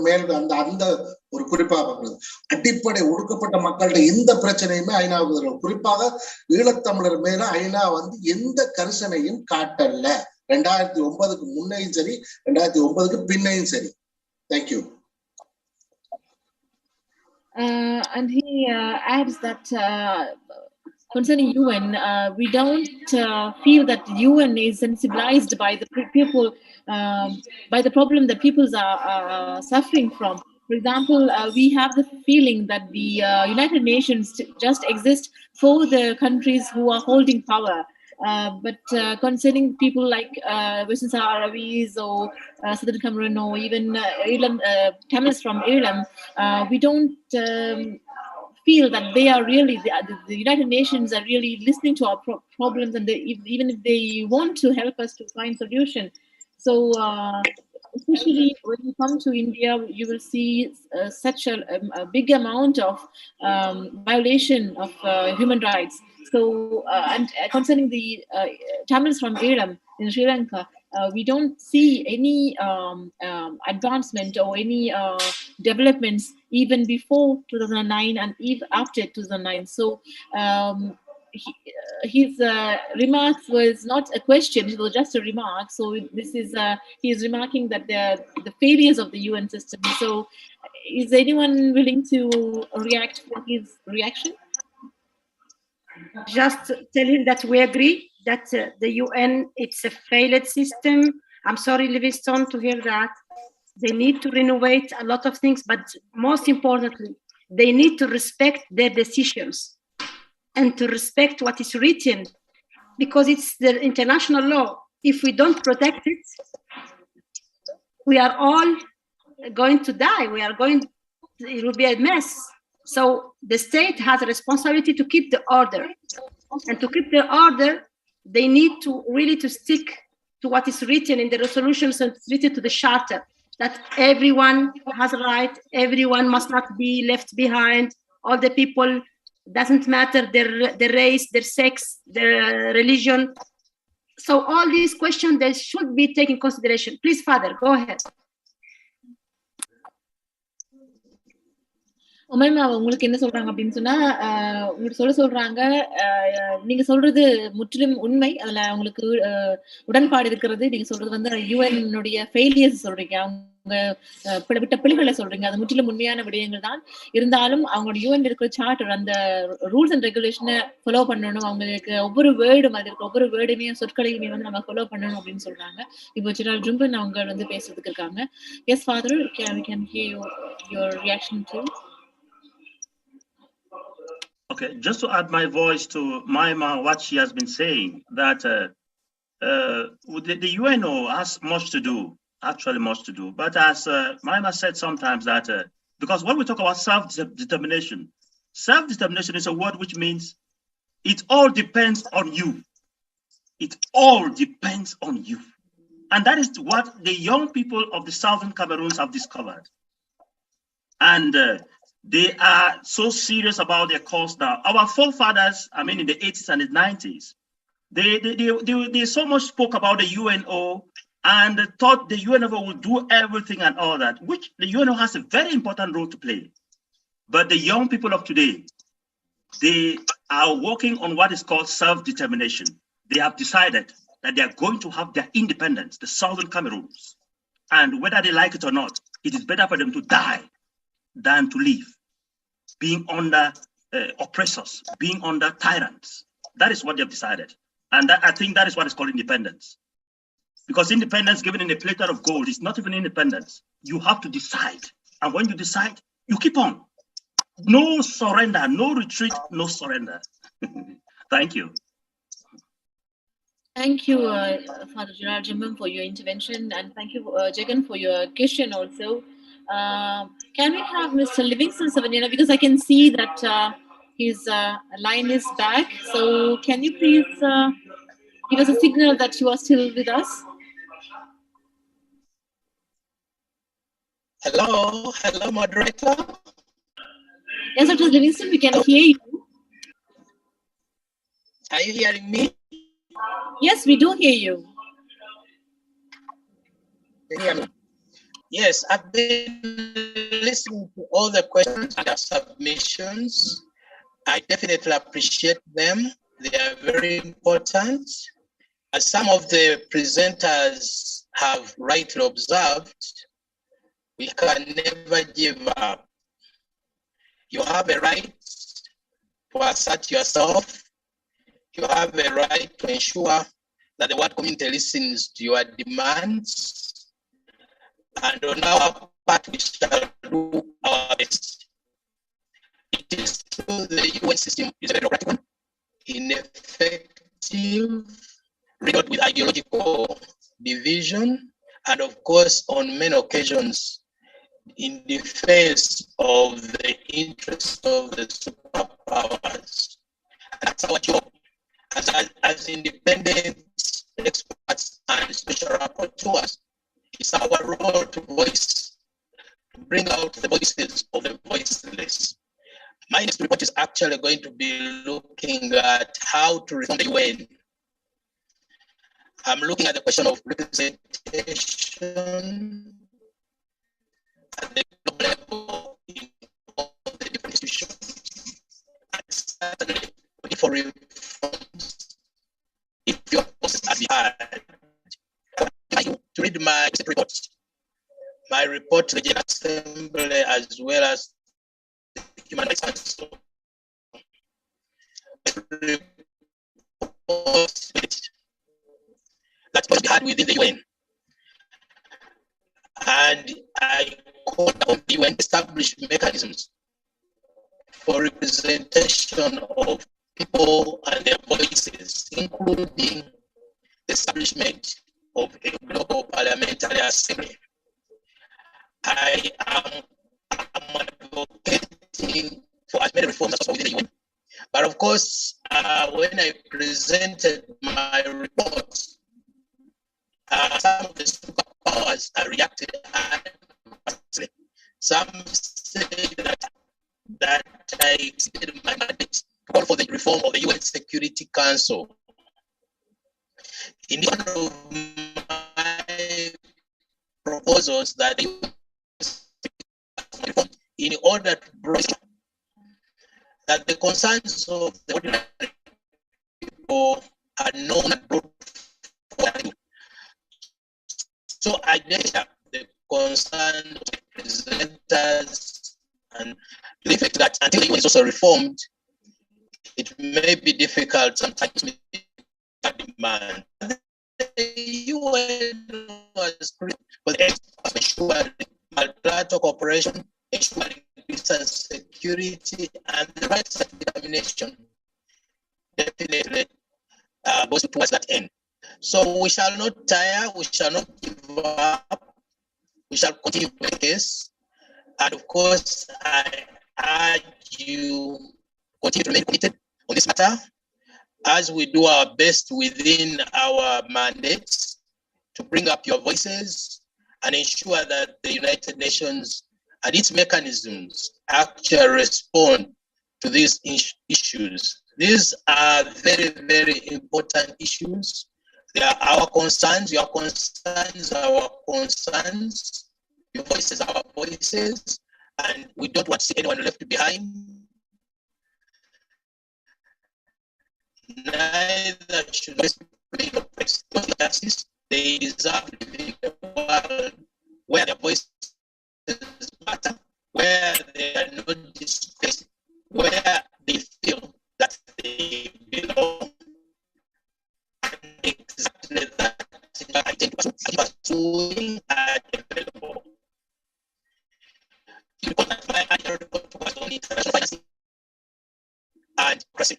[SPEAKER 18] அந்த ஒரு குறிப்பா பார்க்கிறது. அடிப்படை ஒடுக்கப்பட்ட மக்கள்கிட்ட எந்த பிரச்சனையுமே ஐநாவுக்கு குறிப்பாக ஈழத்தமிழர் மேல ஐநா வந்து எந்த கரிசனையும் காட்டல. 2009க்கு முன்னையும் சரி, 2009க்கு பின்னையும் சரி. Thank you.
[SPEAKER 1] And he adds that concerning UN, we don't feel that UN is sensibilized by the people, by the problem that peoples are suffering from. For example, we have the feeling that the United Nations just exist for the countries who are holding power. But concerning people like Western Sahrawis or Southern Cameroon or even Tamils from Ireland, we don't feel that they are really, the United Nations are really listening to our problems, and even if they want to help us to find solution. So especially when you come to India, you will see such a big amount of violation of human rights. So and concerning the Tamils from Ireland in Sri Lanka, we don't see any advancement or any developments even before 2009 and even after 2009. So his remarks was not a question; it was just a remark. So this is he is remarking that the failures of the UN system. So, is anyone willing to react for his reaction?
[SPEAKER 15] Just tell him that we agree that the UN, it's a failed system. I'm sorry, Livingstone, to hear that. They need to renovate a lot of things, but most importantly, they need to respect their decisions and to respect what is written, because it's the international law. If we don't protect it, we are all going to die. It will be a mess. So the state has a responsibility to keep the order. And to keep the order, they need to really to stick to what is written in the resolutions and written to the charter, that everyone has a right, everyone must not be left behind, all the people, doesn't matter their race, their sex, their religion. So all these questions, they should be taken into consideration. Please, Father, go ahead.
[SPEAKER 1] Omeima, உங்களுக்கு என்ன சொல்றாங்க அப்படின்னு சொன்னா உங்களுக்கு சொல்றாங்க நீங்க சொல்றது முற்றிலும் உண்மை. அதுல உங்களுக்கு உடன்பாடு இருக்கிறது. நீங்க சொல்றது வந்து யுஎன்னுடைய ஃபெயிலியர்ஸ் சொல்றீங்க, அவங்க விட்ட பிள்ளைகளை சொல்றீங்க. அது முற்றிலும் உண்மையான விடயங்கள் தான். இருந்தாலும் அவங்களோட யுஎன் இருக்கிற சார்ட்டர், அந்த ரூல்ஸ் அண்ட் ரெகுலேஷனை ஃபாலோ பண்ணணும். அவங்களுக்கு ஒவ்வொரு வேர்டும், அது இருக்க ஒவ்வொரு வேர்டுமையும் சொற்களையுமே வந்து நம்ம ஃபாலோ பண்ணணும் அப்படின்னு சொல்றாங்க. இப்போ ஜெனரல் ஜும்பன் அவங்க வந்து பேசுறதுக்கு இருக்காங்க. Yes father, we can hear your reaction too.
[SPEAKER 4] Okay, just to add my voice to Omeima, what she has been saying, that the UNO has much to do, actually much to do. But as Omeima said sometimes that, because when we talk about self-determination is a word which means it all depends on you. It all depends on you. And that is what the young people of the southern Cameroons have discovered. And they are so serious about their cause now. Our forefathers, I mean, in the 80s and the 90s, they so much spoke about the UNO and thought the UNO would do everything and all that, which the UNO has a very important role to play. But the young people of today, they are working on what is called self-determination. They have decided that they are going to have their independence, the southern Cameroons. And whether they like it or not, it is better for them to die than to live, being under oppressors, being under tyrants. That is what they have decided. And I think that is what is called independence. Because independence given in a platter of gold is not even independence. You have to decide. And when you decide, you keep on. No surrender, no retreat, no surrender. Thank you.
[SPEAKER 1] Thank you, Father Gerard Jumbam, for your intervention. And thank you, Jagan, for your question also. Can we have Mr. Livingstone Sewanyana, because I can see that his line is back. So can you please give us a signal that you are still with us?
[SPEAKER 9] Hello, moderator.
[SPEAKER 1] Yes, Dr. Livingstone, we can hear you.
[SPEAKER 9] Are you hearing me?
[SPEAKER 1] Yes, we do hear you.
[SPEAKER 9] Yes, I've been listening to all the questions and submissions. I definitely appreciate them. They are very important. As some of the presenters have rightly observed, we can never give up. You have a right to assert yourself. You have a right to ensure that the world community listens to your demands. And on our part, we shall do our best. It is true the UN system is a very bureaucratic one, ineffective, riddled with ideological division, and of course, on many occasions, in defense of the interests of the superpowers. And that's our job as independent experts and special rapporteurs. It's our role to bring out the voices of the voiceless. My next report is actually going to be looking at how to reform the UN. I'm looking at the question of representation at the global level in all the different institutions. And certainly, for reforms, if your process has been hard, I want to read my report. My report to the General Assembly as well as the Human Rights Council. That must be had within the UN. And I called on the UN to establish mechanisms for representation of people and their voices, including the establishment of a global parliamentary assembly. I am advocating for as many reforms as possible within the UN. But of course, when I presented my report, some of the superpowers reacted adversely. Some say that I exceeded my mandate to call for the reform of the UN Security Council. In one of my proposals that the UN, in order to bring that the concerns of the ordinary people are known and brought forward. So I measure the concerns of the presenters and the effect that until the UN is also reformed, it may be difficult sometimes to meet that demand. The UN was created for the aim of ensuring multilateral cooperation, ensuring peace and security, and the rights of determination definitely goes towards that end. So we shall not tire, we shall not give up, we shall continue to make case. And of course, I urge you continue to remain committed on this matter as we do our best within our mandates to bring up your voices and ensure that the United Nations and its mechanisms actually respond to these issues. These are very, very important issues. They are our concerns, your concerns, our concerns, your voices, our voices, and we don't want to see anyone left behind. Neither should we oppress justice. They deserve to live in a world where their voices matter, where they are not disgraced, where they feel that they belong. And exactly that I think was pursuing available. Because my annual report was on international financing and pressing.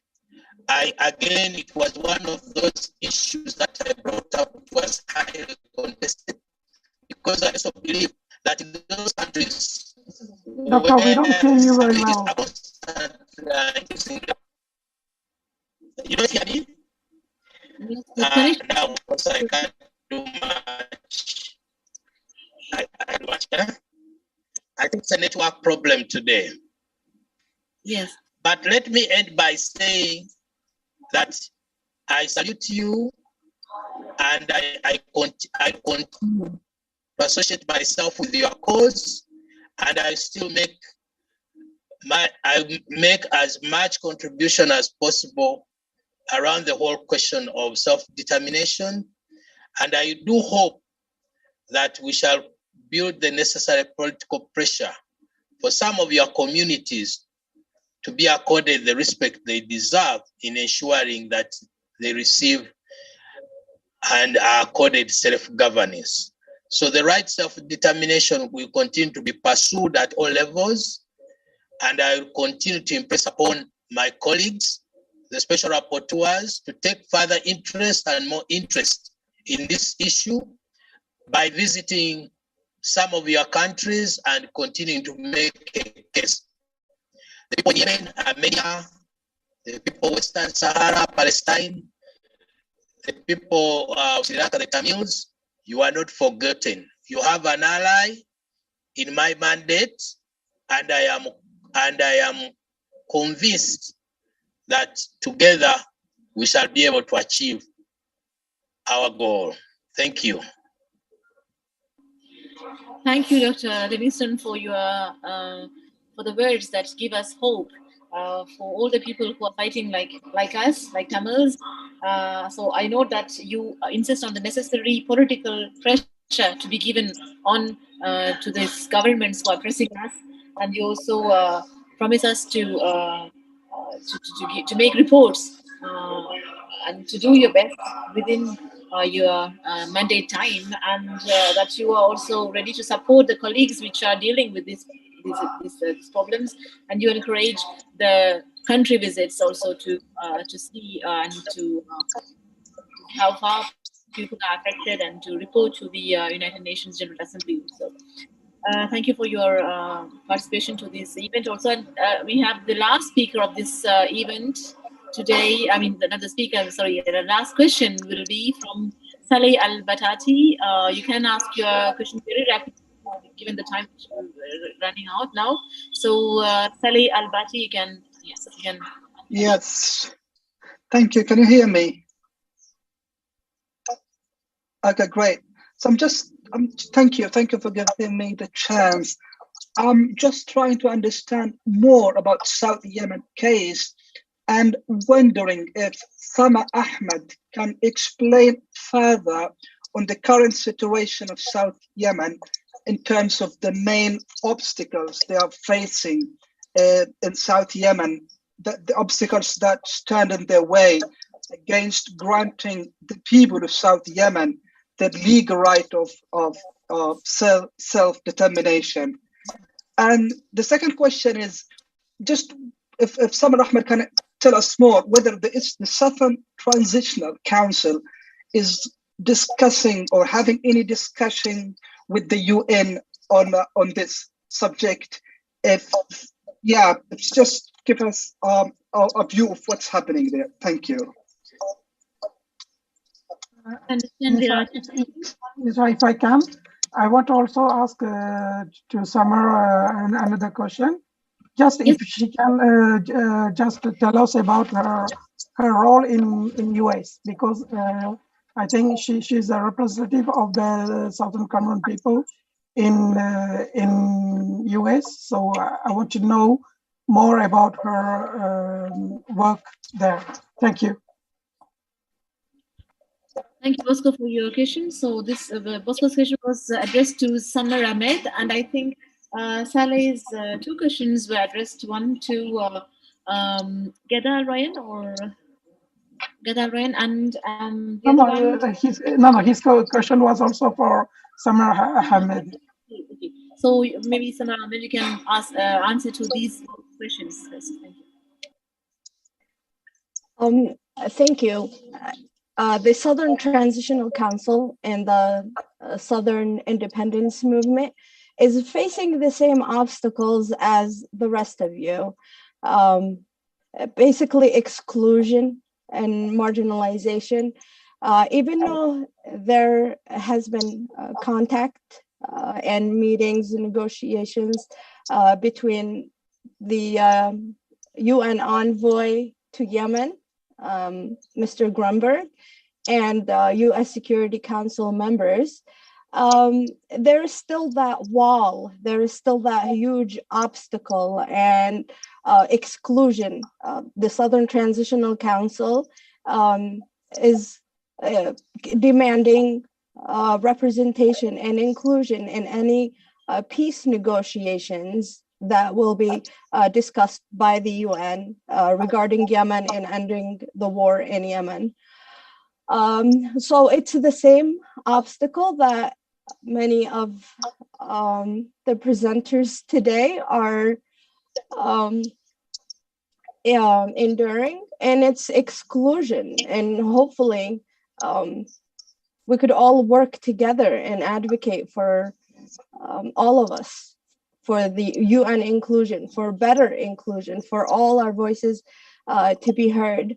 [SPEAKER 9] Again, it was one of those issues that I brought up, which was highly contested, because I also believe that in those countries
[SPEAKER 3] Doctor, we don't hear you very well.
[SPEAKER 9] You don't hear me? Now, of course, I can't do much. I think it's a network problem today.
[SPEAKER 7] Yes.
[SPEAKER 9] But let me end by saying that I salute you, and I continue to associate myself with your cause, and I still make as much contribution as possible around the whole question of self-determination. And I do hope that we shall build the necessary political pressure for some of your communities to be accorded the respect they deserve in ensuring that they receive and are accorded self-governance. So the right self-determination will continue to be pursued at all levels, and I will continue to impress upon my colleagues, the special rapporteurs, to take further interest and more interest in this issue by visiting some of your countries and continuing to make a case. The people in Yemen, Armenia, the people Western Sahara, Palestine, the people of Sri Lanka, the Tamils, you are not forgotten. You have an ally in my mandate, and I am convinced that together we shall be able to achieve our goal. Thank you.
[SPEAKER 1] Thank you, Dr. Livingstone, for your for the words that give us hope for all the people who are fighting like us, like Tamils. So I know that you insist on the necessary political pressure to be given on to these governments who are pressing us, and you also promise us to make reports and to do your best within your mandate time, and that you are also ready to support the colleagues which are dealing with these problems, and you encourage the country visits also to see and to how far people are affected and to report to the United Nations General Assembly. So thank you for your participation to this event also. And we have the last speaker of this event today. I mean, not the speaker, I'm sorry. The last question will be from Saleh Al-Batati. You can ask your question very rapidly, given the time running out now. So Saleh Al-Batati, you can, yes, you can.
[SPEAKER 19] Yes. Thank you. Can you hear me? Okay, great. So thank you for giving me the chance. I'm just trying to understand more about South Yemen case and wondering if Sama Ahmed can explain further on the current situation of South Yemen in terms of the main obstacles they are facing in South Yemen, the obstacles that stand in their way against granting the people of South Yemen the legal right of self-determination. And the second question is just if Samar Ahmed can tell us more whether the Southern Transitional Council is discussing or having any discussion with the UN on this subject. If just give us a view of what's happening there. Thank you.
[SPEAKER 3] Nisha, if I can, I want to also ask to Samar another question. Just if she can just tell us about her role in US, because I think she's a representative of the Southern Cameroon people in US. So I want to know more about her work there. Thank you.
[SPEAKER 1] Thank you, Bosco, for your question. So this Bosco's question was addressed to Samar Ahmed, and I think Saleh's two questions were addressed. One to Ghada Alrayan and the other one.
[SPEAKER 3] His question was also for Samar Ahmed.
[SPEAKER 1] Okay. So maybe Samar Ahmed, you can answer to these questions first. Thank you.
[SPEAKER 2] Thank you. The Southern Transitional Council and the Southern Independence Movement is facing the same obstacles as the rest of you. Basically exclusion and marginalization. Even though there has been contact and meetings and negotiations between the UN envoy to Yemen, Mr. Grunberg, and U.S. Security Council members, there is still that wall, there is still that huge obstacle and exclusion. The Southern Transitional Council is demanding representation and inclusion in any peace negotiations that will be discussed by the UN regarding Yemen and ending the war in Yemen. So it's the same obstacle that many of the presenters today are enduring, and it's exclusion. And hopefully we could all work together and advocate for all of us, for the UN inclusion, for better inclusion, for all our voices to be heard.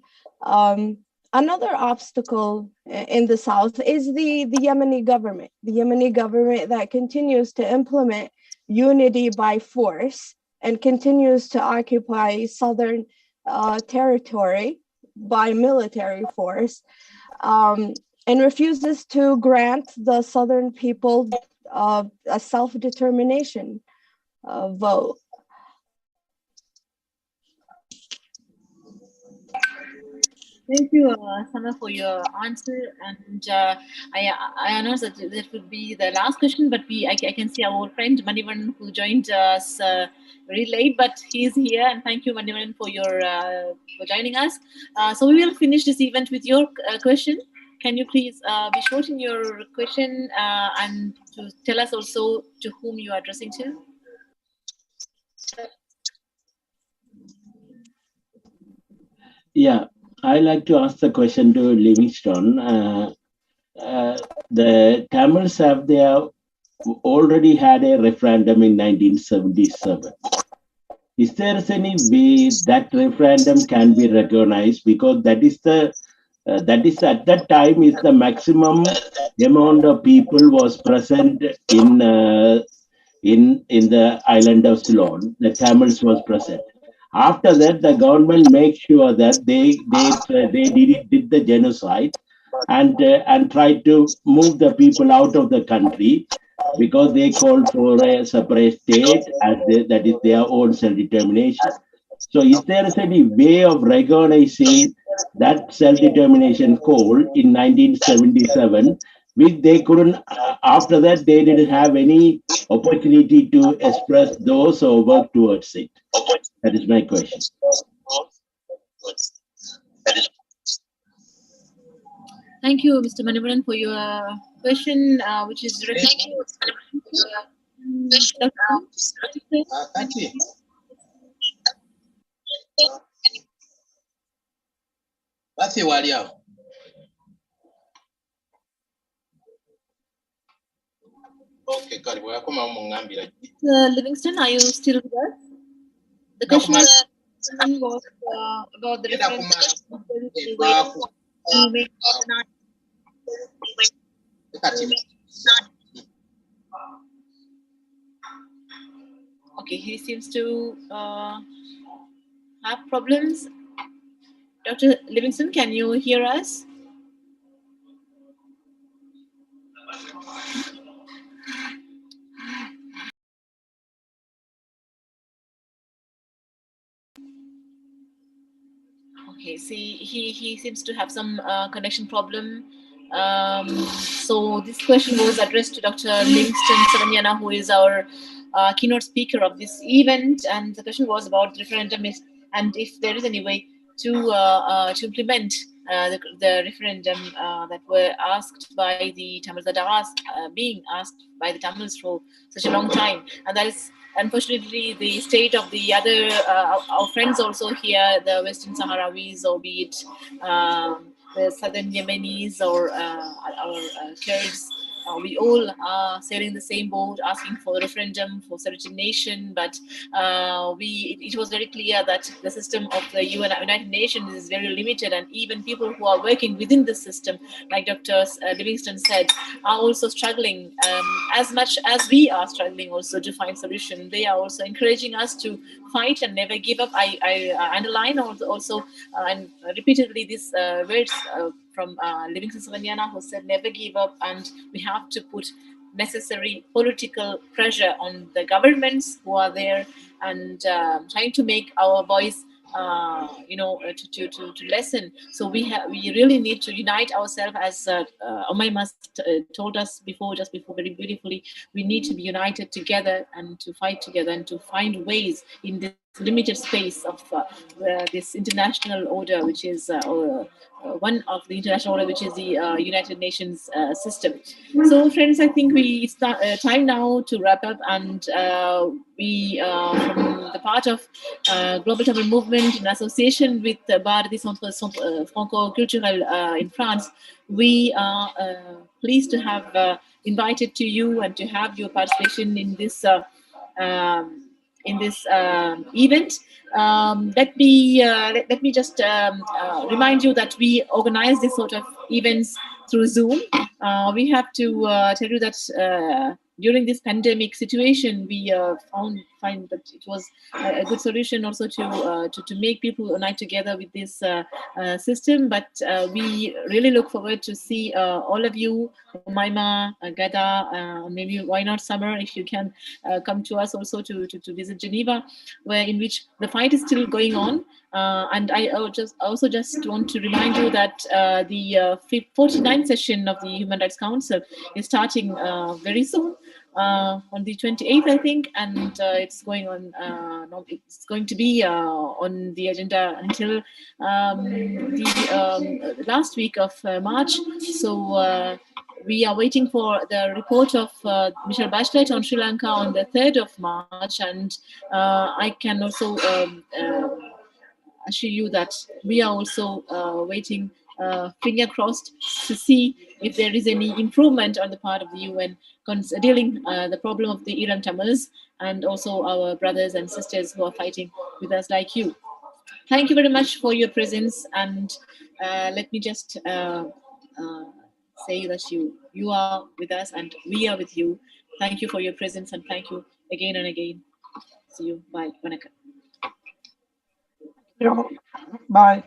[SPEAKER 2] Another obstacle in the South is the Yemeni government. The Yemeni government that continues to implement unity by force and continues to occupy southern territory by military force. and refuses to grant the Southern people a self-determination vote.
[SPEAKER 1] Thank you, Sana, for your answer. And I announce that that would be the last question, but I can see our old friend Manivan, who joined us very late, but he's here. And thank you, Manivan, for for joining us. So we will finish this event with your question. Can you please be short in your question and to tell us also to whom you are addressing to?
[SPEAKER 20] Yeah, I like to ask the question to Livingstone. The Tamils have already had a referendum in 1977. Is there any way that referendum can be recognized? Because that is at that time is the maximum amount of people was present in the island of Ceylon. The Tamils was present. After that, the government makes sure that they did the genocide and tried to move the people out of the country because they called for a separate state that is their own self-determination. So is there any way of recognizing that self-determination call in 1977, which they couldn't, after that they didn't have any opportunity to express those or work towards it? That is my question.
[SPEAKER 1] Thank you, Mr. Manivaran, for your question, which is directed to
[SPEAKER 9] thank you. Basi waliao. Okay, karibu yako mama ngambira.
[SPEAKER 1] Livingston, are you still with us? The question was about the reference. Okay, he seems to have problems. Dr. Livingston, can you hear us? Okay, see, he seems to have some connection problem. So this question was addressed to Dr. Livingstone Sewanyana, who is our keynote speaker of this event, and the question was about referendum and if there is any way to implement the referendum that were asked by the Tamils, that are being asked by the Tamils for such a long time, and that is unfortunately the state of the other our friends also here, the Western Sahrawis, or be it the Southern Yemenis or our Kurds. We all are sailing the same boat, asking for a referendum for self-determination, but it was very clear that the system of the United Nations is very limited, and even people who are working within the system, like Dr. Livingstone said, are also struggling as much as we are struggling also to find solution. They are also encouraging us to fight and never give up. I underline also and repeatedly these words from Livingstone Sewanyana, who said never give up, and we have to put necessary political pressure on the governments who are there and trying to make our voice to lessen. So we really need to unite ourselves, as Omeima told us just before very beautifully. We need to be united together and to fight together and to find ways in this limited space of this international order, which is one of the international order, which is the United Nations system. So, friends, I think it's time now to wrap up, and we, from the part of Global Tamil Movement in association with Bharati Franco-Cultural in France, we are pleased to have invited to you and to have your participation in this event. Let me just remind you that we organize this sort of events through Zoom. We have to tell you that during this pandemic situation, we find that it was a good solution also to make people unite together with this system. But we really look forward to see all of you, Omeima, Ghada, maybe why not Summer, if you can come to us also to visit Geneva, where in which the fight is still going on. And I also just want to remind you that the 49th session of the Human Rights Council is starting very soon, on the 28th, I think, and it's going on. It's going to be on the agenda until the last week of March. So we are waiting for the report of Michelle Bachelet on Sri Lanka on the 3rd of March, and I can also assure you that we are also waiting, finger crossed, to see if there is any improvement on the part of the UN dealing the problem of the Iran Tamils and also our brothers and sisters who are fighting with us like you. Thank you very much for your presence, and let me just say that you are with us and we are with you. Thank you for your presence, and thank you again and again. See you. Bye. Vanakkam.
[SPEAKER 3] Bye.